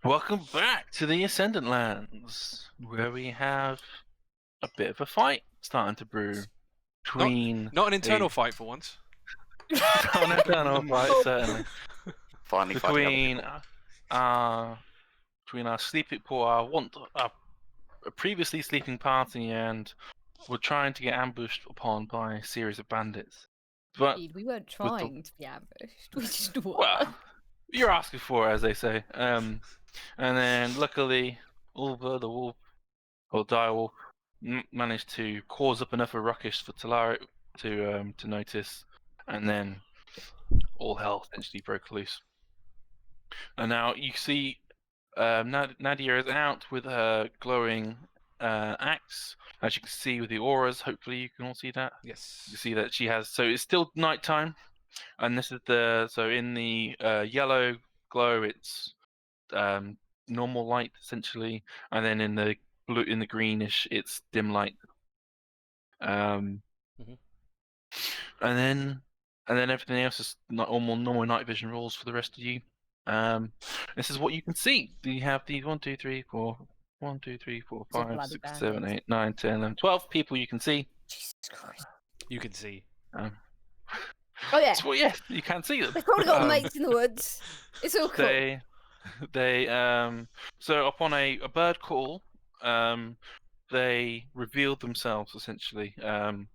Welcome back to the Ascendant lands, where we have a bit of a fight starting to brew between Not an internal fight for once. not an internal fight, certainly. Finally fighting other Between people. between our sleeping our previously sleeping party, and we're trying to get ambushed upon by a series of bandits. But We weren't trying to be ambushed. We just were. well, you're asking for it, as they say. And then luckily, Ulva the wolf or direwolf managed to cause up enough of a ruckus for Talari to notice, and then all hell essentially broke loose. And now you see Nadia is out with her glowing axe. As you can see with the auras, hopefully you can all see that. Yes. You see that she has. So it's still nighttime, and this is so in the yellow glow it's normal light essentially, and then in the greenish it's dim light. And then everything else is not normal night vision rules for the rest of you. This is what you can see. You have these 1, 2, 3, 4, 1, 2, 3, 4, 5, 6, 7, 8, 9, 10, 11, 12 people you can see. Jesus Christ. You can see. Oh yeah. So, yeah, you can see them. They've probably got mates in the woods. It's all cool. So upon a bird call, they revealed themselves essentially, and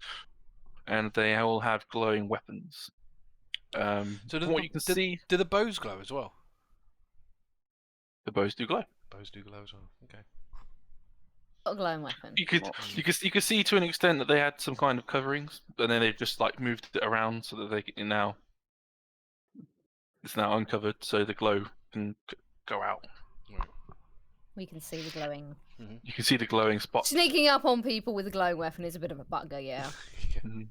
they all have glowing weapons. So from what you can see, do the bows glow as well? the bows do glow. Bows do glow as well. Okay. Got a glowing weapon. You could see to an extent that they had some kind of coverings, and then they've just like moved it around so that it's now uncovered, so the glow can go out. Right. We can see the glowing. You can see the glowing spots. Sneaking up on people with a glowing weapon is a bit of a bugger, yeah. Mhm.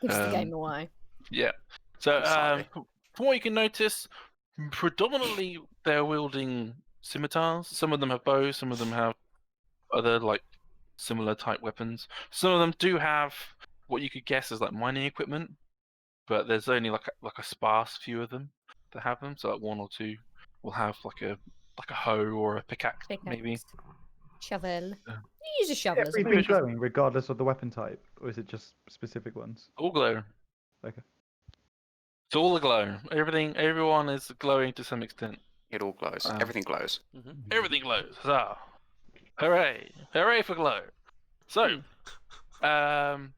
Gives the game away. Yeah. So Sorry. from what you can notice, predominantly they're wielding scimitars. Some of them have bows. Some of them have other like similar type weapons. Some of them do have what you could guess as like mining equipment, but there's only like a sparse few of them that have them. So like 1 or 2 will have like a hoe or a pickaxe, maybe. Shovel. Yeah. You use a shovel as a Everything glowing, regardless of the weapon type, or is it just specific ones? All glow. Okay. It's all aglow. Everyone is glowing to some extent. It all glows. Everything glows. Everything glows. Huzzah! Hooray! Hooray for glow! So, upon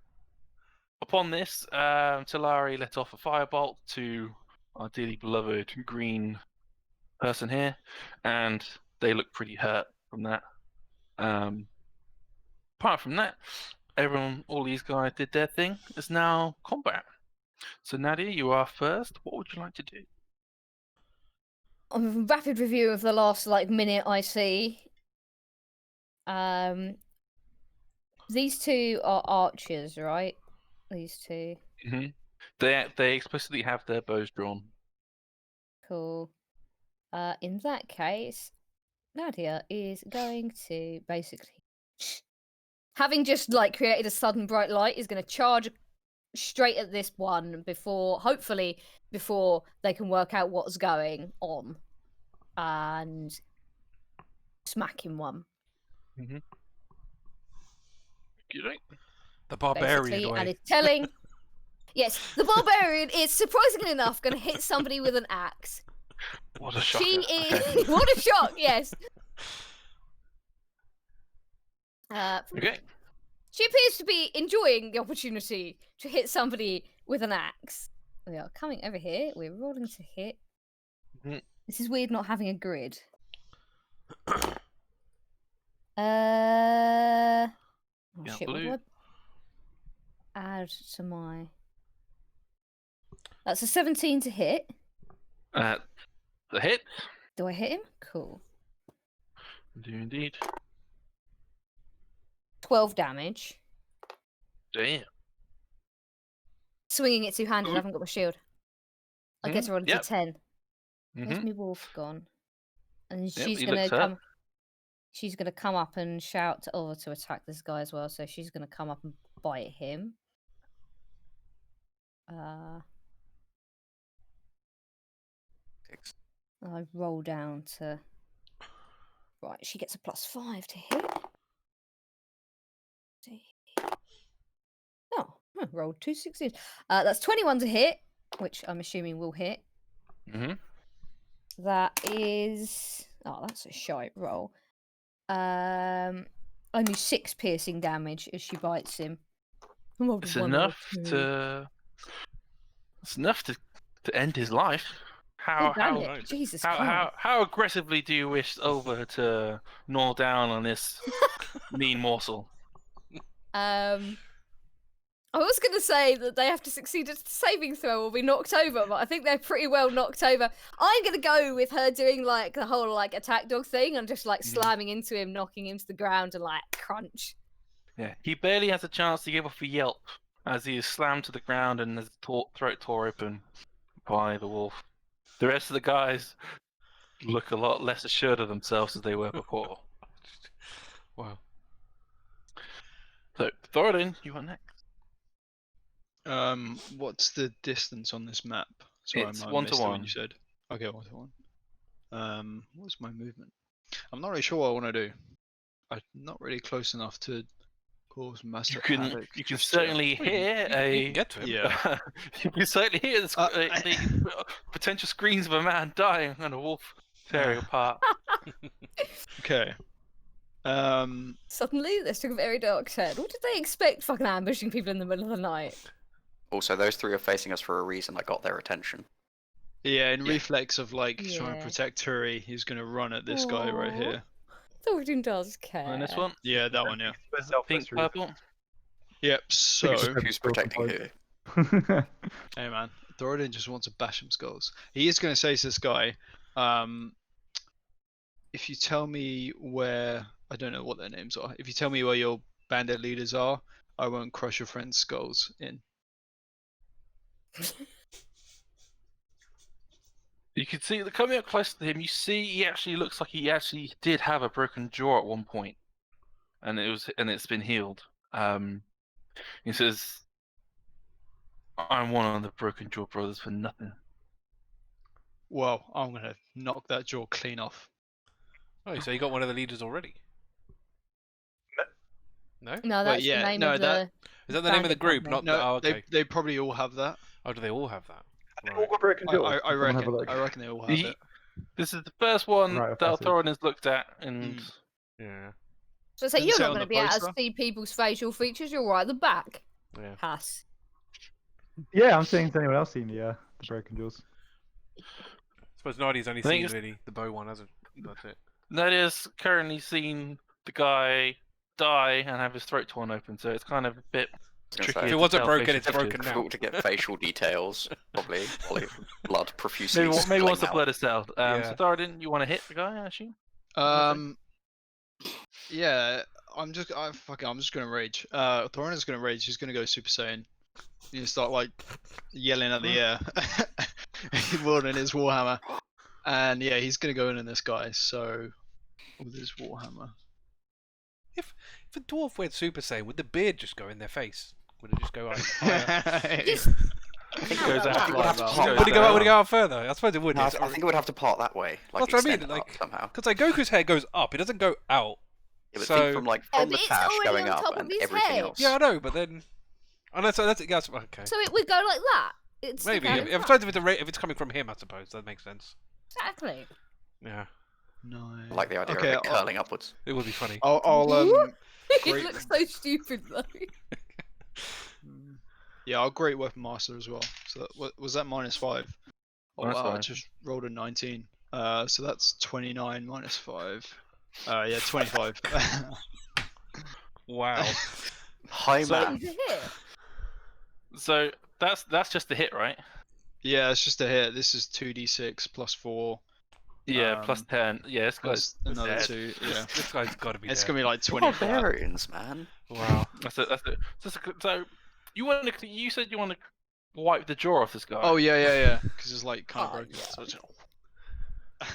this, Talari let off a firebolt to our dearly beloved green person here, and they look pretty hurt from that. Apart from that, all these guys did their thing. It's now combat. So Nadia, you are first. What would you like to do? A rapid review of the last minute I see. These two are archers, right? These two. Mm-hmm. They explicitly have their bows drawn. Cool. In that case, Nadia is going to basically, having just created a sudden bright light, is going to charge straight at this one hopefully before they can work out what's going on, and smack him one. Mm-hmm. The barbarian way. And it's telling. Yes, the barbarian is surprisingly enough going to hit somebody with an axe. What a shocker. She is. Okay. What a shock! Yes. Okay. She appears to be enjoying the opportunity to hit somebody with an axe. We are coming over here. We're rolling to hit. Mm-hmm. This is weird not having a grid. Shit, what do I add to my... That's a 17 to hit. The hit. Do I hit him? Cool. Do you indeed. 12 damage. Damn. Swinging it two-handed. I haven't got my shield. I get to roll into 10. Mm-hmm. Where's my wolf gone? And Yep, she's he gonna looks come. hurt. She's gonna come up and shout to Oliver to attack this guy as well. So she's gonna come up and bite him. I roll down to Right, she gets a +5 to hit. Oh, rolled 2 6s. That's 21 to hit, which I'm assuming will hit. Mm-hmm. That is... Oh, that's a shite roll. Only 6 piercing damage as she bites him. I rolled a It's 1 and a enough 2. to. It's enough to end his life. God damn it. Jesus Christ. How aggressively do you wish over to gnaw down on this mean morsel? I was going to say that they have to succeed at a saving throw or be knocked over, but I think they're pretty well knocked over. I'm going to go with her doing like the whole like attack dog thing and just like slamming into him, knocking him to the ground and like crunch. Yeah, he barely has a chance to give off a yelp as he is slammed to the ground and his throat tore open by the wolf. The rest of the guys look a lot less assured of themselves as they were before. Wow. So, Thoradin, you are next. What's the distance on this map? Sorry, It's I 1 missed to it 1. when you said. Okay, 1 to 1. What's my movement? I'm not really sure what I want to do. I'm not really close enough to cause massive havoc. You can just certainly hear You can get to him. Yeah. you can certainly hear the potential screams of a man dying and a wolf tearing apart. Okay. Suddenly, this took a very dark turn. What did they expect fucking ambushing people in the middle of the night? Also, those 3 are facing us for a reason. I got their attention. Yeah, in reflex of like trying to Yeah. protect Turi, he's gonna run at this guy right Aw. here. Thoradin does care. And this one, Yeah, that one, yeah. pink, purple. Yep, so Who's protecting who? hey man, Thoradin just wants to bash some skulls. He is gonna say to this guy, if you tell me where I don't know what their names are, if you tell me where your bandit leaders are, I won't crush your friend's skulls in. You can see coming up close to him. You see, he actually looks like he actually did have a broken jaw at one point, and it's been healed. He says, "I'm one of the broken jaw brothers for nothing." Well, I'm gonna knock that jaw clean off. Oh, so you got one of the leaders already? No? No, that's yeah, the name no, of that- Is that the name of the bandit group? company. Not the. No, Oh, okay. they probably all have that. Oh, do they all have that? All Right. got broken jaws. I Someone have a reckon. look. I reckon they all have He- it. This is the first one Right, that I see. Thoradin has looked at, and Yeah. So say Doesn't you're say not on going to the be able to poster. see people's facial features. You're right at the back. Yeah. Haiss. Yeah, I'm saying, has anyone else seen the broken jaws? I suppose Nadia's only I think seen it's- really the bow one, hasn't? That's it. Nadia's currently seen the guy die and have his throat torn open, so it's kind of a bit I was gonna tricky. say, If it wasn't to tell broken, facial it's features. broken now. difficult to get facial details. Probably blood profusely. Maybe spilling once the out. blood is settled. Yeah. So Thoradin, you want to hit the guy, I assume? Yeah, I'm just gonna rage. Thoradin's gonna rage. He's gonna go Super Saiyan. He's gonna start like yelling at the air, wielding his warhammer, and yeah, he's gonna go in this guy. So with his warhammer. If a dwarf went Super Saiyan, would the beard just go in their face? Would it just go like higher? Just I think it goes out. Would have to Goes part Would it go out? down. Would it go out further? I suppose it would. No, I It's think it would have to part that way. Like That's what I mean, extend it like- up somehow. Because like Goku's hair goes up, it doesn't go out. Yeah, but so- think from Yeah, from the but it's tash already going on up top of and his everything head. else. Yeah, I know, but then. Oh, no, so that's okay. so it would go like that. It's Maybe okay, if it's if it's coming from him, I suppose that makes sense. exactly. Yeah, No. I like the idea Okay, of it curling upwards. it would be funny. I'll It Great. looks so stupid though. yeah, I'll great weapon master as well. So was that -5? Oh Minus wow, I 5. just rolled a 19. So that's 29 minus 5. Yeah, 25. Wow. High So- math. It's a hit. So that's just the hit, right? Yeah, it's just a hit. This is 2d6 plus 4 Yeah, plus Um, 10. Yeah, it's got plus another dead. 2. Yeah, This guy's got to be. it's dead. gonna be like 20. for that. Barbarians, man. Wow. That's it. So you want to? You said you want to wipe the jaw off this guy. Oh yeah. Because it's like kind of Oh, broken. yeah. So it's...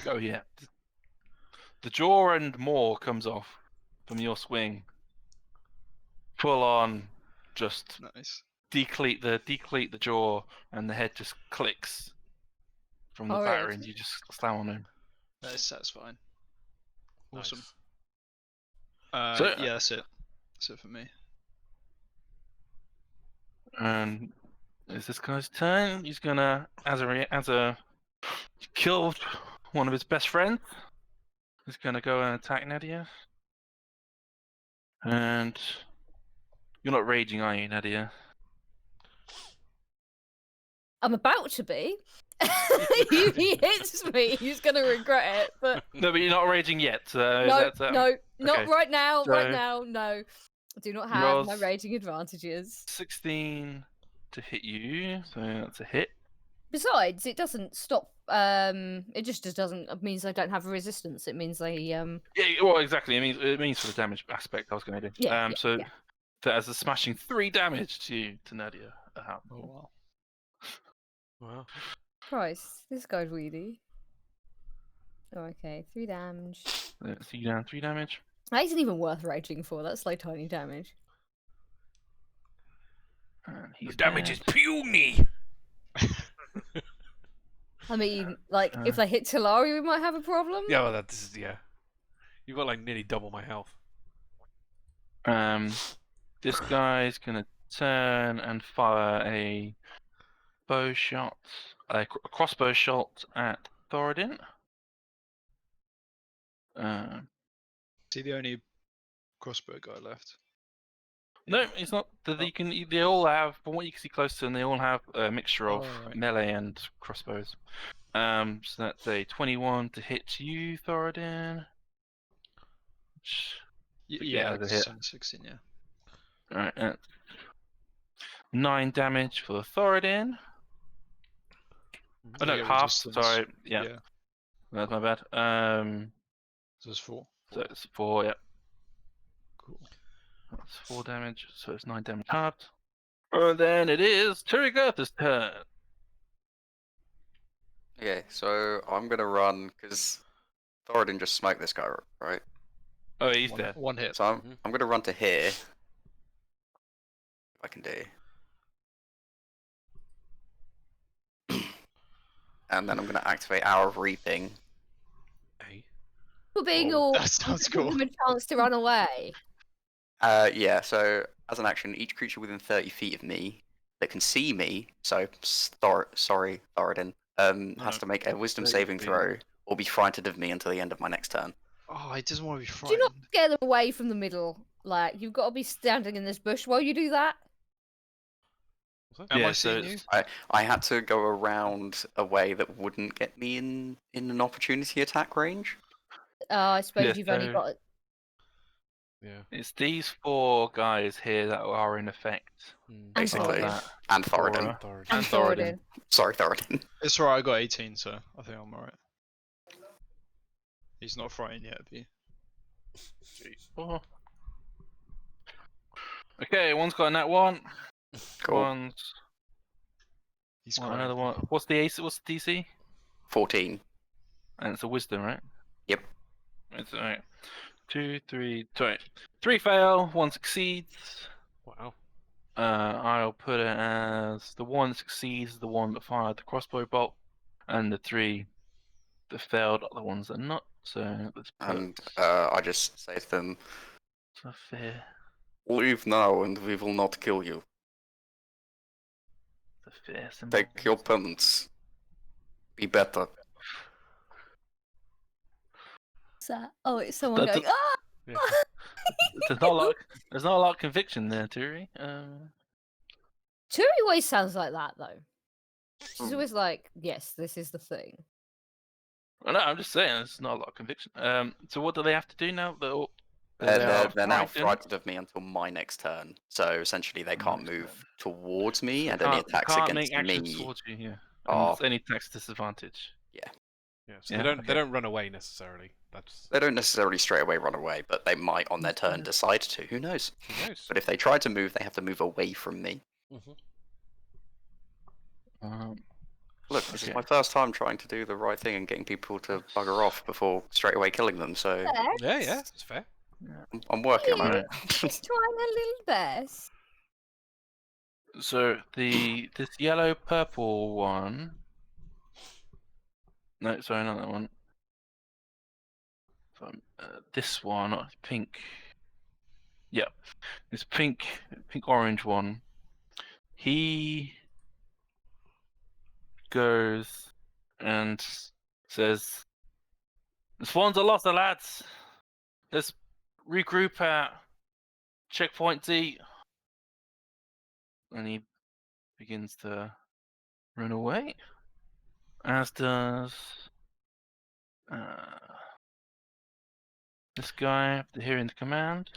Oh yeah. The jaw and more comes off from your swing. Full on, just Nice. decleat the jaw, and the head just clicks from the Oh, batter, really? and you just slam on him. That is satisfying. Awesome. Nice. So- Yeah, that's it. That's it for me. And it's this guy's turn. He's gonna, as a killed one of his best friends. He's gonna go and attack Nadia. And you're not raging, are you, Nadia? I'm about to be. If he hits me, he's gonna regret it. But No, but you're not raging yet. So no, that's, no, not okay. right now. Right So- now, no. I do not He have my rolls- raging advantages. 16 to hit you, so that's a hit. Besides, it doesn't stop. It just doesn't. It means I don't have a resistance. It means I Yeah, well, exactly. It means for the damage aspect I was going to do. Yeah, So yeah. that as a smashing 3 damage to Nadia. Oh wow. Wow. Christ, this guy's weedy. Oh, okay, 3 damage. So you down 3 damage. That isn't even worth raging for. That's like tiny damage. And he's Damage is dead. puny. I mean, like, if they hit Talari, we might have a problem. Yeah, well, that's yeah. You've got like nearly double my health. This guy's gonna turn and fire a bow shot, a crossbow shot at Thoradin. Is he the only crossbow guy left? No, it's not. They all have, from what you can see close to them, they all have a mixture of Oh, right. melee and crossbows. So that's a 21 to hit you, Thoradin. Yeah, Yeah, the hit. 16, yeah. Alright, that's 9 damage for Thoradin. Oh no, Yeah, half. resistance. Sorry, yeah, that's my bad. So it's 4. So it's 4. Yeah, Cool. that's 4 damage. So it's 9 damage halved. And then it is Turygurtha's turn. Okay, so I'm gonna run because Thoradin just smoked this guy, right? Oh, he's dead. One hit. So I'm gonna run to here. If I can do. And then I'm gonna activate Hour of Reaping. Hey. For being Oh, all. that sounds give cool. him a chance to run away. Yeah, so as an action, each creature within 30 feet of me that can see me, so sorry, Thoradin, has to make a wisdom 30 saving feet. throw or be frightened of me until the end of my next turn. Oh, he doesn't want to be Do frightened. not scare them away from the middle. Like, you've got to be standing in this bush while you do that. Am Yeah, I so seeing you? I had to go around a way that wouldn't get me in an opportunity attack range. I suppose Yeah, you've only so- got. Yeah. It's these 4 guys here that are in effect. And Basically. Thoradin. And Thoradin. Aura. Thoradin. And Thoradin. Thoradin. Sorry, Thoradin. It's alright, I got 18, so I think I'm alright. He's not frightened yet, be? 3, 4. Okay, one's got a nat 1. Cool. One's He's got crying. another one. What's the AC? What's the DC? 14. And it's a wisdom, right? Yep. It's alright. 2, 3, sorry. 3 fail, 1 succeeds. Wow. I'll put it as the 1 that succeeds is the one that fired the crossbow bolt, and the 3 that failed are the ones that are not. So let's put And I just say to them, so fair. leave now and we will not kill you. The fair symbol. Take your penance. Be better. Oh, it's someone That going, does- ah! Yeah. There's not a lot of conviction there, Turi. Turi always sounds like that, though. She's always like, yes, this is the thing. Well, no, I'm just saying, there's not a lot of conviction. So what do they have to do now? They're now frightened. frightened of me until my next turn. So essentially they can't Next move turn. towards me, and Can't- any attacks can't against make actions me. towards you, yeah. Oh. And any attacks disadvantage. Yeah. So Yeah, they don't okay. they don't run away necessarily. That's They don't necessarily straight away run away, but they might on their turn Yeah. decide to. Who knows? who knows. But if they try to move, they have to move away from me. Mhm. Look, this is Okay. my first time trying to do the right thing and getting people to bugger off before straight away killing them, so Yeah, yeah, it's fair. I'm working on Yeah. it. Just trying a little best. So this yellow purple one. No, sorry, not that one. this one, pink. Yeah, this pink orange one. He goes and says, "The swans are lost, lads. Let's regroup at checkpoint D." And he begins to run away, as does this guy after hearing the command.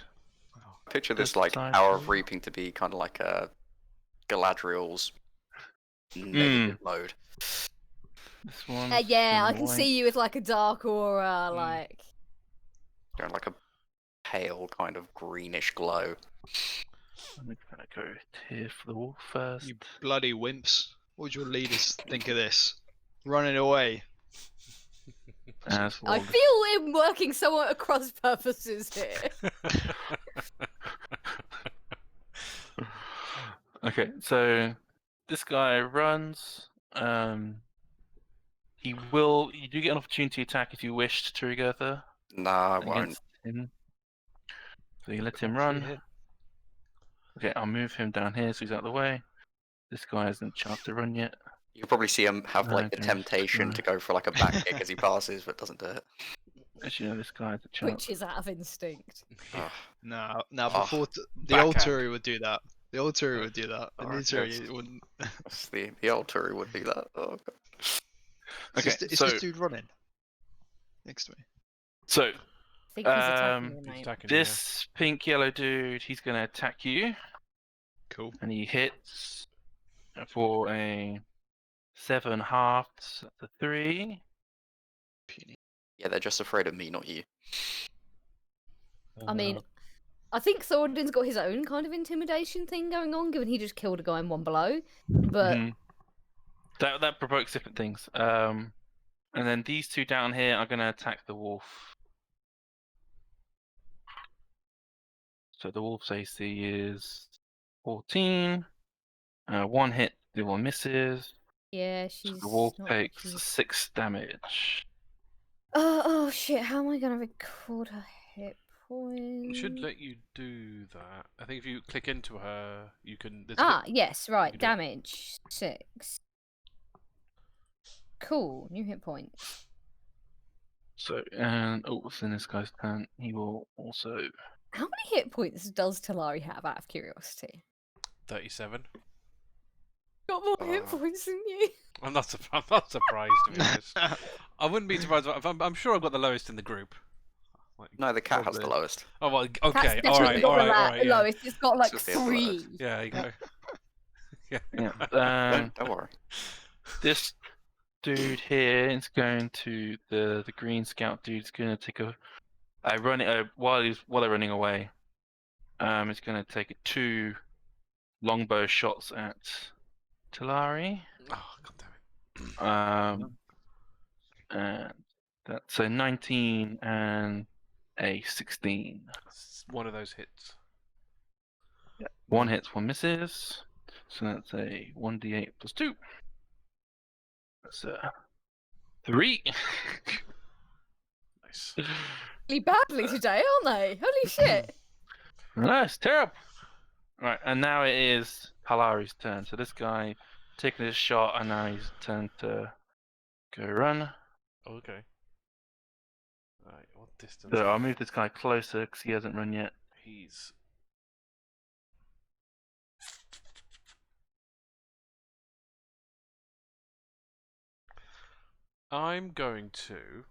Picture this Just like time Hour to- of Reaping to be kind of like a Galadriel's negative mode. This one. Yeah, I can see you with like a dark aura, Mm. like. Doing like a pale kind of greenish glow. I'm gonna go here for the wolf first. You bloody wimps. What would your leaders think of this? Running away. As I well. feel him working somewhat at cross purposes here. Okay, so this guy runs. He will. You do get an opportunity attack if you wish, Turygurtha, Nah, I won't. against him. So you let him Free run. hit. Okay, I'll move him down here so he's out of the way. This guy hasn't a chance to run yet. You probably see him have like the Okay, temptation right. to go for like a back kick as he passes, but doesn't do it. Actually, no, this guy has a chance. Which is out of instinct. Ugh. No, Oh, before the old backhand. Turi would do that. The old Turi would do that. The new Alright, Turi yes. wouldn't. That's the old Turi would do that. Oh, God. Okay, It's so this dude running next to me. so I think he's attacking you, He's mate. attacking you, yeah. this pink yellow dude, he's gonna attack you, Cool. and he hits for a 7 halves. That's a 3. Puny. Yeah, they're just afraid of me, not you. I mean, I think Thoradin's got his own kind of intimidation thing going on, given he just killed a guy in one blow. But Mhm. That provokes different things. And then these two down here are gonna attack the wolf. So the wolf's AC is 14. One hit, the one misses. yeah, So she's. the wolf not- takes she's- 6 damage. Oh shit! How am I gonna record her hit points? It should let you do that. I think if you click into her, you can. There's Ah, yes, right. you do it. Damage 6. Cool. New hit points. So, and it's in this guy's turn. He will also. How many hit points does Talari have, out of curiosity? 37. Got more hit Uh. points than you. I'm not surprised, to be honest. I wouldn't be surprised. I'm sure I've got the lowest in the group. Like, No, the cat has the Probably. lowest. oh well, That's okay, definitely all right, got all the right, all right. Yeah, lowest. It's got like Just the other 3. lowest. yeah, you go. Yeah. Yeah. Don't worry. This dude here is going to the green scout dude's going to take a while they're running away. He's going to take 2 longbow shots at Talari. Oh god damn it. And that's a 19 and a 16. It's one of those hits. One hits, one misses. So that's a 1d8 plus 2. That's a 3. Nice. Really badly today, aren't they? Holy shit! That's terrible. Right, and now it is Talari's turn. So this guy taking his shot, and now he's turned to go run. Okay. Right, what distance? So I'll move this guy closer because he hasn't run yet. He's. I'm going to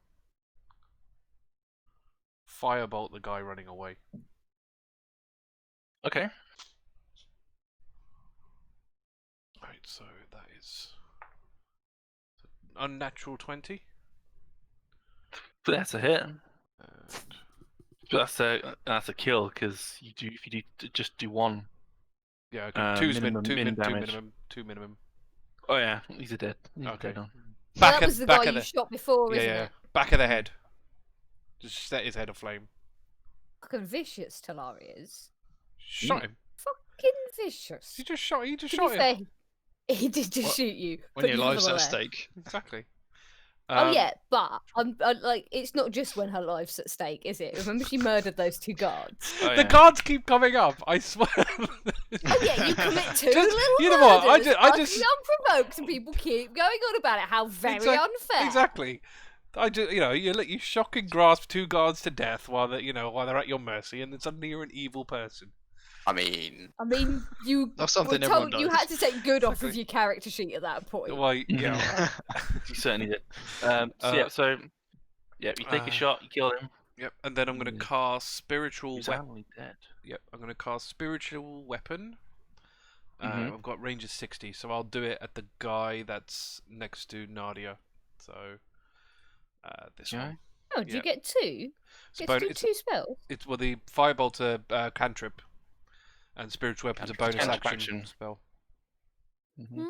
firebolt the guy running away. Okay. Right, so that is unnatural 20. That's a hit. And That's a kill because if you just do 1. yeah, okay. Two's minimum two damage. minimum. 2 minimum. Oh yeah, he's a dead. He's a Okay. dead on. So Back that at- was the back guy at you the- shot before, Yeah, isn't yeah. it? Back of the head. Just set his head aflame. Fucking vicious, Talari is. Shot him. Fucking vicious. He just shot. He just To shot be him. fair, he did just What- shoot you. When but your life's at nevertheless. stake. Exactly. Oh yeah, but like, it's not just when her life's at stake, is it? Remember, she murdered those 2 guards. Oh, The yeah. guards keep coming up. I swear. Oh yeah, you commit 2 Just- little you know what, I murders, just- utterly unprovoked, and people keep going on about it. How very unfair. Exactly. You shock and grasp 2 guards to death while they're at your mercy, and then suddenly you're an evil person. I mean, You That's were something everyone told you does. had to take good off of Exactly. your character sheet at that point. Well, yeah. You certainly did. So you take a shot, you kill him. Yep. And then I'm gonna cast spiritual He's weapon. only dead. Yep. I'm gonna cast spiritual weapon. Mhm. I've got range of 60, so I'll do it at the guy that's next to Nadia. So this Okay. one. Oh, do you Yeah. get 2? It's, Get bon- to do it's, 2 spells. it's well, the firebolt's a cantrip, and spiritual weapon's a bonus Cantrip action action. spell. Mhm.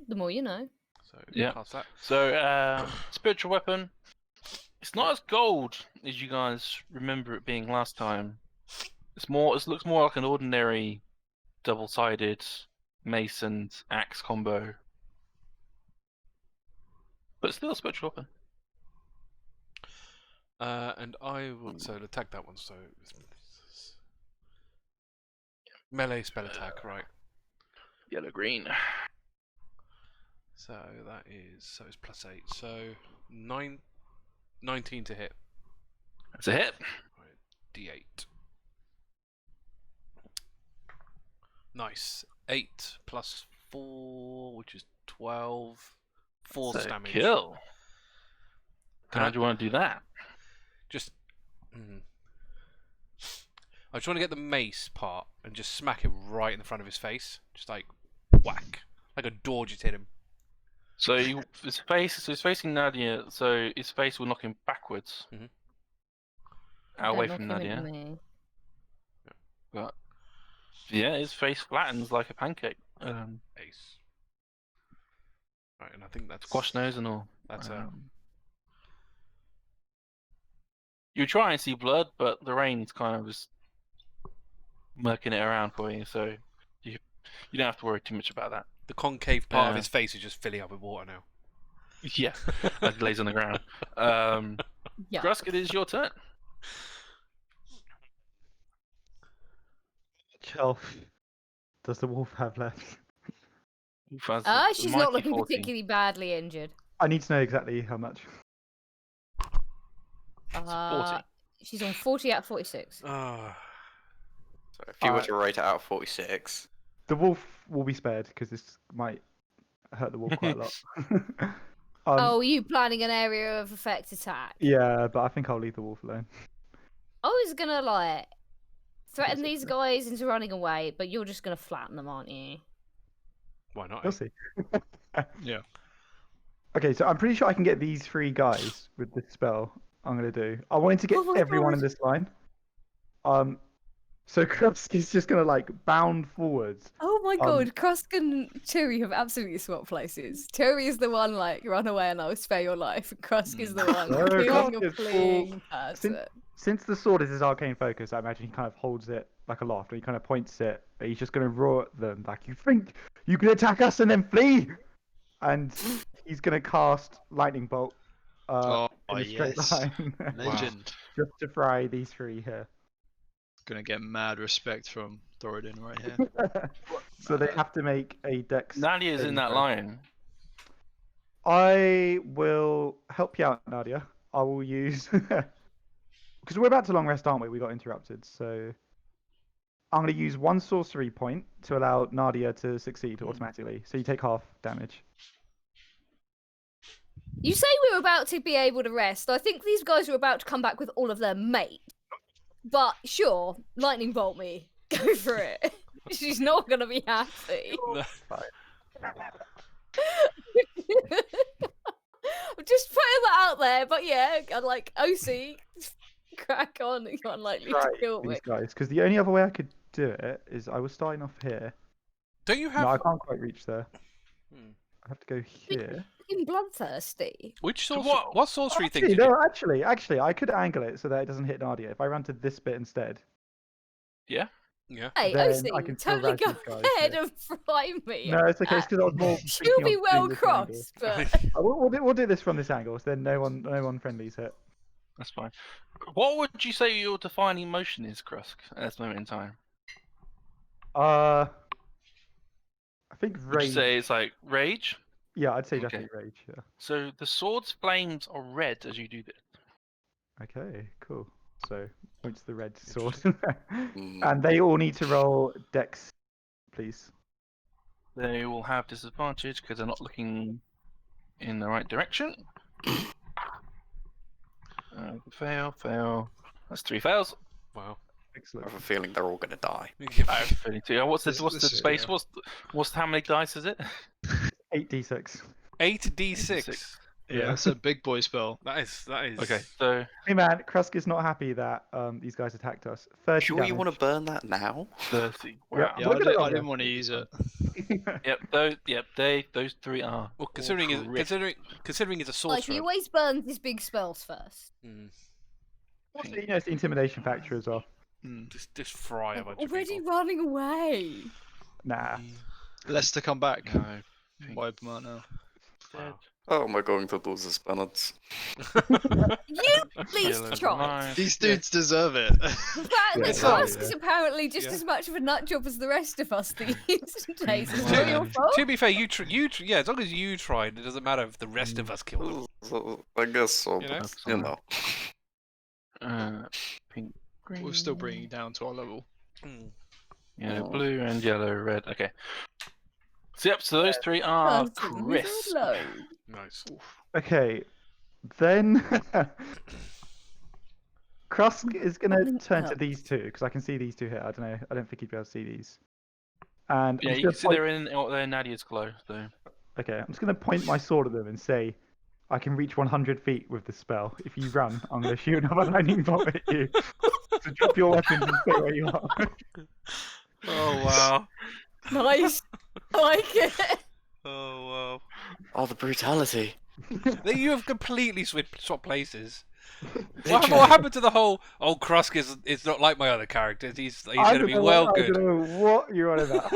The more you know. So Yeah. cast that. So spiritual weapon. It's not as gold as you guys remember it being last time. It looks more like an ordinary double-sided mace and axe combo. But it's still a spiritual weapon. And I will attack that one. So melee spell attack, right? Yellow green. So that is it's +8. So 19 to hit. That's a hit. Right, D8. Nice. 8 plus 4, which is 12. Force That's a damage. kill. Can How I- do you want to do that? Just. I just want to get the mace part and just smack it right in the front of his face. Just like whack. Like a door just hit him. So his he's facing Nadia, so his face will knock him backwards. Mhm. Away Don't from knock him at Nadia. me. But yeah, his face flattens like a pancake. Ace. Right, and I think that's Squash nose and all. That's You try and see blood, but the rain's kind of just murking it around for you, so you don't have to worry too much about that. the concave part of Uh, his face is just filling up with water now. Yeah, as it lays on the ground. Yeah. Krusk, it is your turn. Health does the wolf have left? Oof, that's a She's mighty not looking 40. particularly badly injured. I need to know exactly how much. Uh, she's on 40 out of 46. Ah. so if you were to rate it out of 46, The wolf will be spared because this might hurt the wolf quite a lot. Oh, are you planning an area of effect attack? Yeah, but I think I'll leave the wolf alone. I was gonna like threaten That's these okay. guys into running away, but you're just gonna flatten them, aren't you? Why not? We'll see. Yeah. Okay, so I'm pretty sure I can get these 3 guys with this spell I'm going to do. I wanted to get Oh my everyone in God. this line. So Krusk is just going to like bound forwards. Oh my Um, god, Krusk and Turi have absolutely swapped places. Turi is the one like run away and I'll spare your life. And Krusk is the one No, being Krusk a is full- fleeing person. Since the sword is his arcane focus, I imagine he kind of holds it like aloft and he kind of points it. But he's just going to roar at them like, "You think you can attack us and then flee?" And he's going to cast lightning bolt in a straight yes. line, Legend. just to fry these 3 here. Gonna get mad respect from Thoradin right here. So they have to make a dex. Nadia's in saving that throw. line. I will help you out, Nadia. I will use because we're about to long rest, aren't we? We got interrupted, so I'm going to use 1 sorcery point to allow Nadia to succeed automatically. So you take half damage. You say we were about to be able to rest. I think these guys are about to come back with all of their mates. But sure, lightning bolt me. Go for it. She's not gonna be happy. I'm just putting that out there, but yeah, I like OC. Crack on, you're unlikely to kill me. These guys, because the only other way I could do it is I was starting off here. Don't you have No, I can't quite reach there. Hmm. I have to go here. Fucking bloodthirsty. which So sorcery? What sorcery thing Actually, did you? no, actually, I could angle it so that it doesn't hit Nadia if I ran to this bit instead. Yeah. Yeah. Hey, then OC, I can still totally razz go these guys ahead here. and fry me. No, it's okay. It's because I was more She'll thinking be of well doing this angle. crossed, but We'll do this from this angle. So then no one friendly's hit. That's fine. What would you say your defining motion is, Krusk, at this moment in time? I think Would you rage. say it's like rage? Yeah, I'd say Okay. definitely rage. Yeah. So the sword's flames are red as you do this. Okay, cool. So points to the red sword, Mm. and they all need to roll Dex, please. They will have disadvantage because they're not looking in the right direction. Fail. That's 3 fails. Wow. I Excellent. have a feeling they're all gonna die. I have 32. What's the This is base? good. What's how many dice is it? 8d6. 8d6. Yeah, it's a big boy spell. That is. Okay, so Hey man, Krusk is not happy that these guys attacked us. 30 Sure, damage. you want to burn that now? 30. Wow. Yep. Yeah, Look at it I up didn't there. want to use it. Those 3 are. Well, all considering crit. considering it's a like he sorcerer. always burns his big spells first. Mm, Also, you know, it's the intimidation factor as well. just fry a I'm bunch of already people. running away. Nah. Lester, come back. No. Wipe him out now. Wow. Oh, am I going to lose this penance? You at least Yellow tried. line. These dudes deserve it. The fact Yeah, that exactly, Krusk yeah. is apparently just Yeah. as much of a nut job as the rest of us these days. It's Well, not your fault. To be fair, yeah, as long as you tried, it doesn't matter if the rest of us killed him. So, I guess so, You know? but, you know. Pink, green. We're still bringing it down to our level. Mm. Yeah, Oh. blue and yellow, red. Okay. So yep, so those 3 are Person with a crisp. load. Nice. Okay, then Krusk is gonna Something turn to up. these two because I can see these two here. I don't know. I don't think he'd be able to see these. And Yeah, I'm you just can see gonna they're in Nadia's glow. So okay, I'm just gonna point my sword at them and say, I can reach 100 feet with the spell. If you run, I'm gonna shoot another lightning bolt at you. So drop your weapons and stay where you are. Oh wow. Nice. I like it. Oh wow. Oh, the brutality. Then you have completely swapped places. Literally. What happened to the whole? Oh, Krusk is not like my other characters. He's I gonna don't be know well what, I good. don't know what you're on about.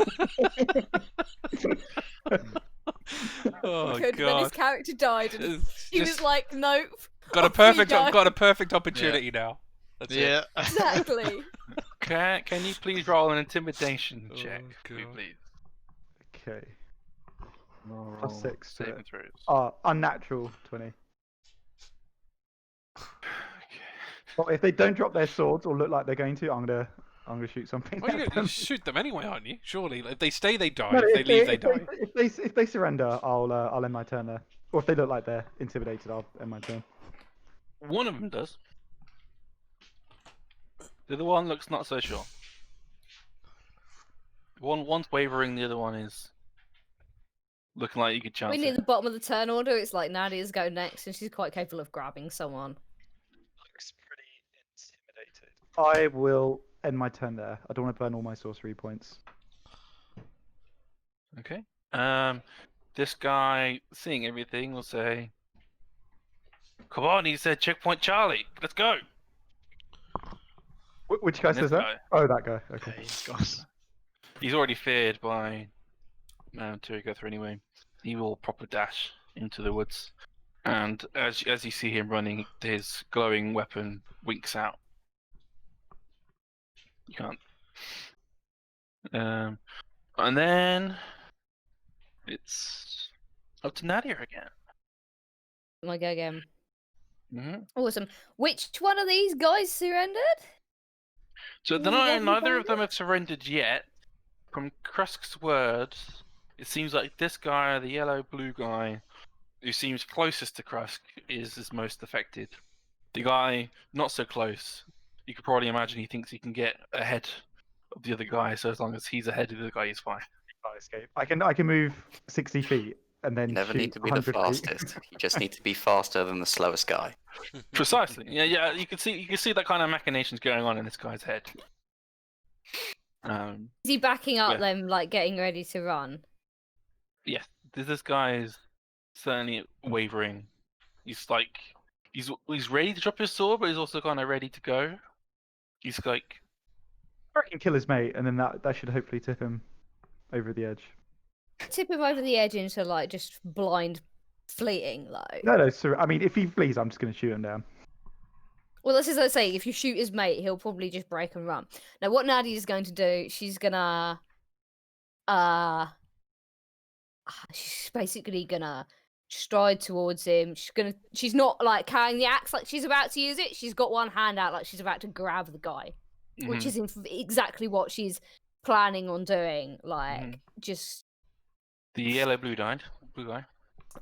Oh Good. Then his god. character died, and It's he was just like, "Nope." got a off we perfect go. got a perfect opportunity now. That's it. Yeah. Exactly. can you please roll an intimidation Oh, check, for me, God. please? Okay. Roll Plus 6 to saving it. throws. Unnatural 20. Okay. Well, if they don't drop their swords or look like they're going to, I'm gonna shoot something. Well, at you them. shoot them anyway, aren't you? Surely, if they stay, they die. No, if they leave, they die. If they surrender, I'll end my turn there. Or if they look like they're intimidated, I'll end my turn. One of them does. The other one looks not so sure. One's wavering, the other one is looking like you could chance We're near it. the bottom of the turn order. It's like Nadia's go next, and she's quite capable of grabbing someone. Looks pretty intimidated. I will end my turn there. I don't want to burn all my sorcery points. Okay. This guy, seeing everything, will say, "Come on," he said, "Checkpoint Charlie, let's go." Which guy And says this that? guy. Oh, that guy. Okay. Okay, he's gone. He's already feared by Turygurtha anyway. He will proper dash into the woods, and as you see him running, his glowing weapon winks out. You can't. And then it's up to Nadia again. I go again. Mm-hmm. Awesome. Which one of these guys surrendered? So Did you get neither of anybody? them have surrendered yet. From Krusk's words, it seems like this guy, the yellow-blue guy, who seems closest to Krusk, is most affected. The guy not so close, you could probably imagine he thinks he can get ahead of the other guy, so as long as he's ahead of the other guy, he's fine. I escape. I can move 60 feet and then You never shoot need to be the 100 feet. fastest. You just need to be faster than the slowest guy. Precisely. Yeah. You can see that kind of machinations going on in this guy's head. Is he backing up Yeah. them, like getting ready to run? Yeah, this guy is certainly wavering. He's like, he's ready to drop his sword, but he's also kind of ready to go. He's like, I reckon kill his mate, and then that should hopefully tip him over the edge. Tip him over the edge into like just blind fleeing, like. No. So I mean, if he flees, I'm just gonna shoot him down. Well, this is what I say. If you shoot his mate, he'll probably just break and run. Now, what Nadia's going to do, she's basically gonna stride towards him. She's not like carrying the axe like she's about to use it. She's got one hand out like she's about to grab the guy, which is exactly what she's planning on doing. Like, just The yellow-blue guy.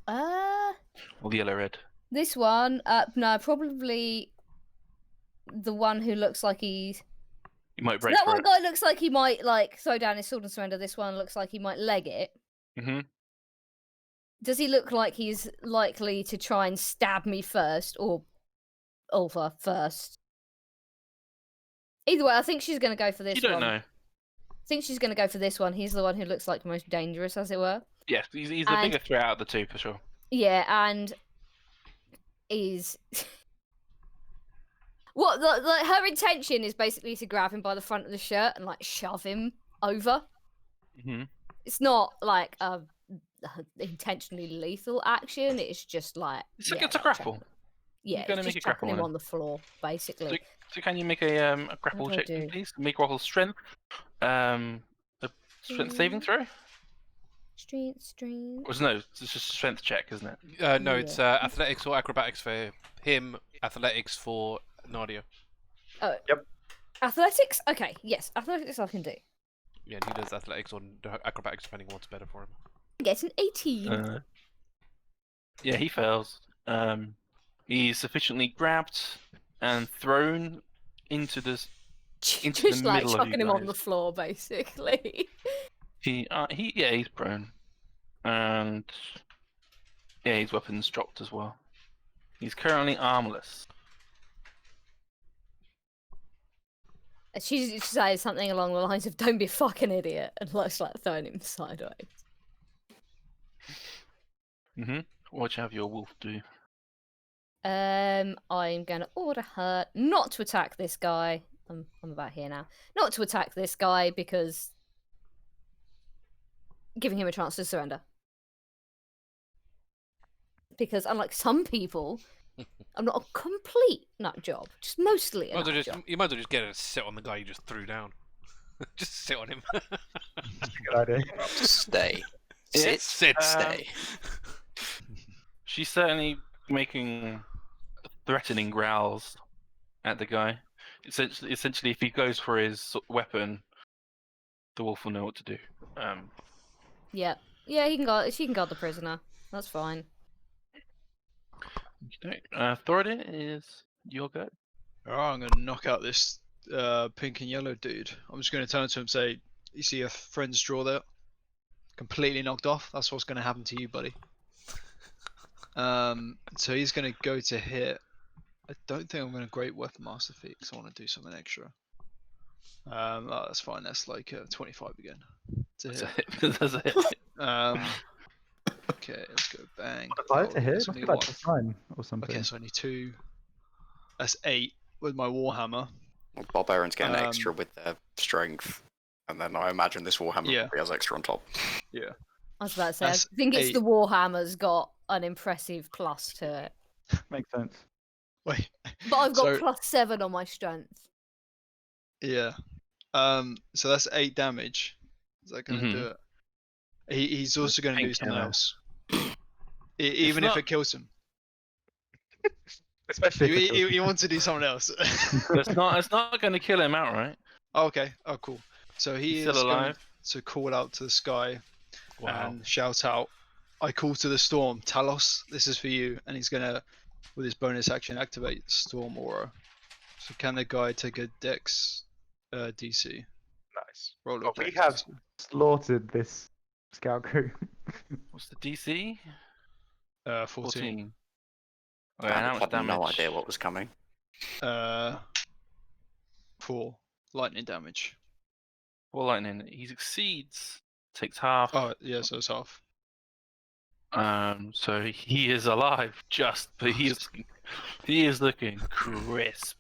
Or the yellow-red. this one. No, probably the one who looks like he's. You might break That for one it. guy looks like he might like throw down his sword and surrender. This one looks like he might leg it. Mm-hmm. Does he look like he's likely to try and stab me first or Ulva first? Either way, I think she's going to go for this You don't one. know. I think she's going to go for this one. He's the one who looks like the most dangerous, as it were. Yes, he's the And- bigger threat out of the two for sure. Yeah, and is what like her intention is basically to grab him by the front of the shirt and like shove him over. Mm-hmm. It's not like a intentionally lethal action. It's just like It's a grapple. Yeah, gonna it's make just a grapple chucking him on him. on the floor, basically. So can you make a grapple do I check, do? please? Make grapple strength. A strength saving throw? Strength. Or no, it's just a strength check, isn't it? No, it's athletics or acrobatics for him. Athletics for Nadia. Oh. Yep. Athletics? Okay, yes, athletics I can do. Yeah, and he does athletics or acrobatics depending on what's better for him. Get an 18. Yeah, he fails. He's sufficiently grabbed and thrown into this. into Just the like middle of chucking you him on guys. the floor, basically. He's prone, and yeah, his weapon's dropped as well. He's currently armless. She says something along the lines of "Don't be a fucking idiot," and looks like throwing him sideways. What should have your wolf do? I'm gonna order her not to attack this guy. I'm about here now. Not to attack this guy because giving him a chance to surrender. Because unlike some people, I'm not a complete nut job. Just mostly a nut job. You might as well just get her to sit on the guy you just threw down. Just sit on him. Good idea. Stay. Yes, Sit. Stay. She's certainly making threatening growls at the guy. Essentially, if he goes for his weapon, the wolf will know what to do. Yeah, he can guard. She can guard the prisoner. That's fine. Thoradin, is your go. Alright, I'm gonna knock out this pink and yellow dude. I'm just gonna turn to him and say, "You see your friend's draw there? Completely knocked off. That's what's gonna happen to you, buddy." So he's gonna go to hit. I don't think I'm gonna Great Weapon Master feat because I want to do something extra. Oh, that's fine. That's like 25 again. To hit. That's a hit. Okay, let's go bang. Modifier to hit? that's Must be only like one. +9 or something. Okay, so I need 2. That's 8 with my Warhammer. Well, Barbarians get an extra with their strength, and then I imagine this Warhammer Yeah. probably has extra on top. Yeah. I was about to say. That's I think it's 8. the Warhammer's got an impressive plus to it, Makes sense. Wait. but I've got So- +7 on my strength. Yeah. So that's 8 damage. Is that gonna do it? He's also gonna do pink something yellow. else. Even if not- it kills him. Especially if it's He wants to do something else. It's not going to kill him outright. Oh, okay. Oh, cool. So he He's is still going alive. to call out to the sky Wow. and shout out, "I call to the storm, Talos, this is for you." And he's gonna, with his bonus action, activate Storm Aura. So can the guy take a Dex DC? nice. Roll Well, a we Dex have DC. slaughtered this scout crew. What's the DC? 14. 14. Okay, I and how much had damage? no idea what was coming. 4 lightning damage. Well, lightning. He succeeds. Takes half. Oh, yeah, so it's half. So he is alive. But he is looking crisp.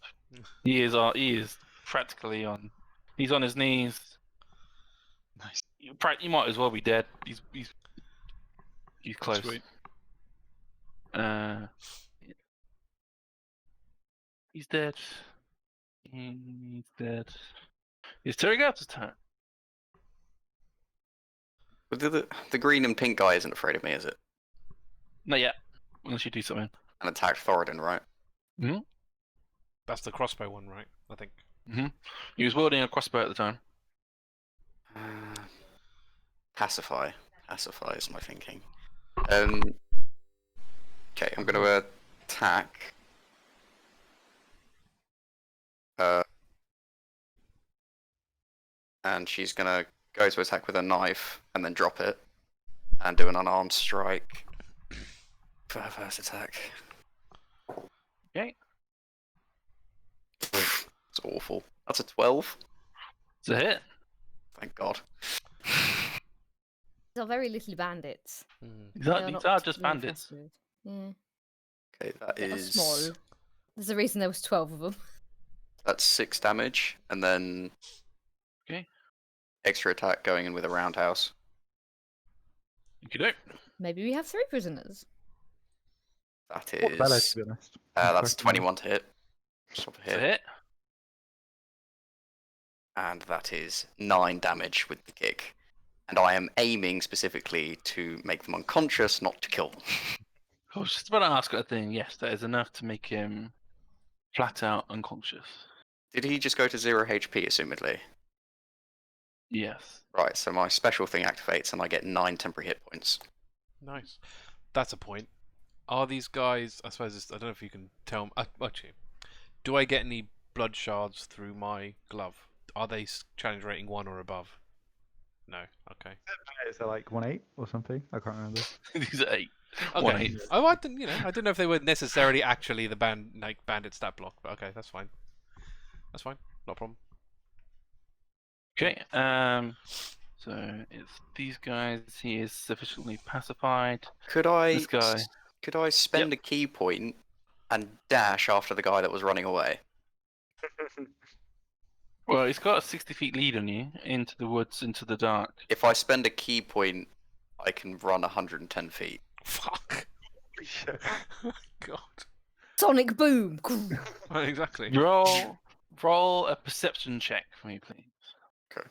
He is practically on He's on his knees. Nice. You might as well be dead. He's close. Sweet. He's dead. He's dead. It's Turygurtha's turn. But the green and pink guy isn't afraid of me, is it? Not yet. Unless you do something. And attacked Thoradin, right? That's the crossbow one, right? I think. He was wielding a crossbow at the time. Pacify. Pacify is my thinking. Okay, I'm going to attack. And she's going to go to attack with a knife and then drop it and do an unarmed strike for her first attack. Okay. It's awful. That's a 12. It's a hit. Thank God. These are very little bandits. These are just particularly bandits. impressive. Yeah. Okay, that They are is... small. There's a reason there was 12 of them. That's 6 damage, and then... Okay. Extra attack going in with a roundhouse. You could do. Maybe we have 3 prisoners. That What Bella, is... to be honest. that's 21 to hit. Stop It's a here. hit. And that is 9 damage with the kick. And I am aiming specifically to make them unconscious, not to kill them. I was just about to ask that thing. Yes, that is enough to make him flat out unconscious. Did he just go to 0 HP, assumedly? Yes. Right, so my special thing activates and I get 9 temporary hit points. Nice. That's a point. Are these guys? I suppose I don't know if you can tell. Actually, do I get any blood shards through my glove? Are they challenge rating 1 or above? No. Okay. Is that like 1-8 or something? I can't remember. These are 8. Okay. 1-8. Oh, I didn't. I didn't know if they were necessarily actually the bandit stat block. But okay, that's fine. That's fine. Not a problem. Okay. So it's these guys. He is sufficiently pacified. Could I This guy. Could I spend a key point and dash after the guy that was running away? Well, he's got a 60 feet lead on you into the woods, into the dark. If I spend a key point, I can run 110 feet. Fuck. God. Sonic boom! Exactly. Roll a perception check for me, please. Okay.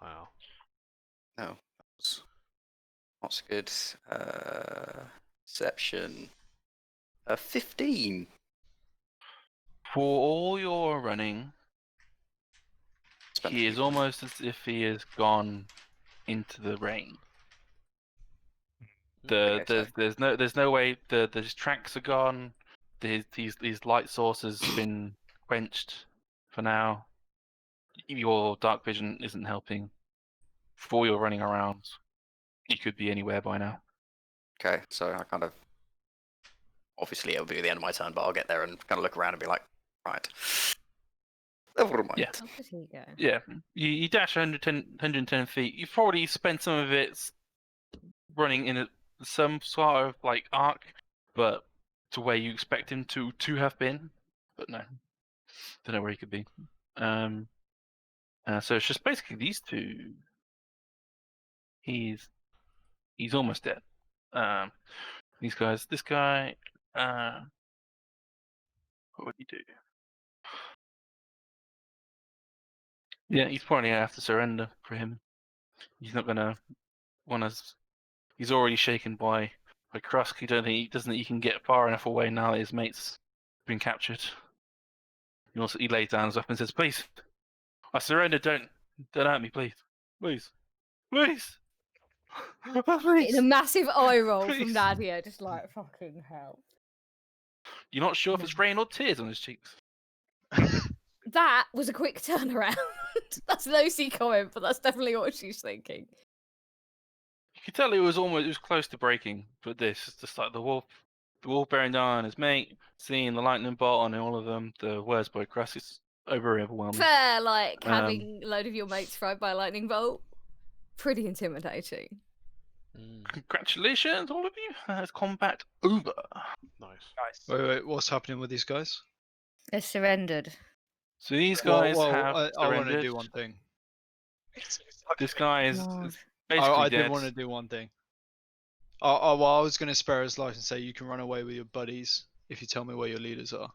Wow. No, that's not so good. Perception. 15. For all your running, Spent he a is key point. almost as if he has gone into the rain. Okay, There's no way his tracks are gone. These light sources have been quenched for now. Your dark vision isn't helping. For your running around, you could be anywhere by now. Okay, so I kind of... Obviously it'll be the end of my turn, but I'll get there and kind of look around and be like, right. Never mind. Yeah. How did he go? Yeah, you dash 110 feet. You've probably spent some of it running in some sort of like arc, but to where you expect him to have been. But no, don't know where he could be. So it's just basically these two. He's almost dead. These guys. This guy. What would he do? Yeah, he's probably gonna have to surrender for him. He's not gonna want to. He's already shaken by Krusk. He doesn't think he can get far enough away now that his mate's been captured. He lays down his weapon and says, "Please, I surrender. Don't hurt me, please, please, please, please." In a massive eye roll Please. from Nadia, just like, fucking hell. You're not sure if it's rain or tears on his cheeks. That was a quick turnaround. That's an OC comment, but that's definitely what she's thinking. You could tell it was close to breaking, but this is just like the wolf bearing down on his mate, seeing the lightning bolt on all of them. The words by Krusk is overwhelming. Fair, like, having a load of your mates fried by a lightning bolt. Pretty intimidating. Congratulations, all of you. That's combat over. Nice. Nice. Wait, what's happening with these guys? They surrendered. So these Well, guys well, have I want to surrendered. do one thing. This guy is God. basically I dead. did want to do one thing. Well, I was going to spare his life and say you can run away with your buddies if you tell me where your leaders are.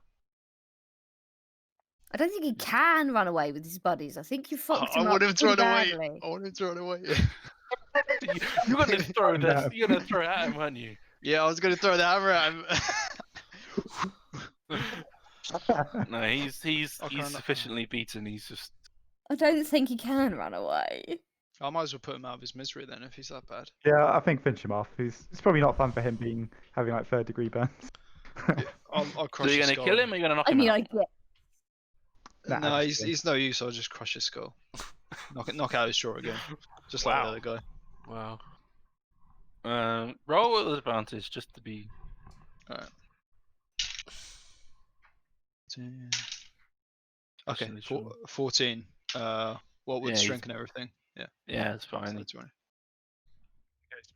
I don't think he can run away with his buddies. I think you fucked him up to pretty run badly. away. I want him to run away. You're gonna throw No. this. You're gonna throw it at him, aren't you? Yeah, I was going to throw the hammer at him. No, he's I can't- sufficiently beaten. He's just I don't think he can run away. I might as well put him out of his misery then if he's that bad. Yeah, I think finish him off. It's probably not fun for him having like 3rd-degree burns. I'll so crush you're his gonna skull. kill him or you're gonna knock I him mean, out? I get. Nah, No, just he's no use. I'll just crush his skull. knock out his jaw again, just like Wow. the other guy. Wow. Roll with advantage just to be. Alright. Okay, Actually, sure. 14. What with Yeah, strength and everything? Yeah. Yeah, it's so fine. 20.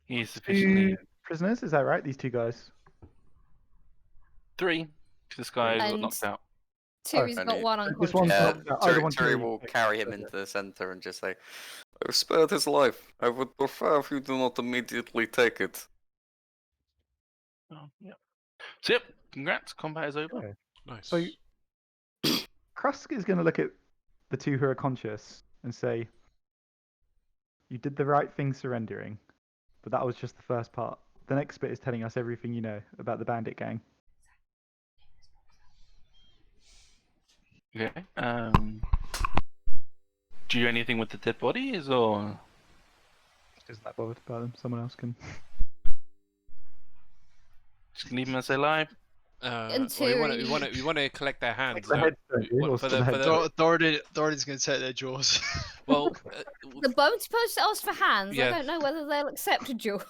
He's sufficiently 2 prisoners, is that right? These 2 guys. 3. This guy got And- knocked out. Tiri's I got need- one This unconscious. one's Yeah, knocked out. Oh, the one Turi Turi- will carry him into the center and just say, "I've spared his life. I would prefer if you do not immediately take it." Oh, yeah. So yep, congrats. Combat is over. Okay. Nice. So Krusk is going to look at the 2 who are conscious and say, "You did the right thing surrendering, but that was just the first part. The next bit is telling us everything you know about the bandit gang." Okay. Do you do anything with the dead bodies or? Isn't that bothered about them? Someone else can. Just leave them as they lie. Well, we want to collect their hands. The though. heads don't do, What, or for still the- the for heads the- don't? Thoradin's going to take their jaws. Well, The bone's supposed to ask for hands. Yeah. I don't know whether they'll accept a duel.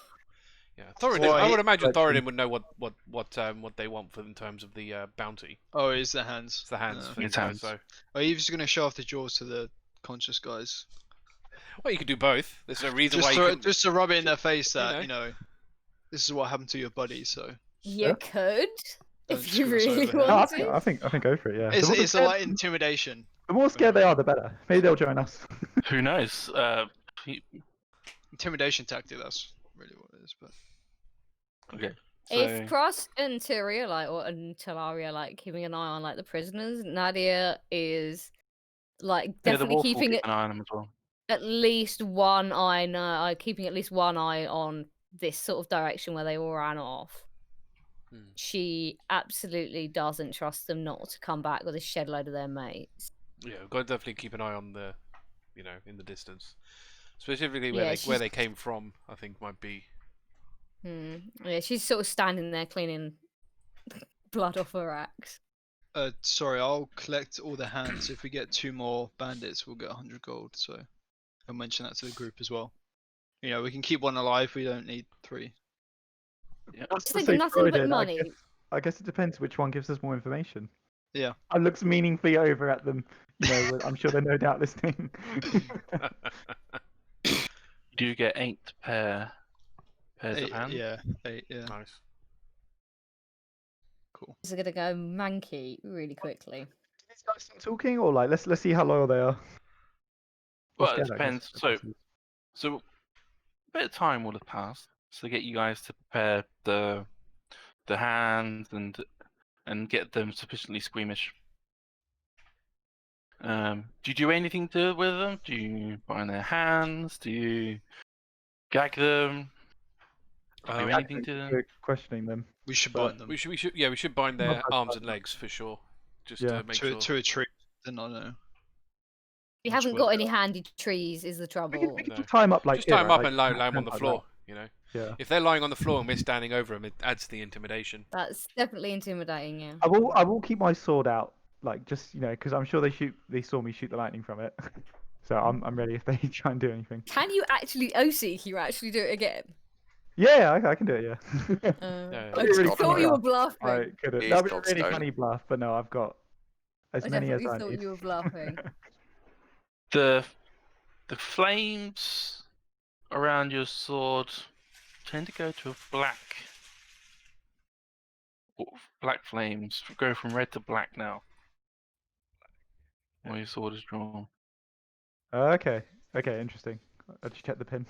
yeah, Thoradin. Well, I would he- imagine like, Thoradin would know what they want for in terms of the bounty. Oh, it's the hands. It's the hands Yeah. for these It's guys. hands. So, Are you just going to show off the jaws to the conscious guys? well, you could do both. There's no reason why Just you to, couldn't. just to rub it in their face You that, know. you know, this is what happened to your buddy, so. You Yeah. could, Don't if you screw us over really here. No, want I to. think go for it. Yeah. It's, The more it's a scared- light intimidation. The more scared they are, the better. Maybe they'll join us. Who knows? Intimidation tactic, that's really what it is. But Okay. If So, Krusk and Tiri are and Talari are like keeping an eye on like the prisoners, Nadia is like yeah, the definitely wolf will keeping keep an eye on them as well. at least one eye. No, keeping at least one eye on this sort of direction where they all ran off. Hmm. She absolutely doesn't trust them not to come back with a shed load of their mates. Yeah, we've got to definitely keep an eye on the, in the distance, specifically Yeah, where they came from. I think might be. Yeah, she's sort of standing there cleaning blood off her axe. sorry, I'll collect all the hands. If we get 2 more bandits, we'll get 100 gold. So I'll mention that to the group as well. You know, we can keep 1 alive. We don't need 3. That's Just the think safe nothing but Friday, money. I guess it depends which one gives us more information. Yeah. I looks meaningfully over at them. I'm sure they're no doubt listening. You do get 8 pairs of 8, hands. yeah, 8, yeah. Nice. Cool. This is gonna go manky really quickly. These guys start talking, or like let's see how loyal they are. Or Well, it scared, I guess. depends. So a bit of time will have passed to get you guys to prepare the hands and get them sufficiently squeamish. Do you do anything with them? Do you bind their hands? Do you gag them? Do anything to them? We're questioning them. We should But bind them we should bind Not their bad arms fight. and legs for sure, just Yeah. to make to, sure. to a tree. Then I know. You Which haven't will- got any handy trees, is the We trouble. can No. just tie them up like just tie here, them up right? and lie Like, them on the like floor. that. Yeah. If they're lying on the floor and we're standing over them, it adds to the intimidation. That's definitely intimidating, yeah. I will keep my sword out, like just because I'm sure they saw me shoot the lightning from it, so I'm ready if they try and do anything. Can you actually, OC, can you actually do it again? Yeah, I can do it. Yeah. Yeah, I yeah. just Really thought funny. you were bluffing. I could have. These That would be a dogs really don't. funny bluff, but no, I've got as I many as definitely I thought need. you were bluffing. The flames around your sword tend to go to black flames. Go from red to black now. while your sword is drawn. Okay. Okay, interesting. I just checked the pin.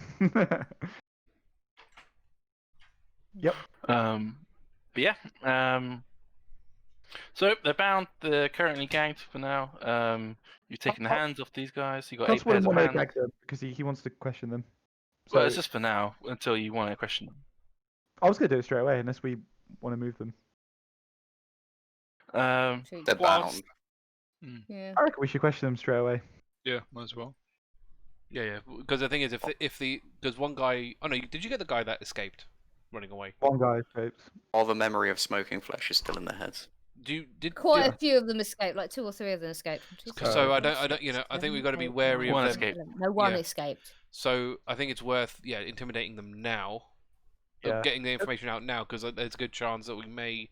Yep. But yeah. So they're bound. They're currently gagged for now. You've taken the hands off these guys. You got 8 Plus wouldn't pairs of want to hands. gag them because he wants to question them. So Well, it's just for now until you want to question them. I was gonna do it straight away unless we want to move them. Should- They're Whilst- bound. Yeah. I reckon we should question them straight away. Yeah, might as well. Yeah. Because the thing is, because one guy, oh no, did you get the guy that escaped, running away? One guy escapes. All the memory of smoking flesh is still in their heads. Quite did- a few of them escaped, like 2 or 3 of them escaped. So I don't, you know, I think we've got to be wary of One them. escaped. No one Yeah. escaped. So I think it's worth, intimidating them now, Yeah. getting the information out now, because there's a good chance that we may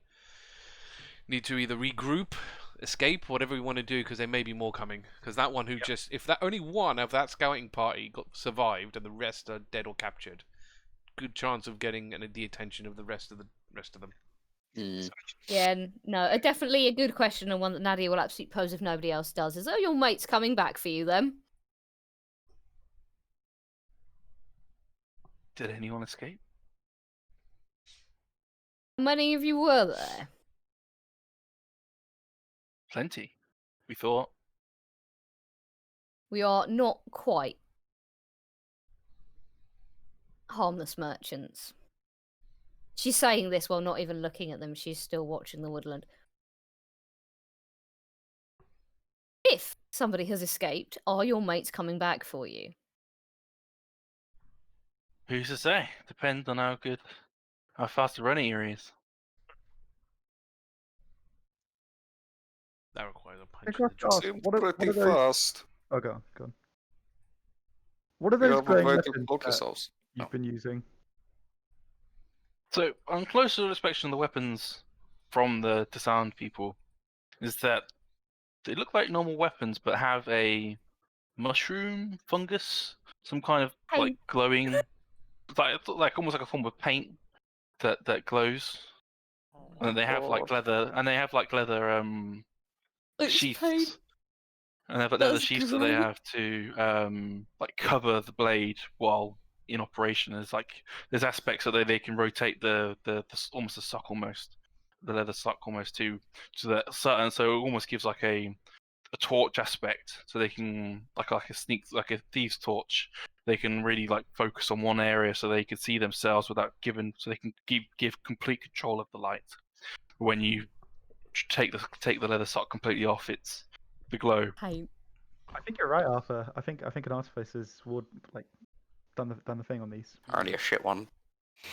need to either regroup, escape, whatever we want to do, because there may be more coming. Because that one who if that only one of that scouting party survived and the rest are dead or captured, good chance of getting the attention of the rest of them. Mm. Yeah, no, definitely a good question and one that Nadia will absolutely pose if nobody else does. Is, your mate's coming back for you then? Did anyone escape? How many of you were there? Plenty. We thought. We are not quite harmless merchants. She's saying this while not even looking at them. She's still watching the woodland. If somebody has escaped, are your mates coming back for you? Who's to say? Depends on how fast a runner he is. That requires a punch. Hey, in the Krusk, jaw. ask, Seemed what are pretty those... fast. Oh, go on. What are You those have a glowing way to weapons block that yourselves. you've been using? So, on closer inspection of the weapons from the disarmed people, is that they look like normal weapons, but have a mushroom fungus, some kind of like Paint. glowing, like almost like a form of paint that glows. And they have like leather, It's sheaths. paint. And they have like leather That's sheaths that they great. have to like cover the blade while in operation. There's aspects that they can rotate the almost the sock almost, the leather sock almost to that certain, so it almost gives like a torch aspect, so they can like a thieves torch. They can really like focus on one area so they can see themselves without so they can give complete control of the light. When you take the leather sock completely off, it's the glow. Paint. I think you're right, Arthur. I think an artificer's would like done the thing on these. Apparently a shit one.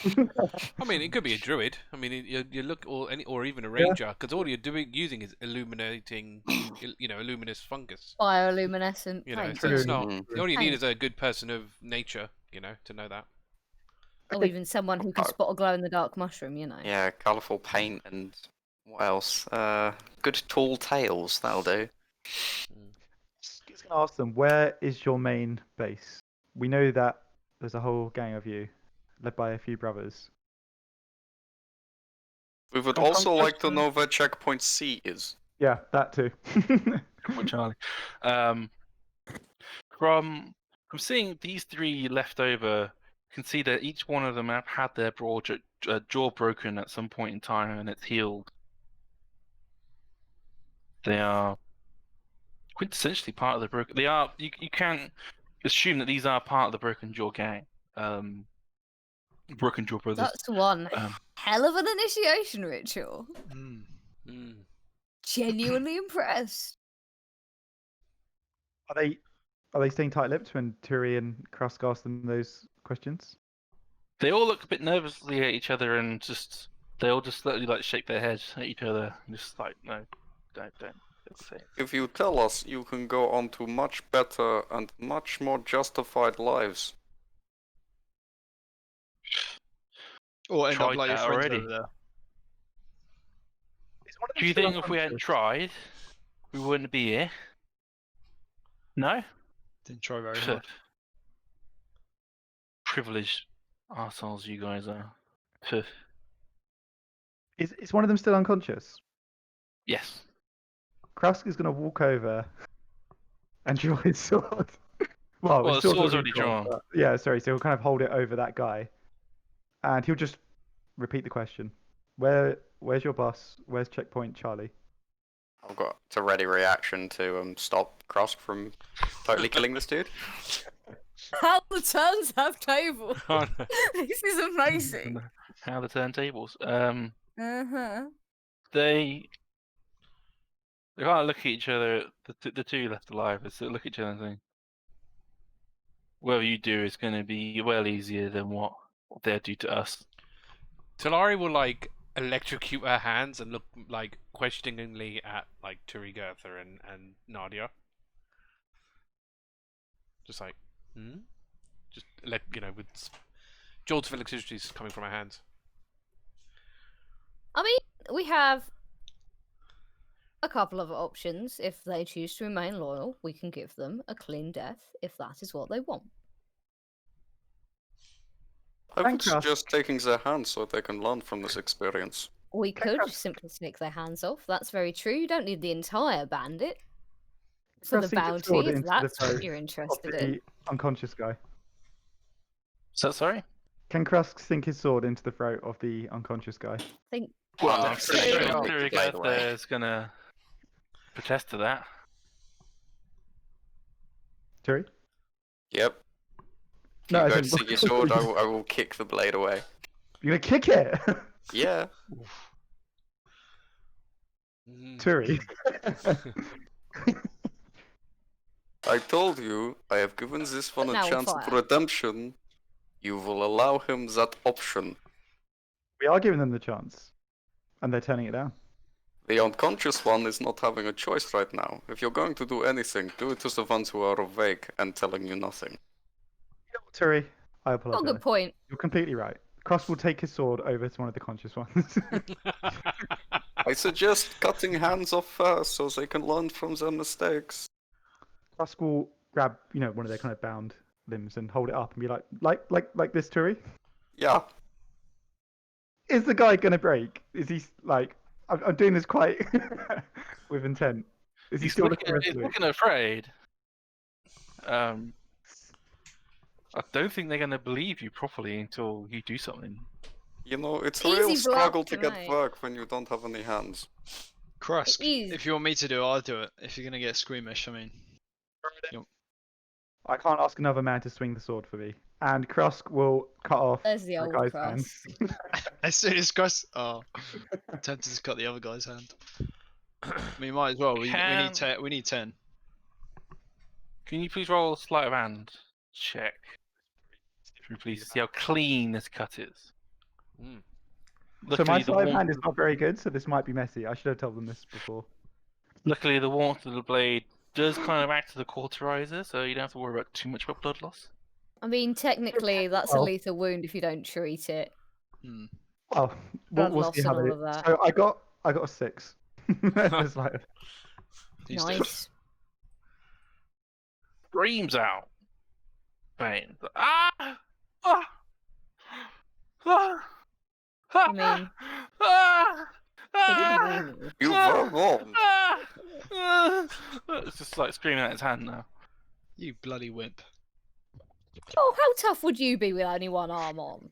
I mean, it could be a druid. I mean, you look or even a ranger, because all you're using is illuminating, luminous fungus. Bioluminescent You know, paint. so it's True. not. Mm. All you need Paint. is a good person of nature, to know that. Or even someone who can Oh. spot a glow in the dark mushroom, Yeah, colourful paint and what else? Good tall tales, that'll do. Just gonna ask them, where is your main base? We know that there's a whole gang of you, led by a few brothers. We would Come also like to question. know where checkpoint C is. Yeah, that too. With Charlie. From seeing these 3 left over, you can see that each one of them have had their jaw broken at some point in time, and it's healed. They are quintessentially part of the broken. They are. You can assume that these are part of the Broken Jaw gang. Broken Jaw brothers. That's one Um, hell of an initiation ritual. Genuinely impressed. Are they staying tight-lipped when Turi and Krusk ask them those questions? They all look a bit nervously at each other, and they all just slowly like shake their heads at each other, and just like no, don't say it. If you tell us, you can go on to much better and much more justified lives. Or end up Tried like your that friends already. over there. Is one of them Do you still think if we hadn't unconscious? tried, we wouldn't be here? No? Didn't try very hard. Privileged arseholes you guys are. Pff. Is one of them still unconscious? Yes. Krusk is gonna walk over and draw his sword. Well, Well, his the sword's sword's already drawn. but- yeah, sorry. So he'll kind of hold it over that guy, and he'll just repeat the question. Where's your boss? Where's checkpoint Charlie? I've got a ready reaction to stop Krusk from totally killing this dude. How the turns have tables. Oh, no. This is amazing. How the turntables. Uh-huh. They kind of look at each other. The two left alive. They sort of look at each other and think, whatever you do is going to be well easier than what they'll do to us. Talari will like electrocute her hands and look like questioningly at like Turygurtha and Nadia. Just like, just with jolts of electricity coming from her hands. I mean, we have a couple of options. If they choose to remain loyal, we can give them a clean death if that is what they want. I would Thank you. suggest taking their hands so they can learn from this experience. We could simply take their hands off. That's very true. You don't need the entire bandit for the Krusk sinks his bounty sword if into the that's what throat you're of interested the in. unconscious guy. So sorry. Can Krusk sink his sword into the throat of the unconscious guy? Think Well, Well, I'm pretty sure I'll take the blade away. Turygurtha is going to protest to that. Turi? Yep. If No, you I go to said- seek your sword, I will kick the blade away. You're gonna kick it, Yeah. Turi. I told you, I have given this one But a now we'll chance at fire. redemption. You will allow him that option. We are giving them the chance, and they're turning it down. The unconscious one is not having a choice right now. If you're going to do anything, do it to the ones who are awake and telling you nothing. Turi, I oh, apologize. good point. You're completely right. Krusk will take his sword over to one of the conscious ones. I suggest cutting hands off first so they can learn from their mistakes. Krusk will grab, one of their kind of bound limbs and hold it up and be like this, Turi. Yeah. Is the guy gonna break? Is he like? I'm doing this quite with intent. Is he He's still looking, looking he's resolute? looking afraid. I don't think they're going to believe you properly until you do something. You know, it's a Easy real block struggle to get tonight. work when you don't have any hands. Krusk, Easy. if you want me to do it, I'll do it. If you're gonna get squeamish, I mean. I can't ask another man to swing the sword for me. And Krusk will cut off There's the the old guy's Krusk. hands. As soon as Krusk, I'm tempted to cut the other guy's hand. We might as well. We Can- need 10. We need 10. Can you please roll a sleight of hand check? Please to see how clean this cut is. Mm. So my Luckily, the sleight of warmth, hand is not very good, so this might be messy. I should have told them this before. luckily, the warmth of the blade does kind of act as a cauterizer, so you don't have to worry about too much about blood loss. I mean, technically, that's a Well- lethal wound if you don't treat it. Hmm. Well, Blood we'll loss see how and all it of that. So I got a 6. It's like, He's dead. Nice. Screams out. Pain. Ah! Ah! Ah! I mean, Ah! he didn't Ah! warn you. You were wrong. Ah! Ah! It's just like screaming out his hand now. You bloody wimp. Oh, how tough would you be with only one arm on?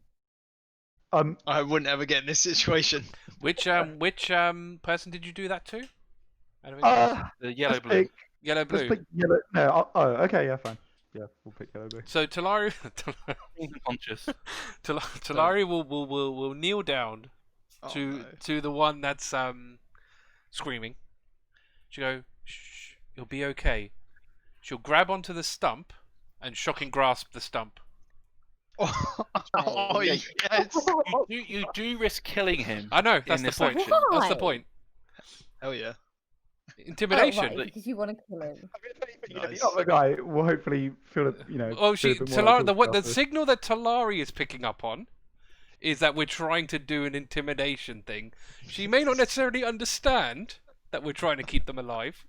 I wouldn't ever get in this situation. Which person did you do that to? Out of interest? The yellow let's blue. pick- Yellow let's blue. pick yellow. No, okay, yeah, fine. Yeah, we'll pick yellow blue. So Talari, Unconscious. Talari will kneel down Oh, to no. to the one that's screaming. She'll go, shh, you'll be okay. She'll grab onto the stump and shocking grasp the stump. Oh, Yeah. yes. You do risk killing him. I know, that's In the this point. action. That's the Why? point. Hell yeah. Intimidation. Oh, right, because you want to kill him. Nice. The other guy will hopefully feel it, Oh, feel a she bit more Talari. like The after. signal that Talari is picking up on is that we're trying to do an intimidation thing. She may not necessarily understand that we're trying to keep them alive.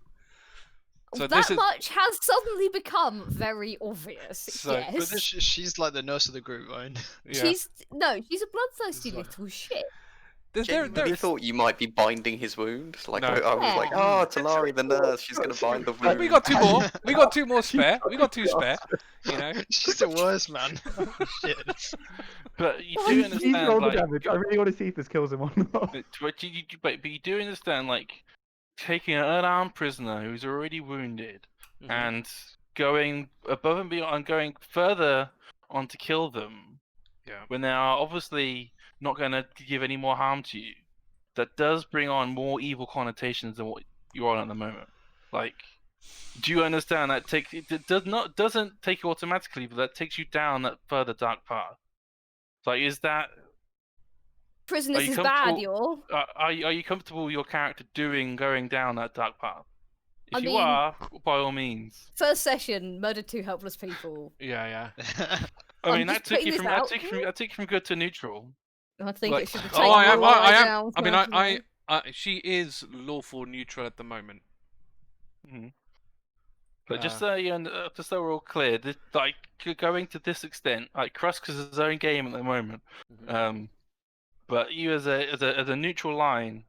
So that this is much has suddenly become very obvious. So- But yes. she's like the nurse of the group, right? yeah. She's a bloodthirsty little shit. genuinely thought you might be binding his wound. Like No. I was like, oh, Talari the nurse, she's gonna bind the wound. We got 2 more. We got 2 more spare. We got 2 spare. You know. She's the worst, man. Oh, shit. But you do He's understand, rolled the like, damage. I really want to see if this kills him or not. but you do understand, like, taking an unarmed prisoner who's already wounded Mhm. and going above and beyond and going further on to kill them Yeah. when they are obviously not going to give any more harm to you. That does bring on more evil connotations than what you're on at the moment. Like, do you understand that doesn't take you automatically, but that takes you down that further dark path? Like, is that Prisoners you is bad, comfortable- y'all. are you comfortable with your character going down that dark path? If I you mean- are, by all means. First session, murdered 2 helpless people. Yeah. I I'm mean, just that took putting you this from out that took you from good to neutral. I think Like- it should have Oh, taken I am. all the way I am. down I mean, personally. she is lawful neutral at the moment. But just so just so we're all clear, this, like going to this extent, like Krusk is his own game at the moment. Mhm. But you as a neutral line,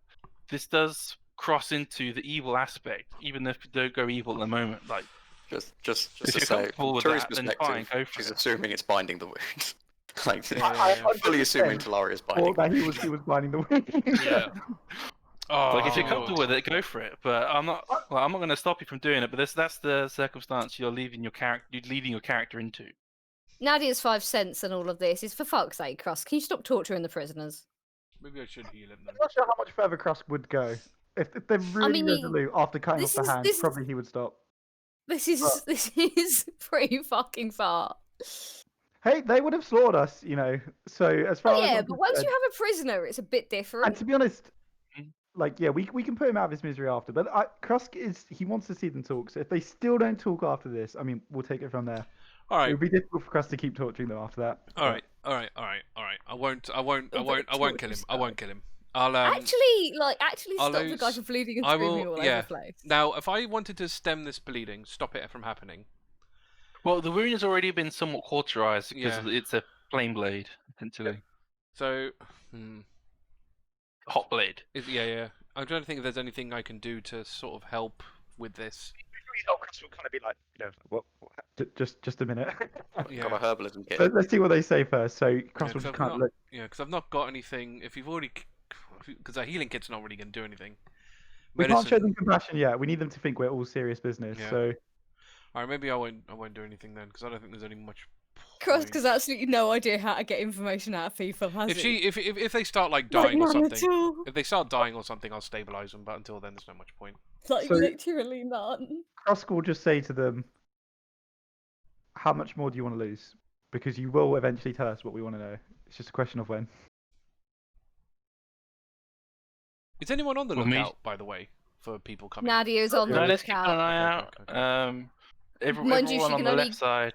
this does cross into the evil aspect, even if you don't go evil at the moment. Like, Just If to you're say, comfortable from with Turi's that, then fine, perspective, go for she's it. assuming it's binding the wound. Like, Yeah. fully assuming Talari is binding Or the that wound. he was binding the wound. Yeah. Oh. Like if you're comfortable with it, go for it. But I'm not going to stop you from doing it. But that's the circumstance you're leading your character into. Nadia's 5 cents and all of this is, for fuck's sake, Krusk, can you stop torturing the prisoners? Maybe I should heal him then. I'm not sure how much further Krusk would go. If they're really mean, resolute after cutting off this the is- hand, this is- probably he would stop. This is pretty fucking far. Hey, they would have slaughtered us, you know. So as far Oh as yeah, I'm but once concerned- you have a prisoner, it's a bit different. and to be honest, Mhm. like yeah, we can put him out of his misery after. But Krusk he wants to see them talk. So if they still don't talk after this, I mean, we'll take it from there. All It right. would be difficult for Krusk to keep torturing them after that. All right. I won't kill him. I won't kill him. I'll Actually I'll stop the lose- guy from bleeding and I screaming will- all yeah. over the place. Now, if I wanted to stem this bleeding, stop it from happening. Well, the wound has already been somewhat cauterized because Yeah. it's a flame blade, essentially. So, Hot blade. yeah. I'm trying to think if there's anything I can do to sort of help with this. Krusk will kind of be like, you know, just a minute. Yeah. Got a herbalism kit. Let's see what they say first. So Krusk 'cause will just I've kind of not- look. Yeah, because I've not got anything. If you've already, because our healing kit's not really going to do anything. We can't show Medicine- them compassion yet. We need them to think we're all serious business. Yeah. So All right, maybe I won't do anything then, because I don't think there's any much. Krusk point. has absolutely no idea how to get information out of people, has If he? if they start like Like, dying or none at something, all. if they start dying or something, I'll stabilize them. But until then, there's no much point. Like, So- literally none. Krusk will just say to them, "How much more do you want to lose? Because you will eventually tell us what we want to know. It's just a question of when." Is anyone on the Well, me- lookout, by the way, for people coming? Nadia's on the No, let's keep an lookout. eye Okay, out. okay. Mind you, Everyone she on can the only- left side,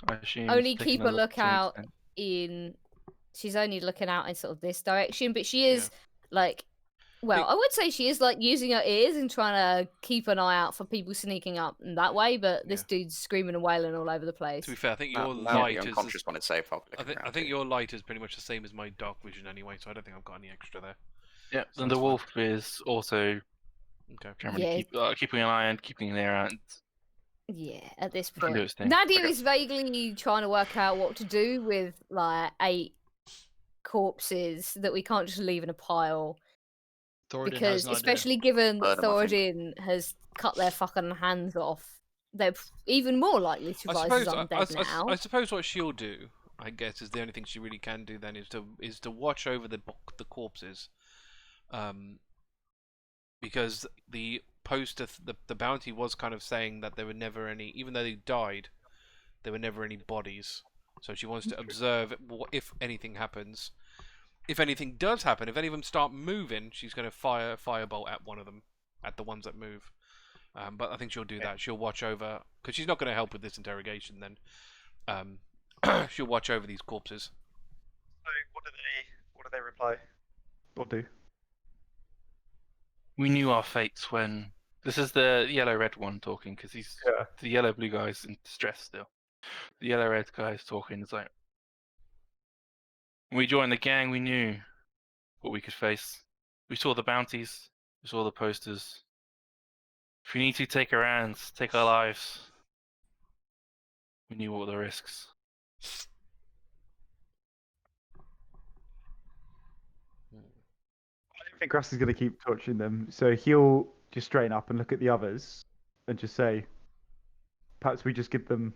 I assume. is Only taking keep a look to an lookout extent. in. She's only looking out in sort of this direction, but she is like. Well, It- I would say she is like using her ears and trying to keep an eye out for people sneaking up in that way. But this dude's screaming and wailing all over the place. To be fair, I think Now, your now light the is. unconscious one is safe. I'll be I looking think around too. your light is pretty much the same as my dark vision anyway, so I don't think I've got any extra there. Yeah, So and that's the fine. wolf is also Okay. trying to Yeah. keeping an eye and keeping an ear out. Yeah, at this Can do point, its thing. Nadia Okay. is vaguely trying to work out what to do with like 8 corpses that we can't just leave in a pile. Thoradin has Because an idea. especially given that Burn 'em, I Thoradin has cut their fucking hands off, they're even more likely to I rise suppose as undead now. I suppose what she'll do, I guess, is the only thing she really can do then is to watch over the corpses, because the poster the bounty was kind of saying that there were never any, even though they died, there were never any bodies. So she wants to observe if anything happens. If anything does happen, if any of them start moving, she's going to fire a firebolt at one of them, at the ones that move. But I think she'll do that. She'll watch over, because she's not going to help with this interrogation. Then she'll watch over these corpses. So what do they reply? Or do? We knew our fates when. This is the yellow-red one talking because he's Yeah. the yellow-blue guy's in distress still. The yellow-red guy's talking. It's like, when we joined the gang, we knew what we could face. We saw the bounties. We saw the posters. If we need to take our hands, take our lives, we knew all the risks. I don't think Krusk is going to keep torturing them, so he'll just straighten up and look at the others and just say, perhaps we just give them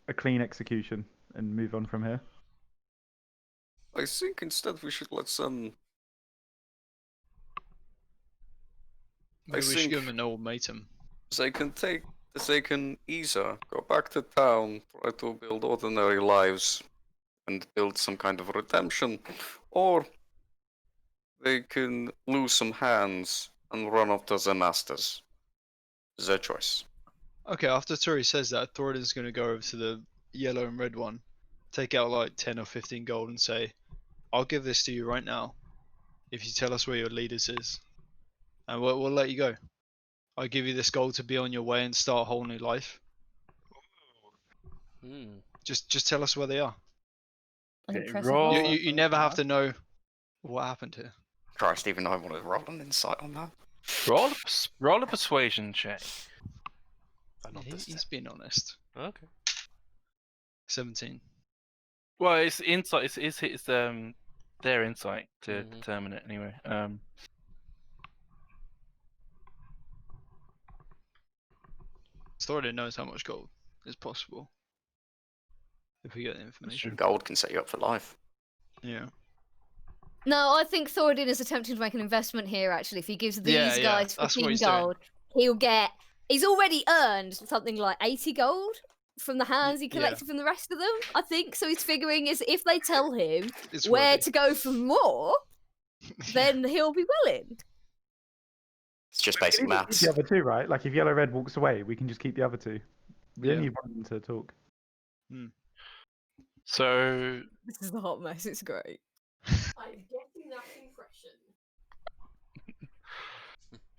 a clean execution and move on from here. I think instead we should let some. Maybe we should give him an ultimatum. They can either go back to town, try to build ordinary lives, and build some kind of redemption, or they can lose some hands and run off to their masters. Their choice. Okay, after Turi says that, Thoradin's going to go over to the yellow and red one, take out like 10 or 15 gold and say, I'll give this to you right now if you tell us where your leaders is. And we'll let you go. I'll give you this gold to be on your way and start a whole new life. Just tell us where they are. Impressive roll. offer You for never have that. to know what happened here. Christ, even I want to roll an insight on that. Roll a persuasion check. He's being honest. Okay. 17. Well, it's insight. It's their insight to determine it anyway. Thoradin knows how much gold is possible if we get the information. Gold can set you up for life. Yeah. No, I think Thoradin is attempting to make an investment here. Actually, if he gives these Yeah, guys that's what 15 he's doing. gold, he'll get. He's already earned something like 80 gold from the hands he collected from the rest of them. I think so. He's figuring is if they tell him It's where worthy. to go for more, then he'll be willing. It's just We basic can keep maths. the other two, right? Like if yellow red walks away, we can just keep the other two. We don't Yeah. need one to talk. So This is a hot mess. It's great. I'm getting that impression.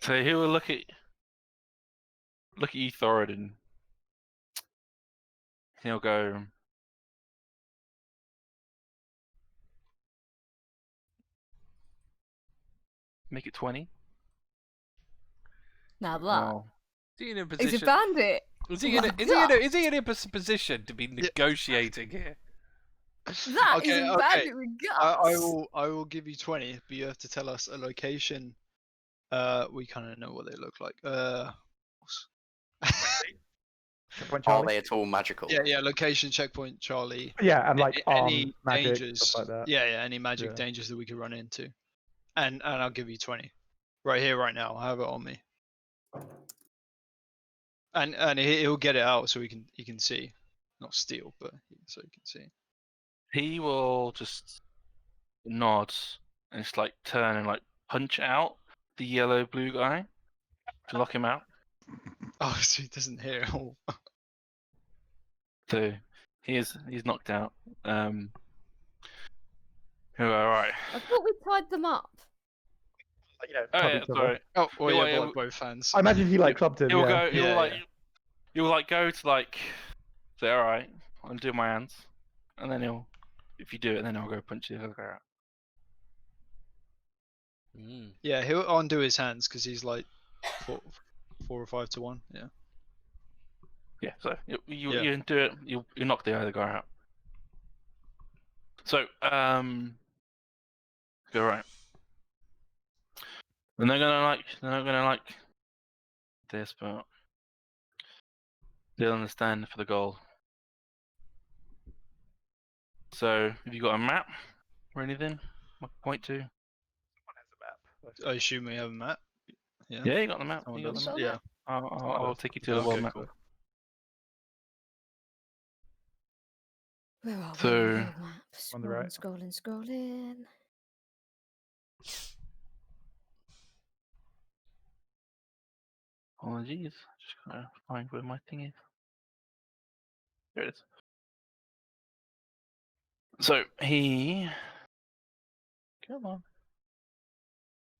So he will look at you, Thoradin. He'll go. Make it 20. Now that Oh. Is he in a he's a position? bandit. Is he in a position to be negotiating here? That is a bandit with guts. I will give you 20, but you have to tell us a location. We kind of know what they look like. Checkpoint Are Charlie? they at all magical? Yeah, location, checkpoint, Charlie. Yeah, and like Any magic, dangers? stuff like that. Yeah, any magic Yeah. dangers that we could run into. And I'll give you 20. Right here, right now. I have it on me. And he'll get it out so he can see. Not steal, but so he can see. He will just nod and just like turn and like punch out the yellow blue guy to lock him out. Oh, so he doesn't hear it all. So he's knocked out. Alright. I thought we tied them up. Like, you know, Oh club yeah, each other. sorry. Oh, well, Yeah, yeah, yeah, but like both hands. I imagine he like clubbed him. He'll Yeah. go. He'll Yeah, like. yeah. He'll like go to like. Say alright. I'll do my hands, and then he'll. If you do it, then I'll go punch the other guy out. Yeah, he'll undo his hands because he's like 4 or 5 to 1. Yeah. Yeah. So Yeah. you do it. You knock the other guy out. So You're right. They're not gonna like this, but they'll understand for the goal. So, have you got a map or anything? I can point to? I assume we have a map. Yeah. Yeah, you got the map. Someone You got the does. map. Yeah. I'll take you to the Okay, world map. cool. Where are we? So- World map. On the right. Scrolling. Oh jeez, just gotta find where my thing is. There it is. So he. Come on.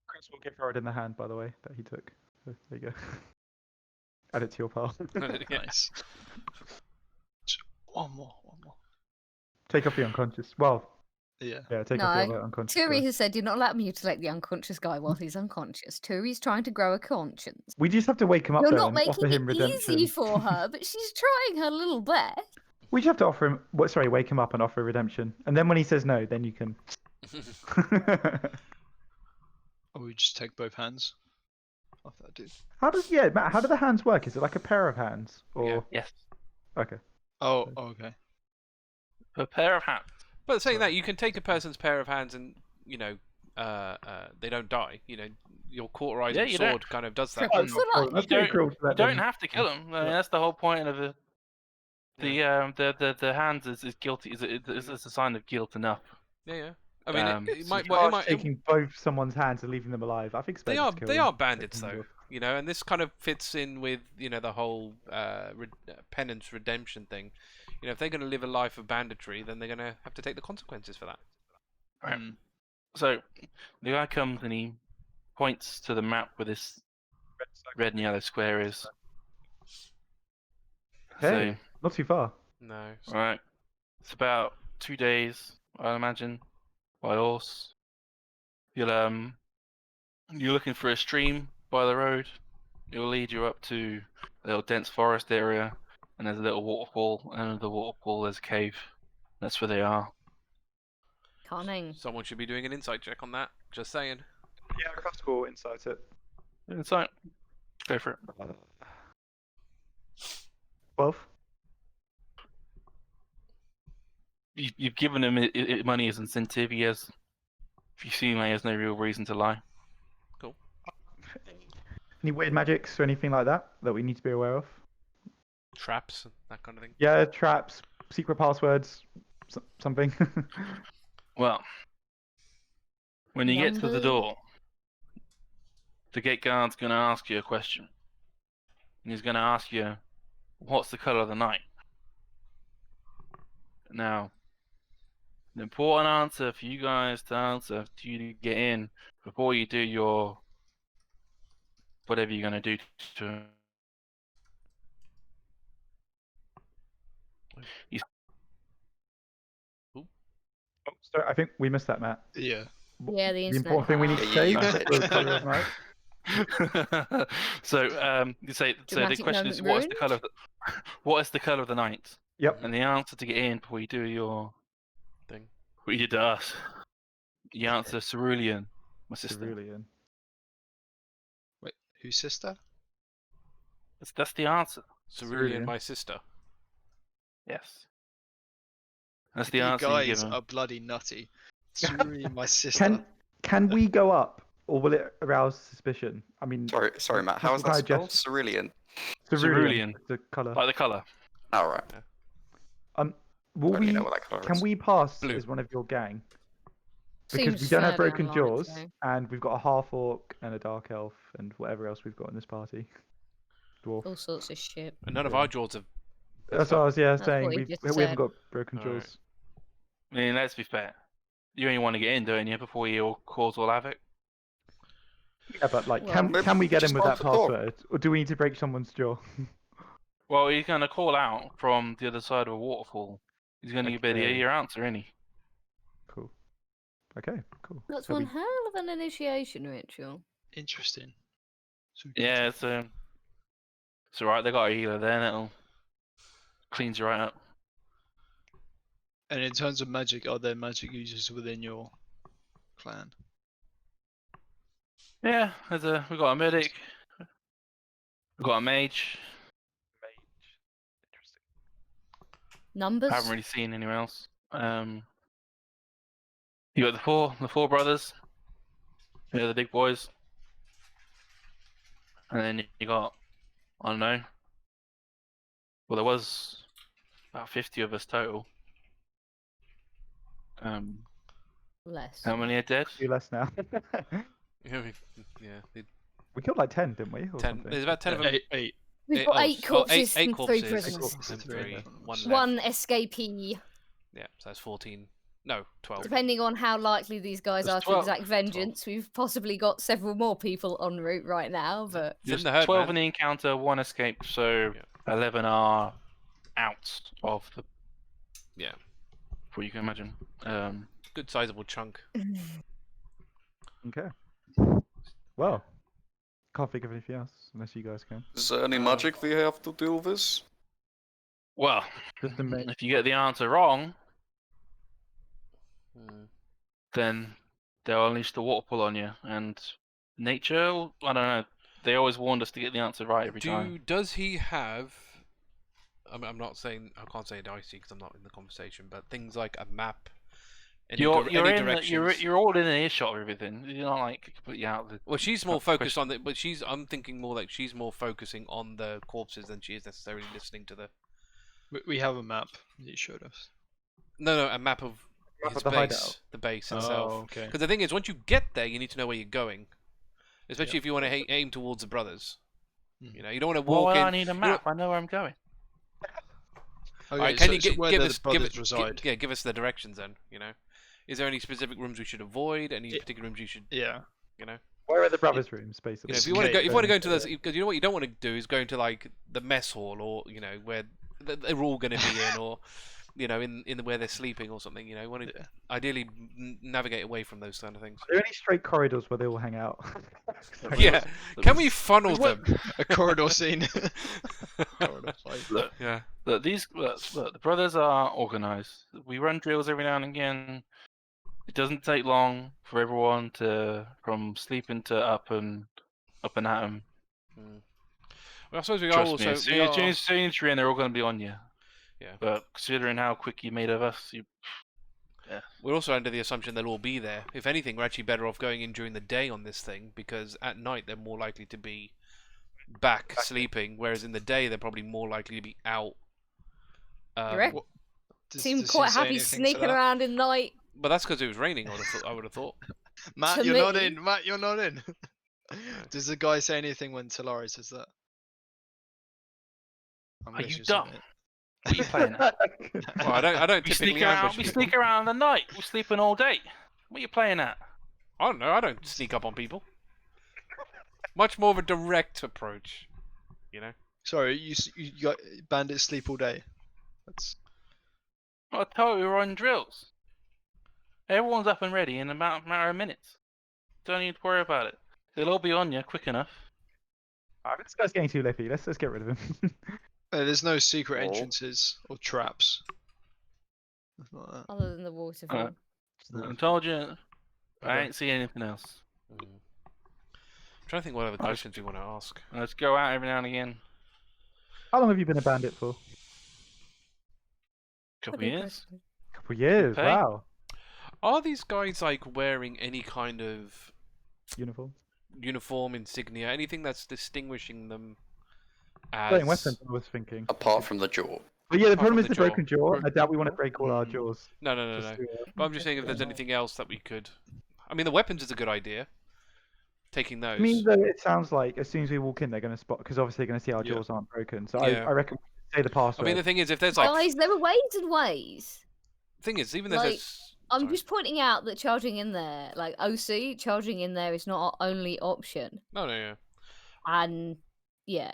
Chris will give Rod in the hand, by the way, that he took. So, there you go. Add it to your pile. Nice. One more. Take off the unconscious. Well, Yeah. Yeah, take off the No, other unconscious Turi guy. has said you're not allowed to mutilate the unconscious guy while he's unconscious. Turi's trying to grow a conscience. We just have to wake him up You're though not and offer making him it redemption. easy for her, but she's trying her little best. We just have to offer him. Sorry, wake him up and offer redemption. And then when he says no, then you can. Or we just take both hands. Off that dude. Matt? How do the hands work? Is it like a pair of hands or? Yes. Okay. Oh, okay. A pair of hands. But saying that, you can take a person's pair of hands and they don't die. Your cauterizing Yeah, you don't- sword kind of does that. Triple to life. That's You pretty cruel to You let don't them- have to kill them. I mean, that's the whole point of the hands is guilty. Is a sign of guilt enough. Yeah. I mean, it So might. you Well, it are might. taking both someone's hands and leaving them alive. I think They it's are. better to They kill are them. bandits, Take them though. off. And this kind of fits in with the whole penance redemption thing. If they're going to live a life of banditry, then they're going to have to take the consequences for that. Right. So the guy comes and he points to the map where this red and yellow square is. Hey, not too far. No. So, right. It's about 2 days, I imagine, by horse. You're looking for a stream by the road. It will lead you up to a little dense forest area, and there's a little waterfall, and under the waterfall there's a cave. That's where they are. Cunning. Someone should be doing an insight check on that. Just saying. Yeah, Krusk will insight it. Inside. Go for it. 12. You've given him money as incentive. If you see him, he has no real reason to lie. Any weird magics or anything like that we need to be aware of? Traps, that kind of thing. Yeah, traps, secret passwords, something. Well, when you get to the Numbers? door, the gate guard's going to ask you a question. And he's going to ask you, what's the colour of the night? Now, the important answer for you guys to answer, to you to get in, before you do your whatever you're going to do to Oh, sorry, I think we missed that, Matt. Yeah. Yeah, the The internet important thing we need cut to Yeah, say you is missed the colour of night. so you say so the Dramatic question is moment what is the color of the what is the color of the night? Yep. And the answer to get in before you do your Thing. what you did to us. The answer Cerulean, my sister. Cerulean. Wait, whose sister? That's the answer. Cerulean, Cerulean. my sister. Yes. That's the You answer you guys give him. are bloody nutty. Cerulean, my sister. Can we go up, or will it arouse suspicion? I mean, Sorry, Matt. How is Can I that spelled? just- Cerulean. Cerulean. the colour. Like the color. All right. Will Don't really we? know what that colour Can is. we pass Blue. as one of your gang? Because Seems we don't have fairly broken unlikely. jaws, and we've got a half-orc and a dark elf, and whatever else we've got in this party. Dwarf. All sorts of shit. And none of Yeah. our jaws have. That's what I was That's saying. what he We just haven't said. got broken Alright. jaws. I mean, let's be fair. You only want to get in, don't you, before you all cause all havoc? Yeah, but like, Well- can Maybe we get just in with that answer the door. password, or do we need to break someone's jaw? Well, he's going to call out from the other side of a waterfall. He's going to be able to hear Okay. your answer, isn't he? Cool. Okay, cool. That's So one we- hell of an initiation ritual. Interesting. So we can Yeah, check. it's alright, they got a healer there, and it'll cleans you right up. And in terms of magic, are there magic users within your clan? Yeah, we've got a medic, we've got a mage. Numbers? I haven't really seen anyone else. You got the four brothers. They're the big boys. And then you got, I don't know. Well, there was about 50 of us total. Less. How many are dead? Do less now. We killed like 10, didn't we? Or 10. something? There's about 10 of them. Eight. We've got 8 corpses eight and 3 corpses prisoners. and Three. 3. One left. 1 escapee. Yeah, so that's 14. No, 12. Depending on how likely these guys There's are to 12. exact vengeance, we've possibly got several more people en route right now, but It's in Just the herd, 12 man. in the encounter, 1 escaped, so Yeah. 11 are out of the. Yeah. What you can imagine. Good good sizable chunk. Okay. Well, can't think of anything else unless you guys can. Is there any magic we have to deal with? Well, Just to make. if you get the answer wrong, Hmm. then they'll unleash the water pull on you. And nature, I don't know. They always warned us to get the answer right every time. Does he have? I'm not saying I can't say dicey because I'm not in the conversation, but things like a map. Any You're all in earshot of everything. You're not like completely out of the. Well, she's more focused on the. But I'm thinking more like she's more focusing on the corpses than she is necessarily listening to the. We have a map that you showed us. No, a map of Map his of the base, hideout. the base Oh, itself. okay. Because the thing is, once you get there, you need to know where you're going. Especially if you want to aim towards the brothers. Mhm. You know, you don't want to Well, walk in. I need a map. I know where I'm going. Okay, Alright, can you where give the us brothers reside? give us the directions then? You know, is there any specific rooms we should avoid? Any particular rooms you should, Yeah. you know? Where are the brothers' rooms, basically? You know, if It's you want to go, if you want to go into the this, because you know what you don't want to do is go into like the mess hall or you know where they're all going to be in, or you know in where they're sleeping or something. You know, you want to Yeah. ideally navigate away from those kind of things. Are there any straight corridors where they all hang out? Yeah, can we funnel them? A corridor scene. Corridor fight. Look, Yeah. look, the brothers are organized. We run drills every now and again. It doesn't take long for everyone to from sleeping to up and at 'em. Well, I suppose we are Trust also me, as we soon are, as you're in, they're all going to be on you. Yeah. But considering how quick you made of us, we're also under the assumption they'll all be there. If anything, we're actually better off going in during the day on this thing because at night they're more likely to be back sleeping, whereas in the day they're probably more likely to be out. You reckon? Does Seem he quite say happy anything to sneaking that? around in night. But that's because it was raining. I would have thought. Matt, To you're not me. in. Matt, you're not in. Does the guy say anything when Talari says that? I'm Are gonna you just dumb? admit. what are you playing at? Well, I don't We typically sneak around. ambush We people. sneak around in the night. We're sleeping all day. What are you playing at? I don't know. I don't sneak up on people. Much more of a direct approach, you know. Sorry, you got bandits sleep all day. That's I told you we're on drills. Everyone's up and ready in about a matter of minutes. Don't need to worry about it. They'll all be on you quick enough. Alright, this guy's getting too lippy. Let's get rid of him. there's no secret Oh. entrances or traps. Nothing like that. Other than the waterfall. I told you. I ain't see anything else. I'm trying to think what other questions we want to ask. Let's go out every now and again. How long have you been a bandit for? Couple Good years. question. Couple years. Okay. Wow. Are these guys like wearing any kind of Uniform. uniform, insignia, anything that's distinguishing them Playing as? weapons, I was thinking. Apart from the jaw. But yeah, the apart problem from is the the jaw. broken jaw. I doubt we want to break all our jaws. No. Just to, But I'm just saying if there's anything else that we could. I mean, the weapons is a good idea. Taking those. I mean, though, it sounds like as soon as we walk in, they're going to spot because obviously they're going to see our Yeah. jaws aren't broken. So Yeah. I reckon we should say the password. I mean, the thing is, if there's like, Guys, there are ways and ways. thing is, even if like, there's. I'm sorry. just pointing out that charging in there, like OC, charging in there is not our only option. No, yeah. And yeah.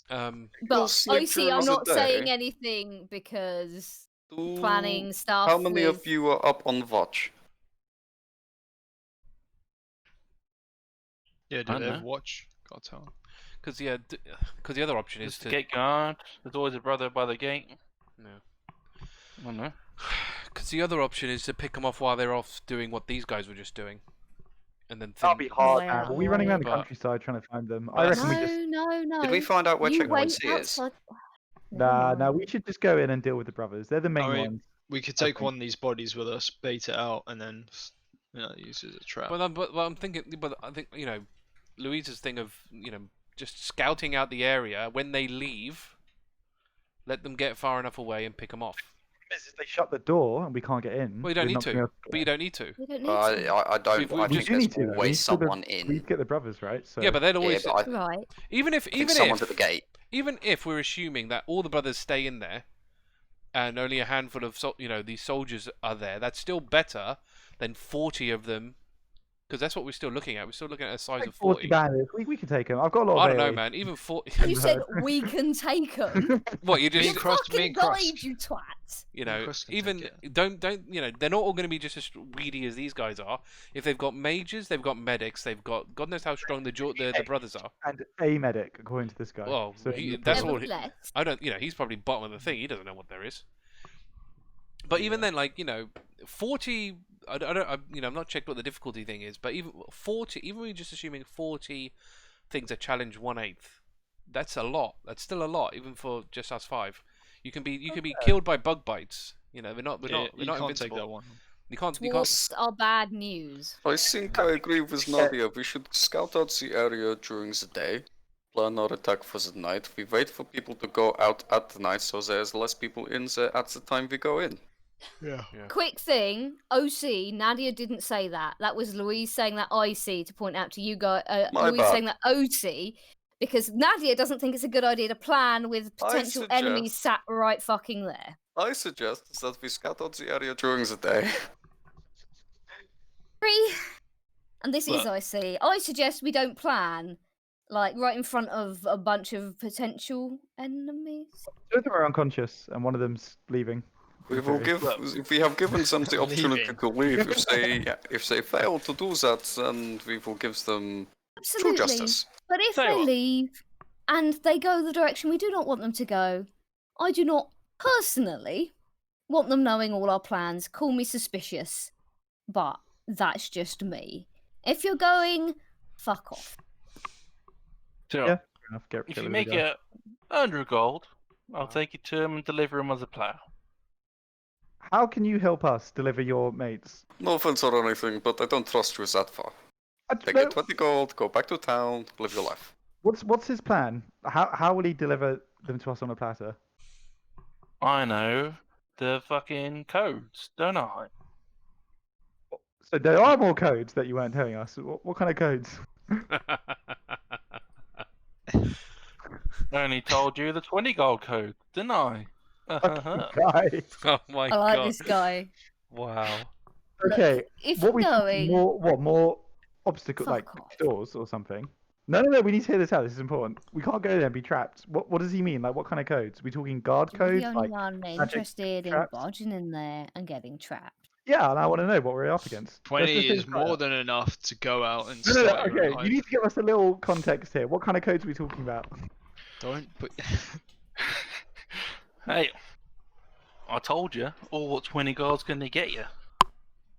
Um, But sleep OC, during I'm the not saying day. anything because Do- planning stuff. How many with... of you are up on watch? Yeah, do I they don't have know. watch? Can't tell. because the other option is There's the to. gate guard. There's always a brother by the gate. No. I don't know. Because the other option is to pick them off while they're off doing what these guys were just doing, and then. That'll be hard, Wow. man. Are we running around the But- countryside trying to find them? But I that's- reckon we No, just. no. Did we find out where You checkpoint wait C is? outside. Nah, we should just go in and deal with the brothers. They're the main I mean, ones. We could I take think- one of these bodies with us, bait it out, and then use it as a trap. But I'm thinking, but I think Louise's thing of just scouting out the area when they leave, let them get far enough away and pick them off. Is they shut the door and we can't get in. Well, you don't we're need not gonna be to, able but you don't need to. We don't need I to. don't. We I do think need there's to, though. We always still someone We in. need to get the brothers, right? So Yeah, but they'd Yeah, always but I Right. even if think someone's at the gate. even if we're assuming that all the brothers stay in there, and only a handful of these soldiers are there, that's still better than 40 of them, because that's what we're still looking at. We're still looking at a size like of 40 40. bandits. We can take them. I've got a lot of I don't know, AoE. man. Even 40. You said we can take them. What you Me just? and Krusk- Fucking me and Krusk. guide, you twat. You Yeah, know, Krusk can even take it. don't you know they're not all going to be just as greedy as these guys are. If they've got mages, they've got medics, they've got God knows how strong the brothers are. And a medic, according to this guy. Well, So that's all. Nevertheless, I don't. You know, he's probably bottom of the thing. He doesn't know what there is. But even then, like 40. I don't. I'm not checked what the difficulty thing is. But even 40. Even when you're just assuming 40 things are challenge 1/8. That's a lot. That's still a lot, even for just us 5. You can be killed by bug bites. You know, we're not You not can't invincible. take that one. You can't. dwarfs are bad news. I think I agree with Nadia. We should scout out the area during the day, plan our attack for the night. We wait for people to go out at the night, so there's less people in there at the time we go in. Yeah. Quick thing, OC, Nadia didn't say that. That was Louise saying that IC to point out to you guys. My Louise bad. saying that OC, because Nadia doesn't think it's a good idea to plan with potential enemies suggest- sat right fucking there. I suggest that we scout out the area during the day. And this is Look. IC. I suggest we don't plan, like, right in front of a bunch of potential enemies. two of them are unconscious, and one of them's leaving. We will give. If we have given them the opportunity Leaving. to leave, if they fail to do that, then we will give them true Absolutely. justice. But if Tell you they what. leave and they go the direction we do not want them to go, I do not personally want them knowing all our plans. Call me suspicious, but that's just me. If you're going, fuck off. So, Yeah. Fair enough, get if rid you of make the guy. it 100 gold, I'll Wow. take you to him and deliver him as a plough. How can you help us deliver your mates? No offense or anything, but I don't trust you that far. Take No, your 20 gold, go back to town, live your life. what's his plan? How will he deliver them to us on a platter? I know the fucking codes, don't I? So there are more codes that you weren't telling us. What kind of codes? I only told you the 20 gold code, didn't I? Guy. Oh my I like god! this guy. Wow. Okay. If What you're we going, more obstacle like fuck off. doors or something? No. We need to hear this out. This is important. We can't go there and be trapped. What does he mean? Like what kind of codes? we talking guard You're codes? the only Like one magic interested in traps? barging in there and getting trapped. yeah, and I want to know what we're up against. Let's 20 just is think about more it. than enough to go out and No, start your okay. own You need to give us a little context here. What kind of codes are we talking about? Don't put. Hey, I told you, all what 20 gold's gonna get you.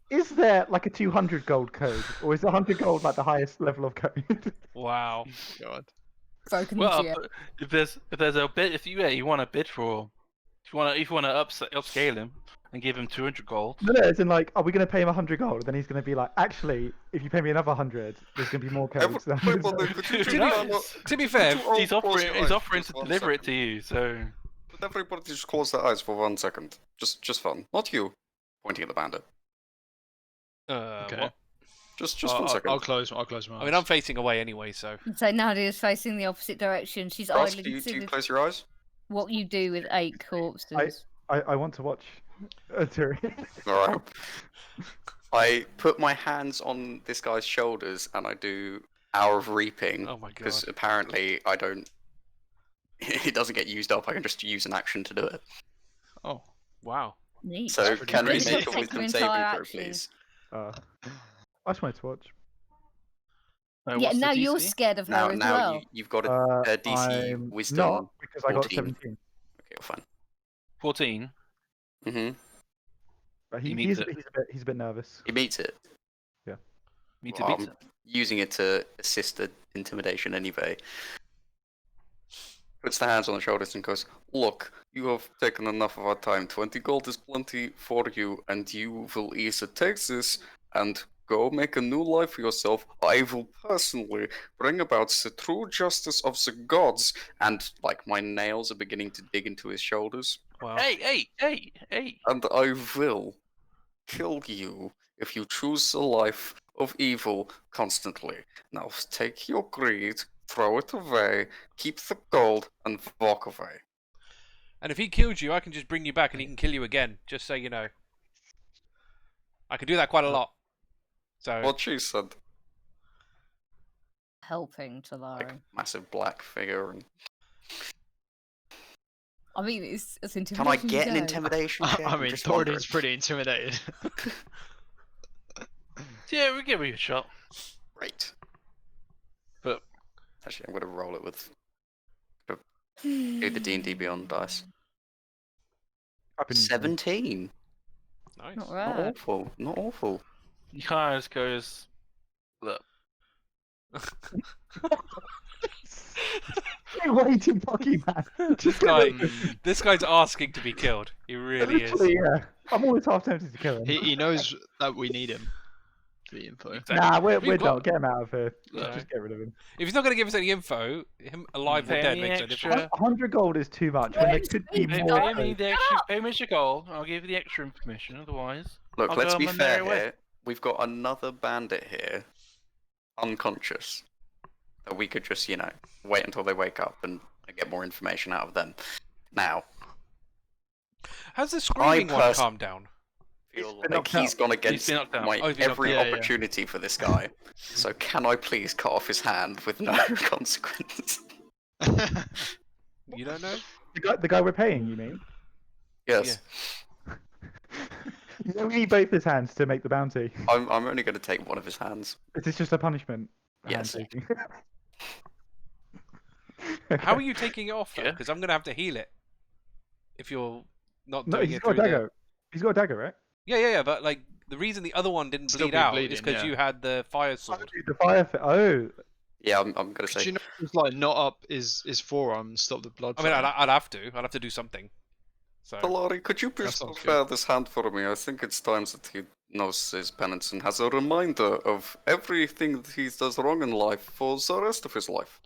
Is there like a 200 gold code, or is 100 gold like the highest level of code? Wow. God. Broken Well, geo. but if there's a bit, if you want to bid for, if you want to upscale him and give him 200 gold, No, as in like, are we going to pay him 100 gold? Then he's going to be like, actually, if you pay me another 100, there's going to be more codes. Wait, well, then, could you Who two knows? To be fair, Could you he's all close offering your he's eyes offering just to 1 deliver it to second? you. So Could everybody just close their eyes for 1 second? Just fun. Not you. Pointing at the bandit. Okay. what? Just 1 second. I'll close my eyes. I mean, I'm facing away anyway, so. So Nadia's facing the opposite direction. She's Krusk, idly do you considered close your eyes? what you do with 8 corpses. I want to watch Turi. Alright. I put my hands on this guy's shoulders and I do Hour of Reaping. Oh my god. Because apparently I don't. It doesn't get used up, I can just use an action to do it. Oh. Wow. Neat. So, pretty can we crazy. make a Take your wisdom entire saving throw, action. please? I just wanted to watch. Yeah, what's the now you're DC? scared of her Now, as well. you've got a DC I'm wisdom. not, because I got 14. 17. Okay, well, fine. 14. Mm-hmm. But You he's, meet he's a bit nervous. He meets it. Me to Well, beat I'm using it to assist the intimidation anyway. Puts the hands on the shoulders and goes, "Look, you have taken enough of our time. 20 gold is plenty for you, and you will either take this and go make a new life for yourself. I will personally bring about the true justice of the gods." And, like, my nails are beginning to dig into his shoulders. Wow. Hey! And I will kill you if you choose a life of evil constantly. Now take your greed, throw it away, keep the gold, and walk away. And if he kills you, I can just bring you back and he can kill you again, just so you know. I can do that quite a lot. So. What she said, Helping Talari. like massive black figure, and I mean, it's Can intimidation. I get an go. intimidation check? I I'm mean, just wondering. Thoradin's pretty intimidated. Yeah, we'll give it a shot. Right. But Actually, I'm gonna roll it with do the D&D Beyond dice. Up in 17. Nice. Not Not bad. awful. Not awful. he kind of just goes, look, Way too cocky, man. This guy, this guy's asking to be killed. He really is. Literally, yeah. I'm always half tempted to kill him. He knows that we need him. The info. exactly. Nah, we're We've got- not. Get him out of here. Look. Just get rid of him. If he's not going to give us any info, him alive or Pay dead me makes no extra. difference. 100 gold is too much. When there could be Pay, more. pay me the extra, pay me your gold. I'll give you the extra information. Otherwise, Look, I'll let's go be on my fair merry way. here. We've got another bandit here, unconscious, that we could just, wait until they wake up and get more information out of them. Now, Has the screaming one pers- calmed down? feel been like knocked he's out. gone against been knocked out. my Oh, he's been knocked every out. Yeah, yeah. opportunity for this guy. So can I please cut off his hand with no consequence? You don't know? The guy we're paying, you mean? Yes. You know, we need both his hands to make the bounty. I'm only going to take one of his hands. Is this just a punishment? Yes. Hand-taking? How are you taking it off though? Yeah. Because I'm going to have to heal it. If you're not No, doing he's it got a through the... dagger. He's got a dagger, right? Yeah. But like the reason the other one didn't Still bleed be out bleeding, is because yeah. you had the fire Oh, sword. the fire. Oh, Yeah, I'm going to Could say. you not just like knot up his forearm and stop the blood? I mean, flowing? I'd have to. I'd have to do something. So Talari, could you please sounds prepare this hand for me? I think it's time that he knows his penance and has a reminder of everything that he does wrong in life for the rest of his life.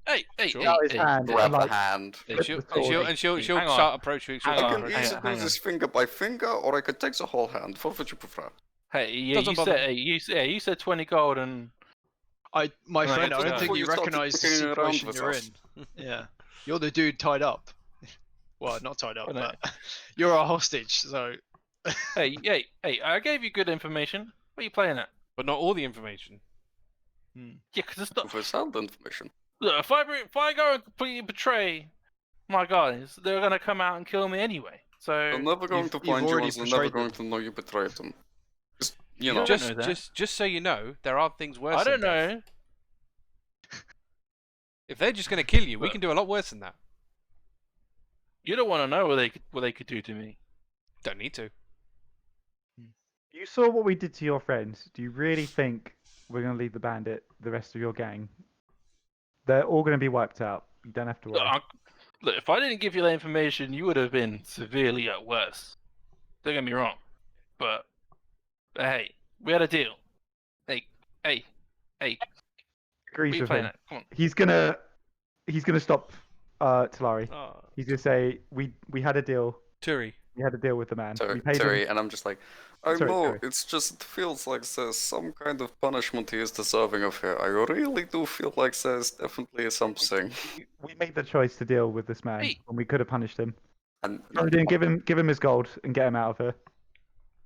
Hey, Sure. hey, out his hey. hand. Grab and, like, the hand. and flip she'll the sword. she'll Hang on. start approaching. She'll Hang I on, start can hang either on, do hang this finger by finger, or I could take the whole hand. What would you prefer? Hey, yeah, Doesn't you bother said, you said 20 gold and My Like, friend, I just don't before think you you started recognise the looking around situation with you're us. in. Yeah, you're the dude tied up. Well, not tied up, I know. but you're a hostage. So hey, I gave you good information. What are you playing at? but not all the information. Yeah, because it's not. For sound information. Look, if I go and completely betray my guys, they're gonna come out and kill me anyway. So They're never going to you've find you, already and they're never betrayed going them. to know you betrayed them. Just, You know. don't Just, know that. just so you know, there are things worse. I don't than death. know. If they're just going to kill you, we Look. can do a lot worse than that. You don't want to know what they could do to me. Don't need to. You saw what we did to your friends. Do you really think we're going to leave the bandit, the rest of your gang? They're all going to be wiped out. You don't have to Look, worry. look, if I didn't give you that information, you would have been severely at worse. Don't get me wrong, but hey, we had a deal. Hey, Agrees what are you with playing him. at? Come on. He's gonna stop Talari. Oh, He's gonna say we had a deal. Turi. We had a deal with the man. We paid him. Terry, and I'm just like, I Sorry, know, Terry. it's just, it feels like there's some kind of punishment he is deserving of here. I really do feel like there's definitely something. We made the choice to deal with this man Hey. when we could have punished him. And Thoradin, give him his gold and get him out of here.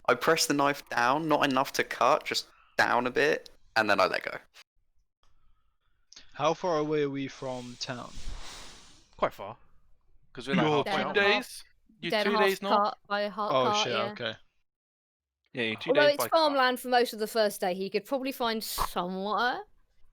I press the knife down, not enough to cut, just down a bit, and then I let go. how far away are we from town? Quite far. Because we're like You're half Dead an and hour. 2 half- days. You dead 2 half days north. cart by a heart Oh cart, shit. yeah. Okay. Yeah, you 2 Although days it's by car. farmland for most of the first day, he could probably find somewhere.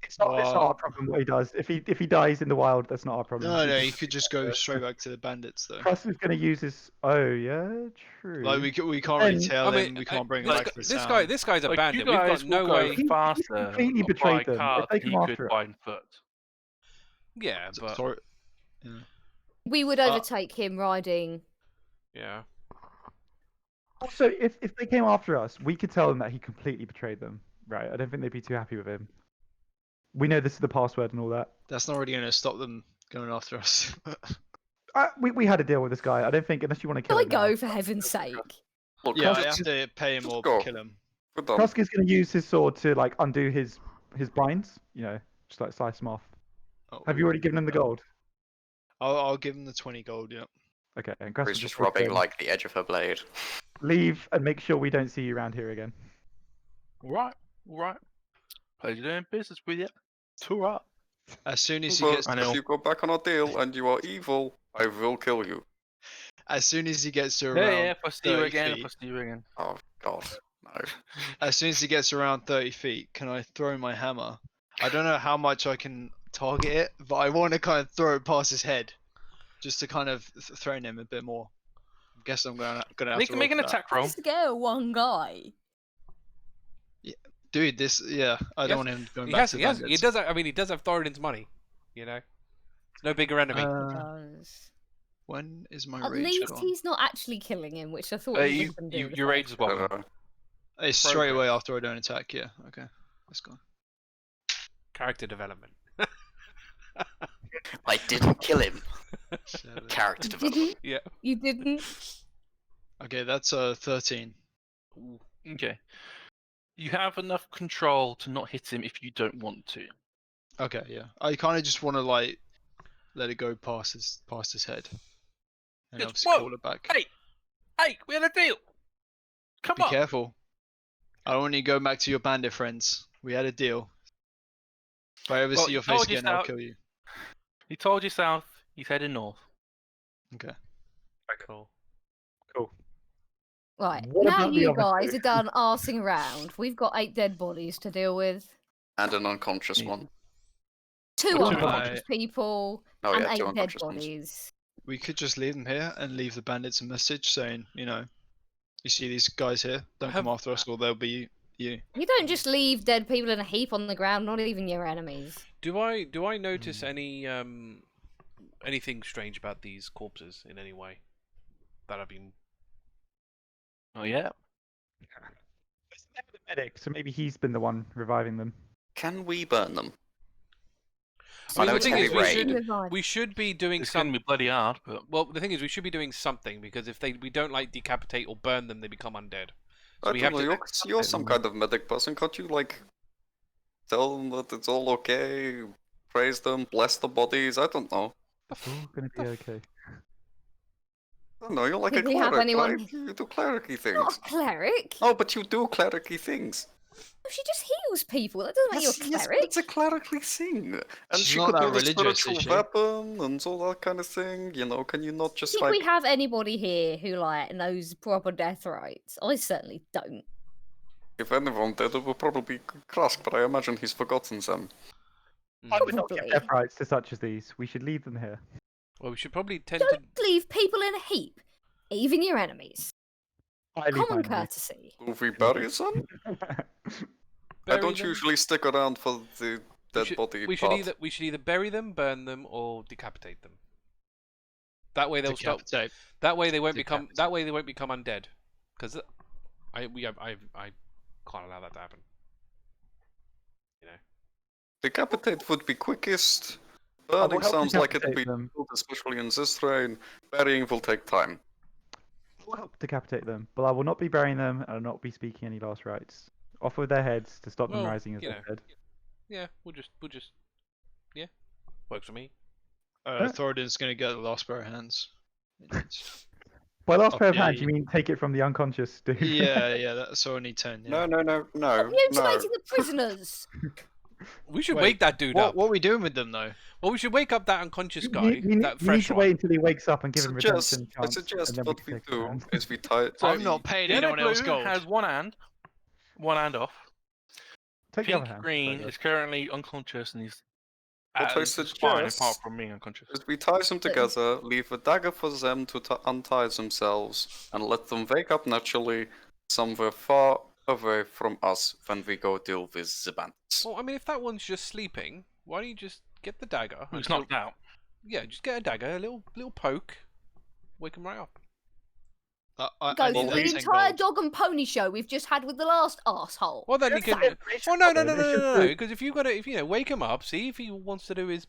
It's not Well- our problem what he does. If he dies in the wild, that's not our problem. No, He no, can- you could just go straight back to the bandits though. Krusk is gonna use his. Oh yeah, true. Like we can't really Then- tell I mean, him. We can't bring him like, back to the This town. guy's a Like, bandit. you We've guys got no will go way. He's faster completely by betrayed them. car If they than come he after could us. by foot. Yeah, So- but sorry. We would overtake him riding. yeah. Also, if they came after us, we could tell them that he completely betrayed them, right? I don't think they'd be too happy with him. We know this is the password and all that. That's not really going to stop them going after us. We had a deal with this guy. I don't think unless you want to kill I him. now. go, for heaven's sake. Look, yeah, I just, have to pay him just or go. kill him. we're done. Krusk is going to use his sword to like undo his binds. You know, just like slice him off. Oh, Have you already given him the gold? I'll give him the 20 gold. Yeah. Okay, and Or Krusk he's is just gonna rubbing say, like the edge of her blade. leave and make sure we don't see you around here again. All right. Pleasure doing business with you. Alright. As soon as he But gets, I know. if you go back on our deal and you are evil, I will kill you. As soon as he gets to Yeah, around yeah. If I see you 30 again, feet, if I see you again. Oh god, no. as soon as he gets around 30 feet, can I throw my hammer? I don't know how much I can target it, but I want to kind of throw it past his head, just to kind of threaten him a bit more. I guess I'm gonna have You to can roll make an for that. attack roll. Just scare one guy. Dude, this I don't want him going back to the He bandits. does. I mean, he does have Thoradin's money. You know, it's no bigger enemy. Does. When is my At rage least gone? he's not actually killing him, which I thought he was going to do. Your rage is what? Uh, It's straight away progress. after I don't attack. Yeah. Okay. That's gone. Character development. I didn't kill him. 7. Character development. Yeah. You didn't. Okay, that's 13. Okay. You have enough control to not hit him if you don't want to. Okay, yeah. I kind of just want to like let it go past his head, and Just- obviously whoa! call it back. Hey! Hey, we had a deal! Come Be on! careful. I don't want you to go back to your bandit friends. We had a deal. If I ever Well, see your you told face you again, I'll so. kill you. He told you south, he's heading north. Okay. Cool. Cool. Right. What now about the you other guys two? are done arsing around. We've got 8 dead bodies to deal with. and an unconscious Yeah. one. 2 Two unconscious people Oh and yeah, 2 8 dead unconscious ones. bodies. We could just leave them here and leave the bandits a message saying, you see these guys here, don't come after us or they'll be you. You don't just leave dead people in a heap on the ground, not even your enemies. Do I notice any anything strange about these corpses in any way that I've been? Oh yeah. It's never the medic, so maybe he's been the one reviving them. Can we burn them? I mean, know the it's thing is, heavy rain. we should be doing It's going to something. be bloody hard, but Well, the thing is, we should be doing something because if we don't like decapitate or burn them, they become undead. So I we don't have know, to. you're some kind of medic person, can't you like tell them that it's all okay, praise them, bless the bodies, I don't know. It's all gonna be okay. I don't know, you're like Did a we have cleric, anyone- right? You do clericy things. Not a cleric. Oh, but you do clericy things. She just heals people. That doesn't make you a Yes, cleric. it's a clericy thing. And She's she not could that build a religious, spiritual is she? weapon and all that kind of thing. You know, can you not just Think like... we have anybody here who knows proper death rites? I certainly don't. If anyone did, it would probably be Krusk, but I imagine he's forgotten them. I would not give Probably. death rights to such as these. We should leave them here. Well, we should probably tend to. Don't leave people in a heap, even your enemies. I leave Common my enemies. courtesy. Do we bury them? I bury don't them. usually stick around for the dead body We should part. either bury them, burn them, or decapitate them. That way they'll stop. Decapitate. That way they won't become. That way they won't become undead. Because I can't allow that to happen. You know. Decapitate would be quickest. will Burning help sounds like it'll decapitate be them. difficult, especially in this rain. Burying will take time. We'll help decapitate them, but I will not be burying them, and I will not be speaking any last rites. Off with their heads to stop them Well, rising as you they're know. dead. Yeah, we'll just. Yeah, works for me. Thoradin's gonna get the last pair of hands. By last Oh, pair of yeah, hands, you mean take it from the unconscious dude? yeah, that's so I need 10. Yeah. No. Mutilating the prisoners. We should Wait, wake that dude up. What are we doing with them though? Well, we should wake up that unconscious You guy. need- you need- that you need fresh to one. wait until he wakes up and give him I redemption chance. suggest and then what can we take his do hand. is we tie. I'm not paying Yellow anyone else blue gold. has one hand off. Take the Pink other hand. green Sorry, is currently unconscious and he's What I it's fine apart suggest from being unconscious. is we tie them together, leave a dagger for them to untie themselves, and let them wake up naturally somewhere far away from us when we go deal with the bandits. Well, I mean, if that one's just sleeping, why don't you just get the dagger? He's and knocked out. Yeah, just get a dagger, a little poke, wake him right up. I Go need through that the 10 entire gold. dog and pony show we've just had with the last arsehole. Well, then you can. That- Well, no. Because if wake him up, see if he wants to do his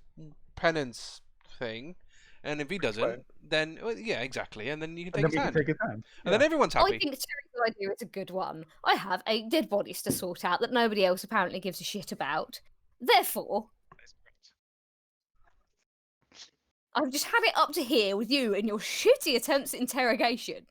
penance thing, and if he doesn't, then yeah, exactly, and then you can take And then his we can hand, take his hand. and then everyone's I happy. think Terry's idea is a good one. I have 8 dead bodies to sort out that nobody else apparently gives a shit about. Therefore, I've just had it up to here with you and your shitty attempts at interrogation.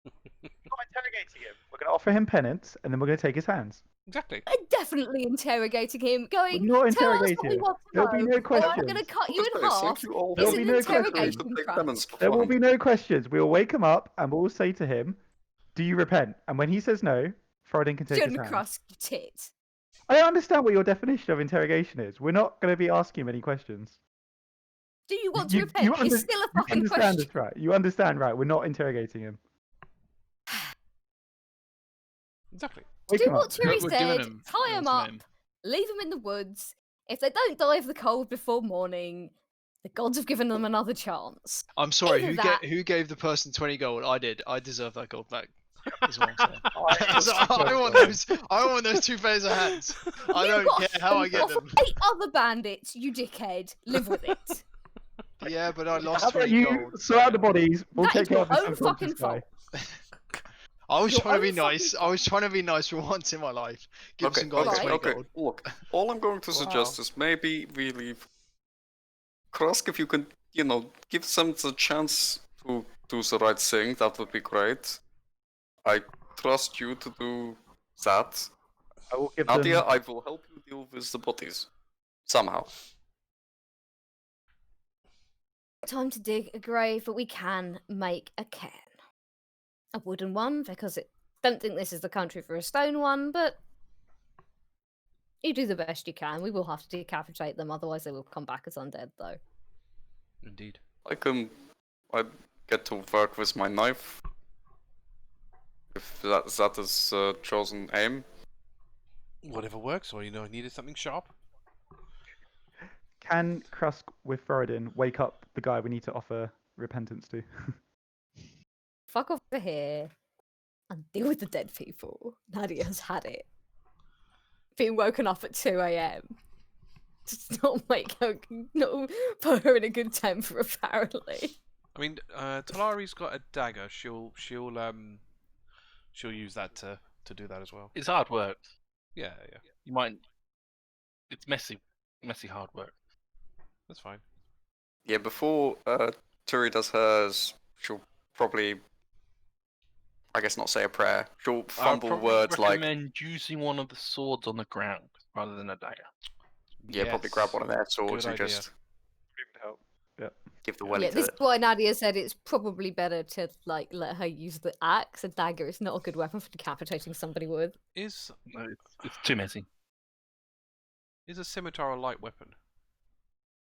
We're not interrogating him. We're going to offer him penance, and then we're going to take his hands. Exactly. They're definitely interrogating him, going, We're not tell us what we interrogating. want to There'll be know, no or I'm questions. going to cut you in Guys, half. thank you all There'll It's be an no interrogation, to take Krusk. penance for There will fun. be no questions. We'll wake him up and we'll say to him, "Do you repent?" And when he says no, Thoradin can take his Shouldn't hand. Krusk, you tit. I don't understand what your definition of interrogation is. We're not going to be asking him any questions. Do you want to repent? It's still a you fucking understand question. this, right? You understand, right? We're not interrogating him. Exactly. Wake Do him up. what Turi We're giving said, him tie an him up, ultimatum. leave them in the woods. If they don't die of the cold before morning, the gods have given them another chance. I'm sorry. Either that- Who gave the person 20 gold? I did. I deserve that gold back. That's what I'm saying. So I want those 2 pairs of hands. I You don't got care how I get off them. 8 other bandits, you dickhead. Live with it. Yeah, but I How lost about 20 you gold. sort out the bodies? We'll That take is care your of this own fucking unconscious guy. fault. I was Your trying to be own fucking nice. I was trying to be nice for once in my life. Give Okay, some gold, okay, 20 okay. gold. Look, all I'm going to suggest is maybe we leave Krusk, if you can, give them the chance to do the right thing, that would be great. I trust you to do that. I will give Nadia, them... I will help you deal with the bodies. Somehow. Time to dig a grave, but we can make a cairn. A wooden one, because I don't think this is the country for a stone one, but you do the best you can. We will have to decapitate them, otherwise they will come back as undead, though. Indeed. I get to work with my knife. If that is chosen aim. Whatever works, or needed something sharp. Can Krusk with Thoradin wake up the guy we need to offer repentance to? Fuck off to here and deal with the dead people. Nadia's had it. Being woken up at 2 a.m. does not make her, not put her in a good temper, apparently. I mean, Talari's got a dagger. She'll use that to do that as well. It's hard work. Yeah, yeah. You might. It's messy hard work. That's fine. Yeah, before Turi does hers, she'll probably, I guess, not say a prayer. She'll fumble words like. I recommend using one of the swords on the ground rather than a dagger. Yeah, probably grab one of their swords Good and idea. just Help. Yep. give the welly Yeah, to this it. is why Nadia said it's probably better to let her use the axe. A dagger is not a good weapon for decapitating somebody with. Is No, it's too messy. a scimitar a light weapon?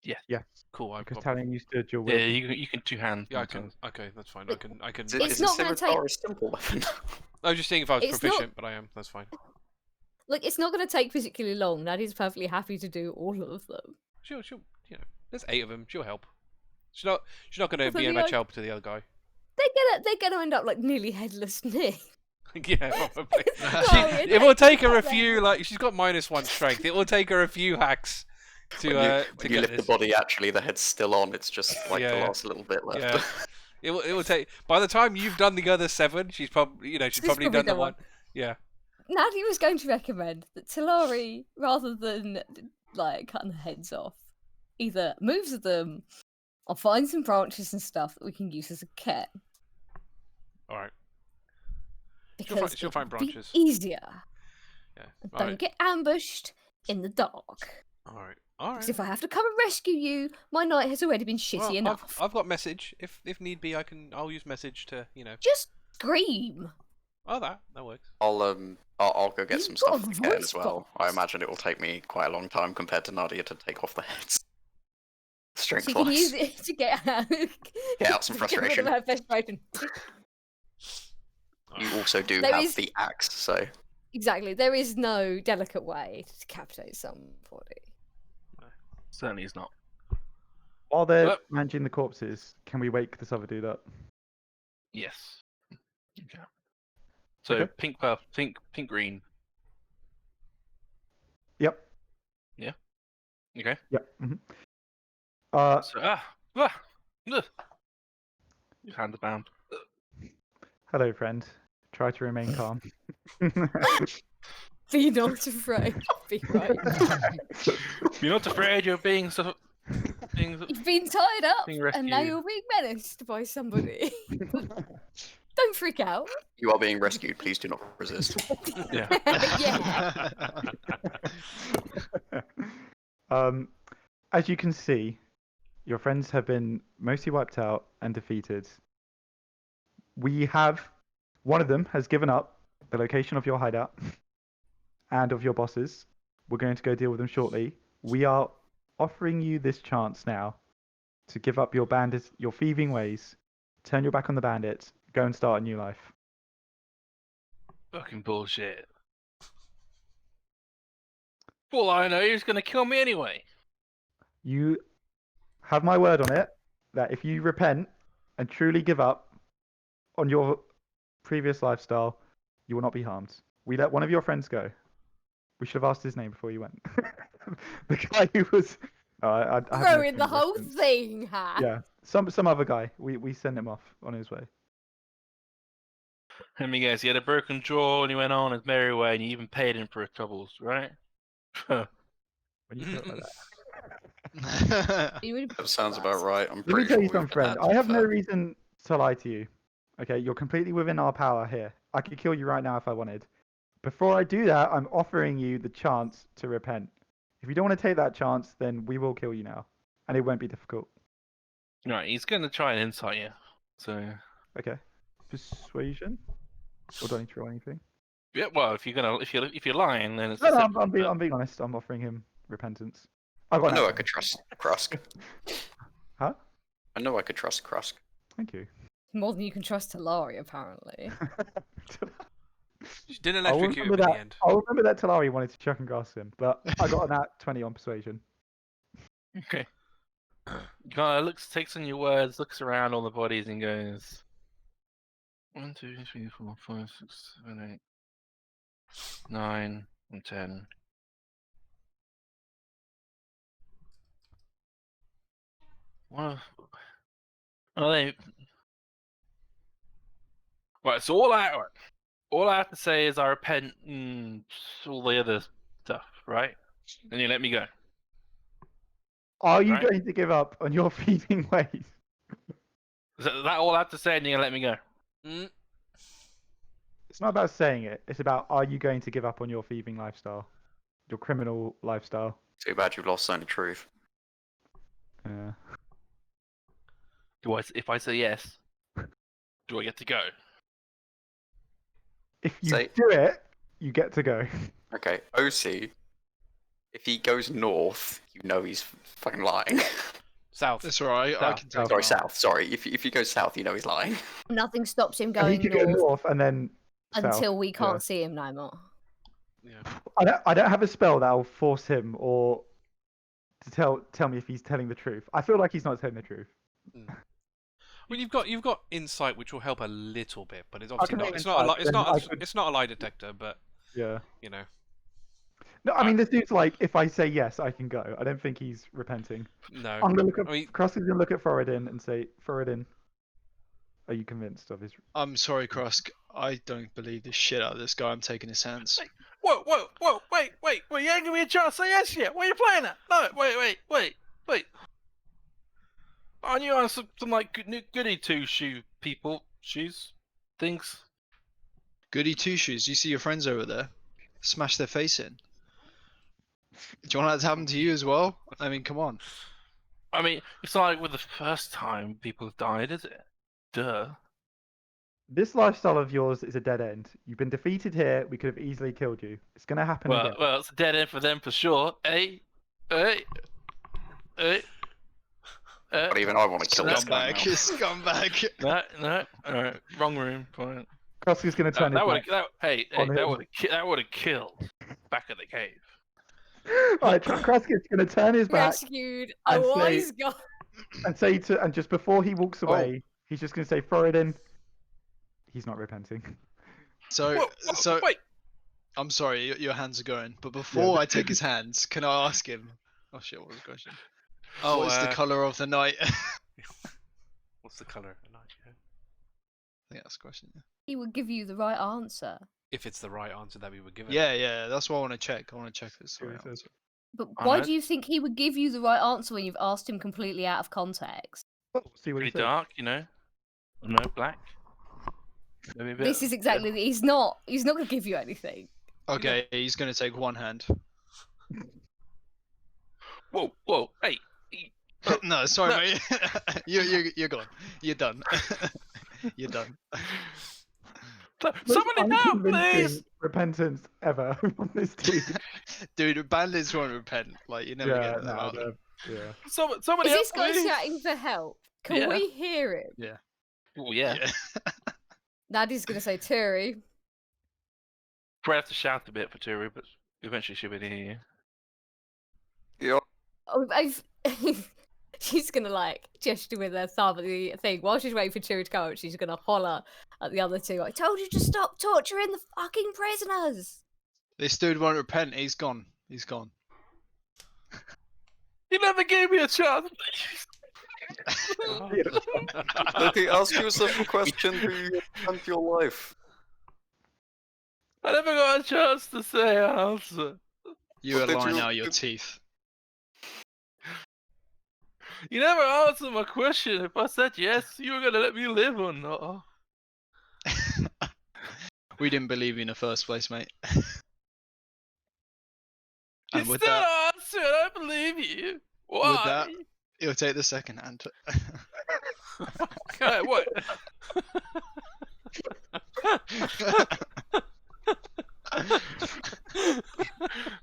Yes. Cool. I've Because got. Talion used to dual Yeah, wield. you can two hands. Yeah, I can. sometimes. Okay, that's fine. But I can. Is, It's is not a gonna scimitar a simple weapon? I was just seeing if I was It's not- proficient, but I am. That's fine. Like, it's not going to take particularly long. Nadia's perfectly happy to do all of them. She'll. There's 8 of them. She'll help. She's not going to Well, be then a the much oth- help to the other guy. They're gonna end up like nearly headless Nick. Yeah, probably. Sorry, It will take her a not few. there. Like she's got -1 strength. It will take her a few hacks to when to you get lift this. the body, actually, the head's still on. It's just like the Yeah. last little bit left. Yeah. It will take. By the time you've done the other 7, she's probably she's probably done the one. Yeah. Nadia was going to recommend that Talari, rather than like cutting the heads off, either moves them or finds some branches and stuff that we can use as a cairn. All right. Because she'll it find would be branches. easier. Yeah. And All don't right. get ambushed in the dark. All right. All Because right. if I have to come and rescue you, my night has already been shitty Well, enough. I've got message. If need be, I'll use message to Just scream. Oh, that works. I'll go get You've some got stuff a for the cairn voice as well. I box. imagine it will take me quite a long time compared to Nadia to take off the heads. So Strength you can wise. use it to get out, Get out some to get rid frustration. of her frustration. You also do There have is- the axe, so Exactly. There is no delicate way to decapitate somebody. Certainly is not. While they're Well- managing the corpses, can we wake this other dude up? Yes. Okay. So Okay. pink, purple, pink, green. Yep. Okay. Yep. So ugh. Your hands are bound. Hello, friend. Try to remain calm. Be not afraid. Be right. You're not afraid. You're being You've been tied up, Being and now rescued. you're being menaced by somebody. Don't freak out. You are being rescued. Please do not resist. Yeah. Yeah. As you can see, your friends have been mostly wiped out and defeated. One of them has given up the location of your hideout and of your bosses. We're going to go deal with them shortly. We are offering you this chance now to give up your your thieving ways, turn your back on the bandits, go and start a new life. Fucking bullshit. All I know, he's gonna kill me anyway. You have my word on it that if you repent and truly give up on your previous lifestyle, you will not be harmed. We let one of your friends go. We should have asked his name before you went. The guy who was I have no Throwing the point whole reference. thing, huh? Yeah, some other guy. We sent him off on his way. Let me guess, he had a broken jaw and he went on his merry way and you even paid him for his troubles, right? When you put it like that. You really That sounds about right. I'm Let me pretty tell sure you we've something, done friend. that, to I be have no fair. reason to lie to you. Okay, you're completely within our power here. I could kill you right now if I wanted. Before I do that, I'm offering you the chance to repent. If you don't want to take that chance, then we will kill you now, and it won't be difficult. Right, he's gonna try and insult you. So Okay. Persuasion? Or do I need to roll anything? yeah, well, if you're lying, then it's No, deception, I'm but- being honest. I'm offering him repentance. I got I an know I outcome. could trust Krusk. Huh? I know I could trust Krusk. Thank you. More than you can trust Talari, apparently. She didn't I'll electrocute him remember in the that. end. I'll remember that Talari wanted to chuck and grass him, but I got an 20 on persuasion. Okay. Kind of takes on your words, looks around all the bodies, and goes 1, 2, 3, 4, 5, 6, 7, 8, 9, and 10. Well, they... Right, so all I have to say is I repent and all the other stuff, right? And you let me go. Are you Right. going to give up on your feeding ways? Is that all I have to say, and you're gonna let me go? Mm. It's not about saying it. It's about are you going to give up on your thieving lifestyle, your criminal lifestyle? Too bad you've lost sight of truth. Yeah. If I say yes, do I get to go? If you Say- do it, you get to go. Okay, OC. If he goes north, you know he's fucking lying. South. That's alright. I South. can take Sorry, him out. south. Sorry. If you go south, you know he's lying. Nothing stops him He going could go north north and then south. until we can't Yeah. see him no more. Yeah. I don't have a spell that'll force him or to tell me if he's telling the truth. I feel like he's not telling the truth. Well, you've got insight, which will help a little bit, but it's I obviously can not. make It's not a insight, it's then not. I A, could- it's not a lie detector, but Yeah. you know. No, I mean this dude's like, if I say yes, I can go. I don't think he's repenting. No. I'm gonna look at I mean- Krusk is gonna look at Thoradin and say, Thoradin, are you convinced of his? I'm sorry, Krusk. I don't believe the shit out of this guy. I'm taking his hands. Whoa, wait, you ain't giving me a chance to say yes yet. What are you playing at? No, wait. I knew I was some like goody two shoes things. Goody two shoes. You see your friends over there? Smash their face in. Do you want that to happen to you as well? I mean, come on. I mean, it's not like with the first time people have died, is it? Duh. This lifestyle of yours is a dead end. You've been defeated here. We could have easily killed you. It's gonna happen again. Well, it's a dead end for them for sure. But even I want to kill this guy Scumbag. now. Scumbag. No. All right, wrong room. Fine. Krusk is gonna turn That his would back. that would have killed back at the cave. Alright, Krusk is gonna turn his back Rescued a I'd say- wise guy. and say to, and just before he walks away, he's just gonna say, Thoradin, he's not repenting. So, Whoa, wait. I'm sorry, your hands are going. But before I take his hands, can I ask him? Oh shit, what was the question? Oh, what is the color of the night? I What's the color of the night? Yeah. think that's the question. He would give you the right answer. If it's the right answer that we were given. Yeah, that's what I want to check. I want to check this. See what it says. But I why know. do you think he would give you the right answer when you've asked him completely out of context? See what he Pretty says. dark, you know. No black. Maybe a bit- This is exactly. He's not. He's not going to give you anything. Okay, he's gonna take one hand. Whoa, whoa, hey. No, sorry, No. mate. You're gone. You're done. You're done. Somebody help, unconvincing please! repentance ever from this dude. Dude, bandits won't repent. Like you never Yeah, get them no, out. yeah. Somebody Is help, this guy please! shouting for help? Can Yeah. we hear him? Oh, yeah. Nadia's going to say, Turi. Probably have to shout a bit for Turu, but eventually she'll be able to hear you. Yeah. Oh, she's going to like gesture with her thumb at the thing. While she's waiting for Turi to come out, she's going to holler at the other two. I told you to stop torturing the fucking prisoners. This dude won't repent. He's gone. He's gone. You never gave me a chance! Let me ask you some question. Do you spend your life? I never got a chance to say an answer. You What are did lying you- out your teeth. You never answered my question. If I said yes, you were gonna let me live or not. We didn't believe you in the first place, mate. You And still with that, answered. I believe you. Why? with that, he'll take the second hand. Okay, what?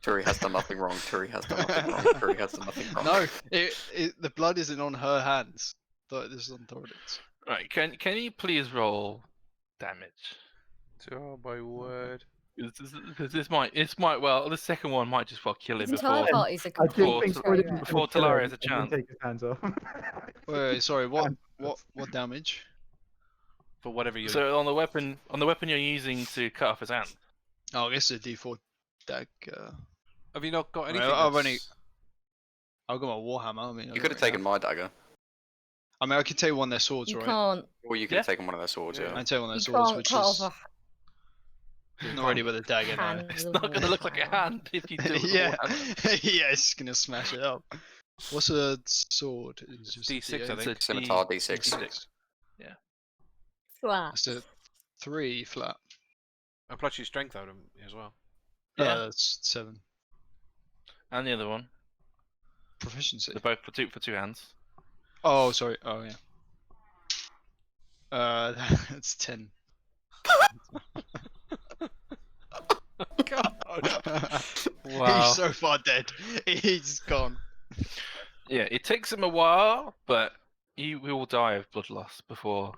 Turi has done nothing wrong. Turi has done nothing wrong. Turi has done nothing wrong. No, the blood isn't on her hands. This is on Thoradin's. Right, can you please roll damage? Oh my word. Because this might well the second one might just well kill him His entire before party's a I didn't Before- think complete Thoradin was before gonna kill Talari him has a and then chance. take his hands off. Wait, sorry. What damage? For whatever you. So on the weapon you're using to cut off his hand. Oh, I guess it's a D4 dagger. Have you not got Well, anything? I've that's- I've got my warhammer. I mean, You could have taken my dagger, I mean, I could take one of their swords, You right? can't. or you could have taken one of their swords. Yeah. Yeah. I take one of You their swords, can't which cut is off not really with a dagger. No. hand It's of not gonna look like a warhammer. hand if you do it with a yeah, warhammer. yeah, it's gonna smash it up. What's a sword? It's just D6, I D8. think. Scimitar D6. D6. Flat. That's a 3 flat. And plus your strength out of them as well. Yeah. That's 7. And the other one. Proficiency. They're both for two hands. Oh, sorry. Oh, yeah. That's 10. Wow. He's so far dead. He's gone. Yeah, it takes him a while, but he will die of blood loss before.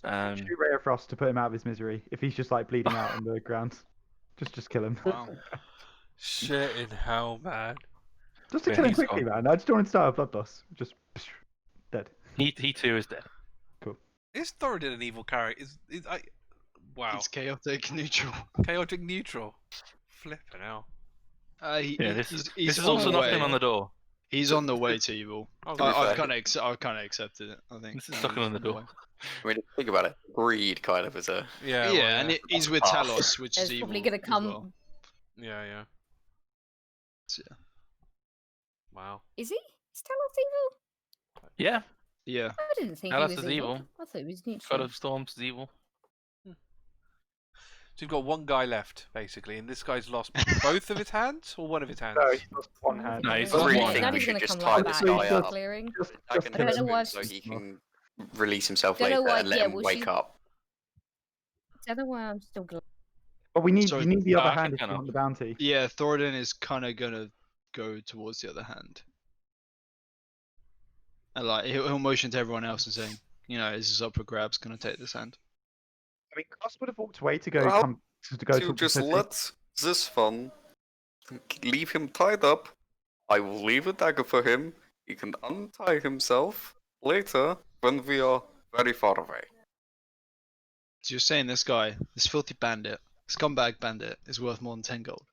Shoot Ray of Frost to put him out of his misery. If he's just like bleeding out on the ground, just kill him. Wow. Shit in hell, man. Just to Yeah, kill him he's quickly, gone. man. I just don't want to start a blood loss. Just dead. He too is dead. Is Thoradin an evil character? Wow. It's chaotic neutral. Chaotic neutral. Flipping hell. Yeah, this he's is on also the knocking way. on the door. He's on the way to evil. Oh, be I've fair. kind of accepted it. I think. This is knocking on the door. I mean, think about it. Greed kind of is a. yeah, Yeah, well, and he's with Ah. Talos, which There's is evil. probably gonna as come. well. yeah. Yeah. Wow. Is he? Is Talos evil? Yeah, Yeah. I didn't think Talos he was is evil. I thought he was God neutral. of Storms is evil. So you've got one guy left, basically, and this guy's lost both of his hands or one of his hands? No, he's lost one hand. No, he's I lost really one. think Now we he's should gonna just come tie right this back. guy Just- up. Clearing. Just Dagger kill next know to why him so she's- he can release himself Don't know later why- and let yeah, him well, wake she's- up. I don't know why I'm still glad. But we need Sorry. you need the other I hand can if you kinda- want the bounty. Yeah, Thoradin is kind of gonna go towards the other hand, and like he'll motion to everyone else and saying, you know, is this up for grabs? Gonna take this hand. I mean, Krusk would have walked away to go How to go You to just let this fun leave him tied up. I will leave a dagger for him. He can untie himself later when we are very far away. So you're saying this guy, this filthy bandit, scumbag bandit, is worth more than 10 gold?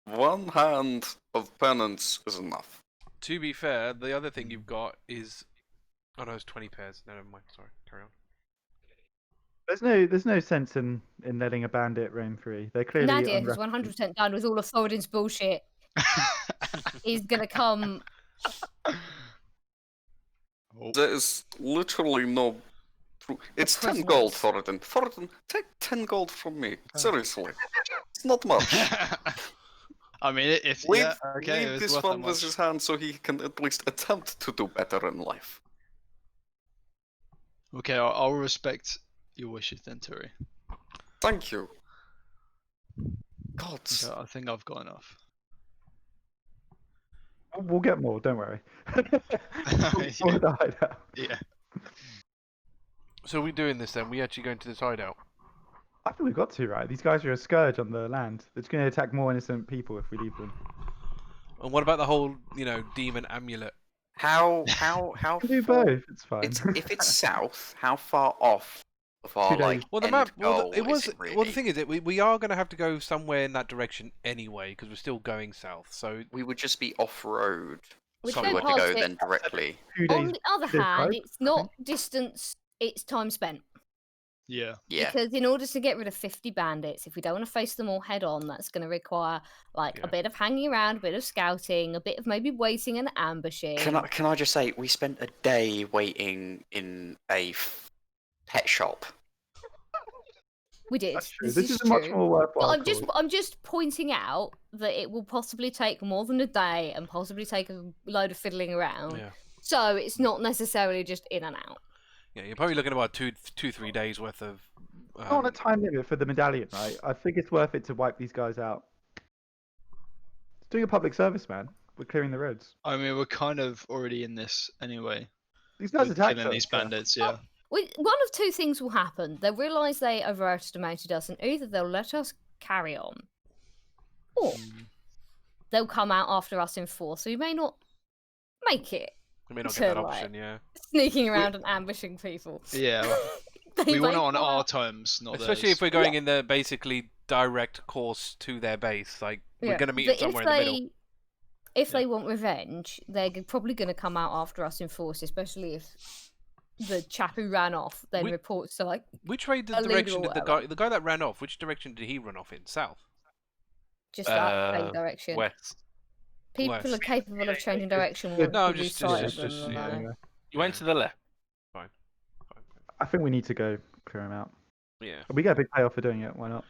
One hand of penance is enough. To be fair, the other thing you've got is... Oh no, it's 20 pairs. No, never mind. Sorry, carry on. There's no sense in letting a bandit roam free. They're clearly Nadia, who's unrecognized. 100% done with all of Thoradin's bullshit, is gonna come. Oh. There is literally no True. It's 10 prisoners. gold, Thoradin. Thoradin, take 10 gold from me. Seriously. It's not much. I mean, if Leave, yeah, okay, leave it was this worth one that with much. his hand so he can at least attempt to do better in life. Okay, I'll respect your wishes then, Turi. Thank you. Gods. Okay, I think I've got enough. We'll get more, don't worry. We'll Yeah. hide out. Yeah. So are we doing this then? We actually going to this hideout? I think we've got to, right? These guys are a scourge on the land. It's going to attack more innocent people if we leave them. And what about the whole, demon amulet? How We can do far- both, it's fine. if it's south, how far off of our 2 days. like Well, the end map. goal It was. is it really? Well, the thing is, we are going to have to go somewhere in that direction anyway, because we're still going south. So We would just be off road. We'd If Sorry, we go were to past go it. then directly. 2 On days. the other There's hand, both, it's I not think. distance, it's time spent. Yeah. Yeah. Because in order to get rid of 50 bandits, if we don't want to face them all head on, that's going to require like Yeah. a bit of hanging around, a bit of scouting, a bit of maybe waiting and ambushing. Can I just say we spent a day waiting in a pet shop. We did. That's true. This, This is is a much true. more worthwhile But cause. I'm just pointing out that it will possibly take more than a day and possibly take a load of fiddling around. yeah, So it's not necessarily just in and out. yeah, you're probably looking at about 3 days worth of. Not on a time limit for the medallion, right? I think it's worth it to wipe these guys out. It's doing a public service, man. We're clearing the roads. I mean, we're kind of already in this anyway. These guys With attack killing these bandits, yeah. One of two things will happen. They'll realise they overestimated us, and either they'll let us carry on, or Mm. they'll come out after us in force. So we may not make it You may not to, get that like, option, yeah. sneaking around and ambushing people. Yeah. They We want may it on come our out- terms, not Especially theirs. if we're going in the basically direct course to their base. Like we're Yeah, going to meet but them somewhere in the middle. If Yeah. they want revenge, they're probably going to come out after us in force, especially if the chap who ran off then We- reports to like Which way a did leader direction or did the whatever. guy that ran off? Which direction did he run off in? South. just that same Uh, direction. West. People west. are capable of changing direction. Yeah, once no, we lose just- sight just- of them, just, and yeah. I- You went to the left. I think we need to go clear them out. Yeah. We get a big payoff for doing it. Why not?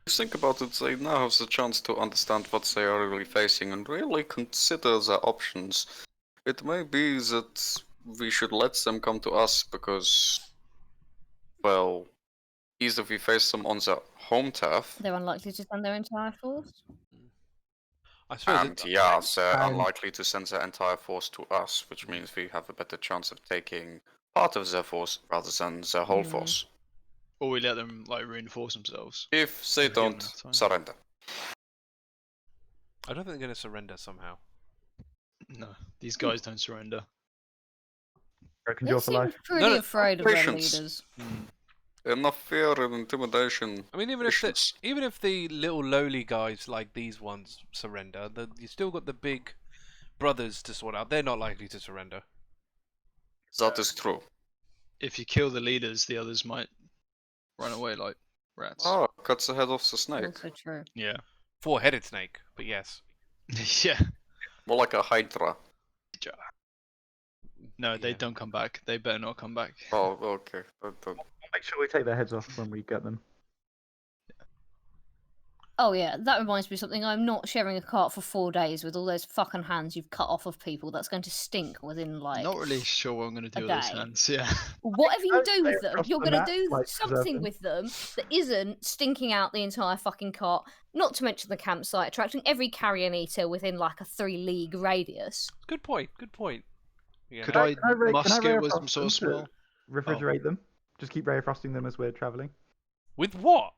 Think about it, they now have the chance to understand what they are really facing and really consider their options. It may be that we should let them come to us because, well, either we face them on their home turf, they're unlikely to send their entire force. I suppose. and yeah, they're And- unlikely to send their entire force to us, which means we have a better chance of taking part of their force rather than their whole Mm. force. Or we let them like reinforce themselves. If they Give them don't enough time. surrender. I don't think they're going to surrender somehow. No, these guys don't surrender. Reckon They you're for seem life. pretty no, afraid of their patience. leaders. Enough fear and intimidation. I mean, even if the little lowly guys like these ones surrender, you still got the big brothers to sort out. They're not likely to surrender. That is true. If you kill the leaders, the others might run away like rats. Oh, cuts the head off the snake. Also true. Yeah. 4-headed snake, but yes. Yeah. More like a hydra. No, they Yeah. don't come back. They better not come back. Oh, okay. Make sure we take their heads off when we get them. Oh yeah, that reminds me of something. I'm not sharing a cart for 4 days with all those fucking hands you've cut off of people. That's going to stink within like. Not really sure what I'm going to do a with those day. hands. Yeah. Whatever you Don't do lay with them, across you're the going to map, do like, preserve something them. with them that isn't stinking out the entire fucking cart. Not to mention the campsite, attracting every carrion eater within like a 3-league radius. Good point. Good point. Yeah. Could I can musk ray it with frost some sort of them to smell? refrigerate them. Just keep ray frosting them as we're traveling. With what?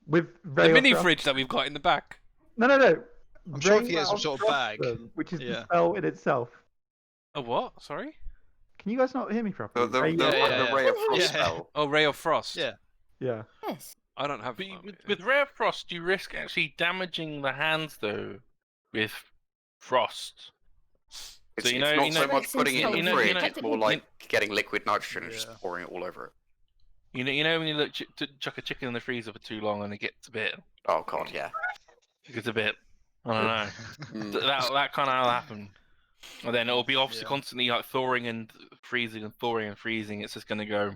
With The ray mini frost- fridge that we've got in the back. No. I'm sure if Ray you get some frost sort of bag, them, which is yeah. the spell in itself. A what? Sorry? Can you guys not hear me properly? The Ray- yeah. ray of frost Yeah. spell. Oh, Ray of Frost. Yeah. Yeah. Yes. I don't have. But with rare frost, you risk actually damaging the hands though with frost. It's, you it's know- not you so know- much putting it in you the know- fridge, you know- it's more like getting liquid nitrogen and Yeah. just pouring it all over it. You know when you look chuck a chicken in the freezer for too long and it gets a bit, Oh god, yeah. I don't know. Mm. That kind of happen, and then it'll be obviously Yeah. constantly like thawing and freezing and thawing and freezing, it's just going to go.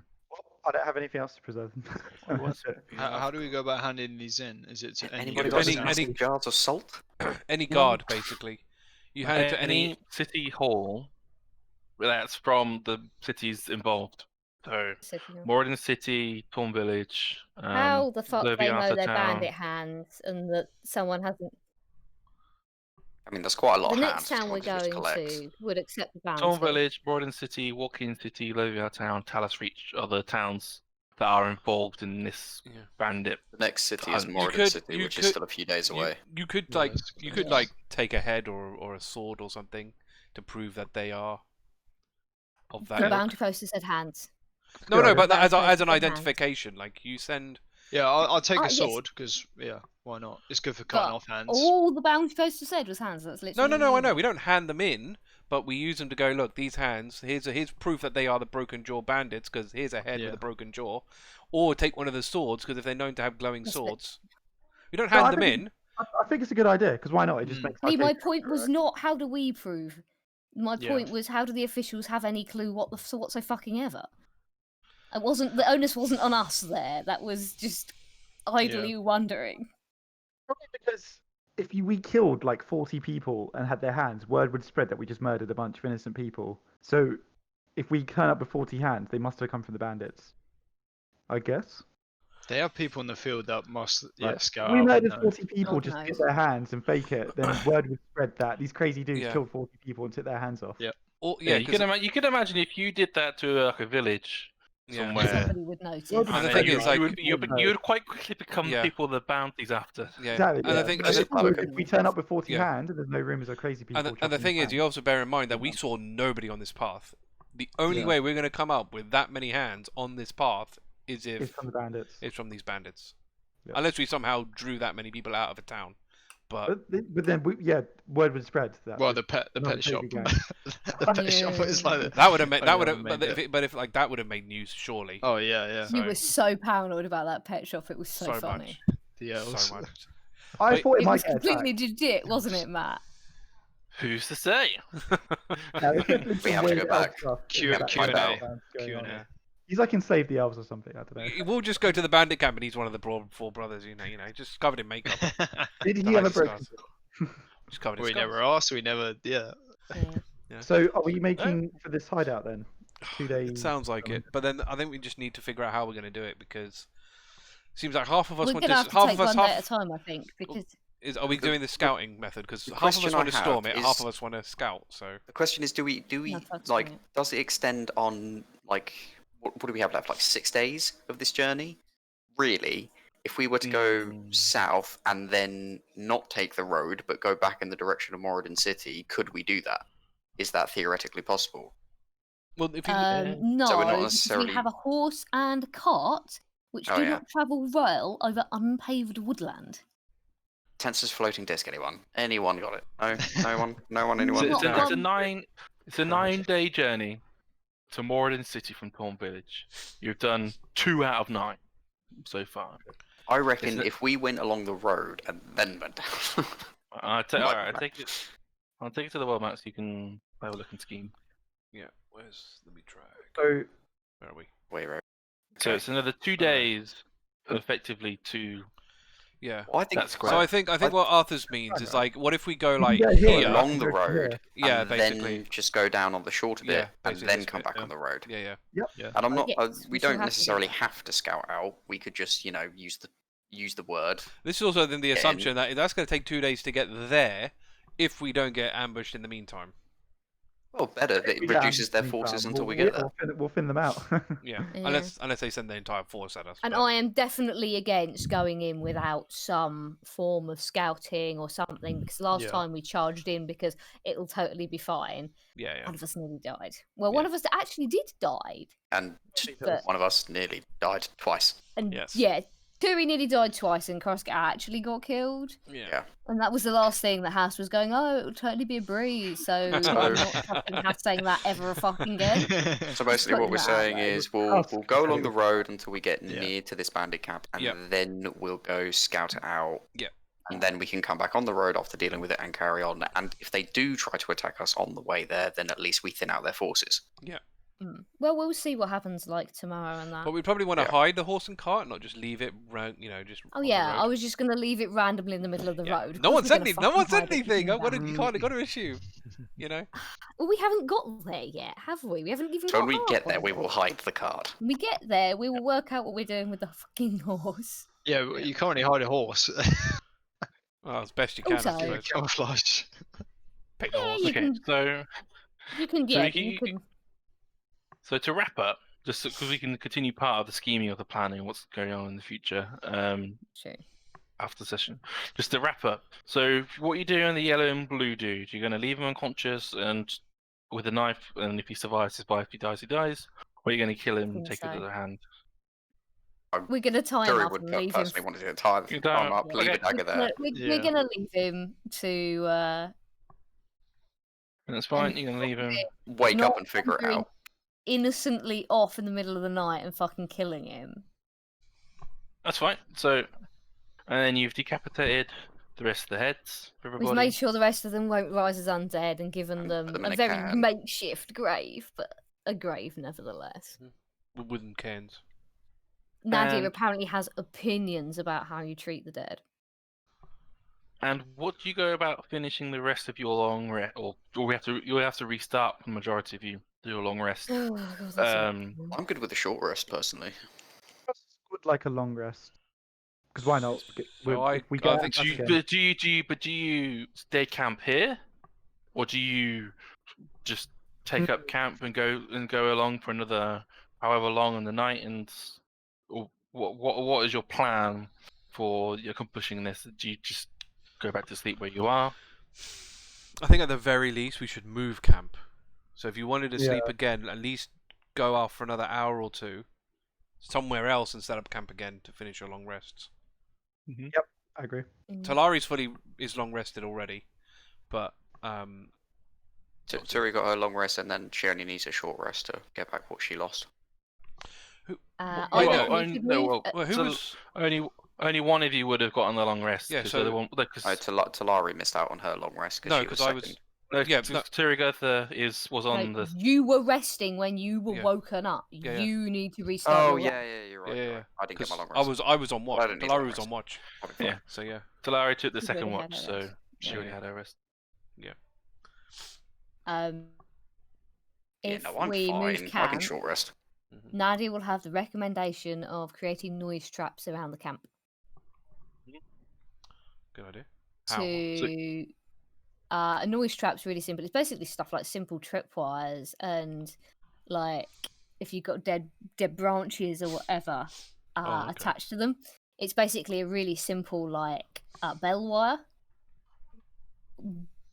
I don't have anything else to preserve them. What was That's it. How do we go about handing these in? Is it to any Anybody got got any- some any- massive jars of salt? Any guard, basically. You hand it to any. city hall that's from the cities involved. So Morden City, Torn Village. How the fuck they know Leviathan they're Town. bandit hands and that someone hasn't? I mean, there's quite a lot The of next hands town we're to just going collect. to would accept the bounty. Torn Village, Morden City, Walking City, Leviathan Town, Talus Reach are the towns that are involved in this Yeah. bandit. The next city is You Morden could- City, you which could- is still a few days away. You could Yeah, like that's you good. could like take a head or a sword or something to prove that they are of that. The ilk. bounty poster said hands. No, Yeah, but the as bounty as an poster said hands. identification, like you send. Yeah, I'll take Ah, a yes. sword because why not? It's good for cutting But off hands. all the bounty poster said was hands. That's No, literally. I know. We don't hand them in, but we use them to go. Look, these hands. Here's proof that they are the broken jaw bandits because here's a head with Yeah. a broken jaw, or take one of the swords because if they're known to have glowing That's it. swords, we don't No, hand I them think- in. I think it's a good idea because why not? It just Mm. makes. See, my life point easier, was right? not how do we prove. My Yeah. point was how do the officials have any clue what the whatsoever? It wasn't the onus wasn't on us there. That was just idly wondering. Probably because if we killed like 40 people and had their hands, word would spread that we just murdered a bunch of innocent people. So if we turn up with 40 hands, they must have come from the bandits. I guess. They have people in the field that must Like, scout if we out. murdered no. 40 people, God just knows. get their hands and fake it, then word would spread that these crazy dudes Yeah. killed 40 people and took their hands off. Yeah. Or, Yeah, yeah, you 'cause- could imagine if you did that to like a village yeah. somewhere. Somebody would notice. Well, And the And thing then is, like- you would quite quickly become Yeah. people the bounties after. Yeah, Exactly. and yeah. I think, But and if Republican. we turn up with 40 Yeah. hands and there's no rumors of crazy people. and the chopping thing is, you hands, also bear in mind that we saw nobody on this path. The only Yeah. way we're going to come up with that many hands on this path is it's if from the bandits. it's from these bandits, Yeah. unless we somehow drew that many people out of a town. But But then, word would spread that. Well, it's the not a pet shop. crazy gang. The pet shop is like. that would have made Only ever made but if like that would have made news surely. Oh yeah, yeah. You So- were so paranoid about that pet shop. It was so, funny. much, The elves. so much. I But- thought it It might was get completely attacked. legit, wasn't it, Matt? Who's to say? No, it's definitely We some have to weird go elf back. stuff in Q- that Q&A. background going Q&A. on. Yeah. He's like enslaved the elves or something. I don't know. We'll just go to the bandit camp and he's one of the four brothers. You know, just covered in makeup, Did the he have a Haiss broken? scars. just covered in we scars. never asked. We never. Yeah. Yeah. So are we making for this hideout then? 2 days. It sounds like it, but then I think we just need to figure out how we're going to do it because it seems like half of us We're want gonna to. have to Half take of us, one day at a half time, I think, because are we doing the scouting method? Because the half of us question want I to storm have it, half is- of us want to scout. So The question is, do we No, that's like? right. Does it extend on like what do we have left? Like 6 days of this journey? Really? If we were to go south and then not take the road but go back in the direction of Moradin City, could we do that? Is that theoretically possible? well, if you no, So we're not because necessarily- we have a horse and a cart which Oh, do yeah. not travel well over unpaved woodland. Tensor's floating disc. Anyone? Anyone got it? No, no one. No one. It's, Anyone? it's, Not a, it's a one- nine. It's a 9-day journey to Moradin City from Torn Village. You've done 2 out of 9 so far. I reckon Isn't it- if we went along the road and then went down. Alright, I take it. I'll take it to the world map so you can have a look and scheme. yeah, let me try. So Where are we? Wait, right. So it's another 2 days, effectively to. Yeah. Well, I think That's So great. I think what Arthur's means is like, what if we go can like get here, here? along the Go to road, Yeah, and basically. then just go down on the shorter bit, Yeah, and basically then this come bit, back yeah. on the road. Yeah, yeah. And I'm not. Yes, we we still don't have to do necessarily that. have to scout out. We could just, use the word. This is also then the Again. assumption that that's going to take 2 days to get there, if we don't get ambushed in the meantime. Well, better. It we get reduces their meantime, forces until we we'll- get there. We'll thin them out. Yeah, Yeah. unless they send the entire force at us. And but- I am definitely against going in without some form of scouting or something, because last Yeah. time we charged in because it'll totally be fine. yeah, yeah. One of us nearly died. Well, one Yeah. of us actually did die. And But- one of us nearly died twice. And Yes. yeah, Turi nearly died twice and Krusk actually got killed. Yeah. And that was the last thing that Haiss was going, oh, it'll totally be a breeze. So I'm not fucking Haiss saying that ever fucking again. So basically, what we're putting that out saying there. is we'll go along the Crazy. road until we get Yeah. near to this bandit camp, and Yep. then we'll go scout it out. Yep. And then we can come back on the road after dealing with it and carry on. And if they do try to attack us on the way there, then at least we thin out their forces. Well, we'll see what happens like tomorrow and that. But we'd probably want to Yeah. hide the horse and cart, not just leave it round, just. Oh on the yeah, road. I was just gonna leave it randomly in the middle of the Yeah. road. No one said anything. No one said hide it anything. from I've that. got to assume. Well, we haven't got there yet, have we? We haven't even So got when we get there, halfway. we will hide the card. When we get there, we will work out what we're doing with the fucking horse. Yeah, but you can't really hide a horse. Well, as best you can, I Also- suppose. Camouflage. Pick the Yeah, horse. you Okay, can. so You can. So Yeah, you you can- can. so to wrap up, just because we can continue part of the scheming of the planning, what's going on in the future. Sure. After the session. Just to wrap up. So what you do and the yellow and blue dude, you're gonna leave him unconscious and with a knife, and if he survives, his if he dies, he dies. Or you're gonna kill him and think take it so. to the hand. We're gonna tie him Fury up would and leave him. personally want to tie You the arm don't- up, leave a okay. dagger there. We're gonna leave him to And that's fine, And you're gonna leave him. Wake not up and figure it wandering out. innocently off in the middle of the night and fucking killing him. That's fine. So and then you've decapitated the rest of the heads for We've everybody. made sure the rest of them won't rise as undead and given And them put them in a a very can. makeshift grave, but a grave nevertheless. With wooden cans. Nadia And- apparently has opinions about how you treat the dead. And what do you go about finishing the rest of your long rest, or you'll have to restart the majority of you do your long rest. Oh, God, that's a- I'm good with a short rest personally. Would like a long rest. Because why not? We I get think- Do you, again. do you stay camp here, or do you just take up camp and go along for another however long in the night? And or what is your plan for accomplishing this? Do you just go back to sleep where you are? I think at the very least we should move camp. So if you wanted to sleep Yeah. again, at least go off for another hour or two somewhere else and set up camp again to finish your long rests. I agree. Talari's is long rested already, but Turi got her long rest and then she only needs a short rest to get back what she lost. who? I Wait, reckon no, we could no, move- well, Well, who So- was? Only one of you would have gotten the long rest. Yeah, 'cause so- they're the one, because Talari missed out on her long rest No, she because was I was. second. no, yeah, no. Turygurtha was on No, the. you were resting when you were Yeah. woken up. Yeah, yeah. You need to restart. Oh your yeah, rest. yeah, you're right. Yeah, you're yeah, right. I didn't get my 'cause long rest. I was on watch. I didn't need long Talari was rest. on watch. Probably fine. Yeah. So yeah. Talari took the She's second already had watch, her so rest. she Yeah, already yeah. had her rest. Yeah, If no, I'm we fine. move I can camp, short rest. Nadia will have the recommendation of creating noise traps around the camp Good idea. How? to. A noise trap's really simple. It's basically stuff like simple tripwires and like if you've got dead branches or whatever Oh, okay. attached to them. It's basically a really simple like bell wire,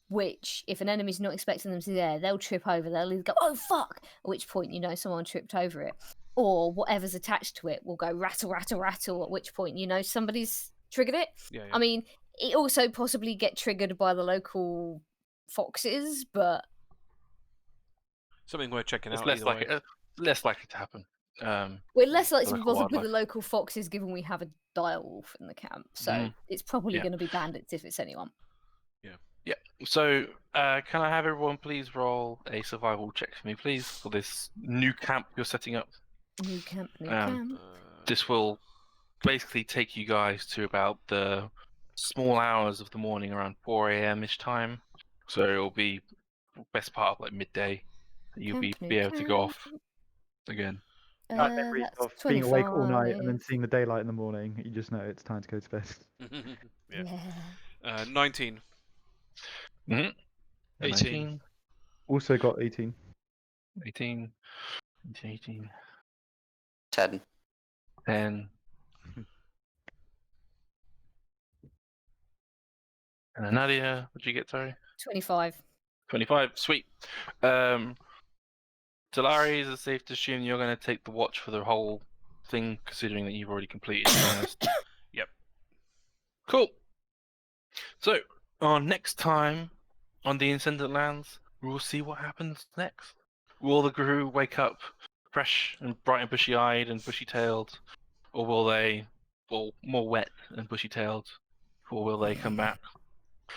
which if an enemy's not expecting them to be there, they'll trip over. They'll either go, "Oh fuck!" at which point you know someone tripped over it, or whatever's attached to it will go rattle, rattle, rattle. At which point you know somebody's triggered it. Yeah, yeah. I mean, it also possibly get triggered by the local foxes, but Something worth checking It's out. less either way. likely to happen. we're less likely the to be local bothered with the wildlife. local foxes given we have a direwolf in the camp. So Mhm. it's probably Yeah. going to be bandits if it's anyone. Yeah. So, can I have everyone please roll a survival check for me, please, for this new camp you're setting up? New camp, new Um, camp. This will basically take you guys to about the small hours of the morning, around 4 a.m. ish time. So it'll be best part of like midday. You'll Camp, new be able to go camp. off again. That memory That's of being awake all night and then 25. seeing the daylight in the morning, you just know it's time to go to bed. Yeah. 19. Mm-hmm. 18. Also got 18. 18, 18, 10. 10. And then Nadia, what'd you get, sorry? 25. 25, sweet. Talari, is it safe to assume you're going to take the watch for the whole thing, considering that you've already completed your list? Yep. Cool. So, next time on the Ascendant Lands, we will see what happens next. Will the crew wake up fresh and bright and bushy-eyed and bushy-tailed, or will they fall more wet and bushy-tailed, or will they come back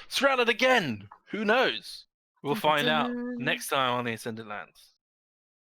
surrounded again? Who knows? We'll find out next time on the Ascendant Lands.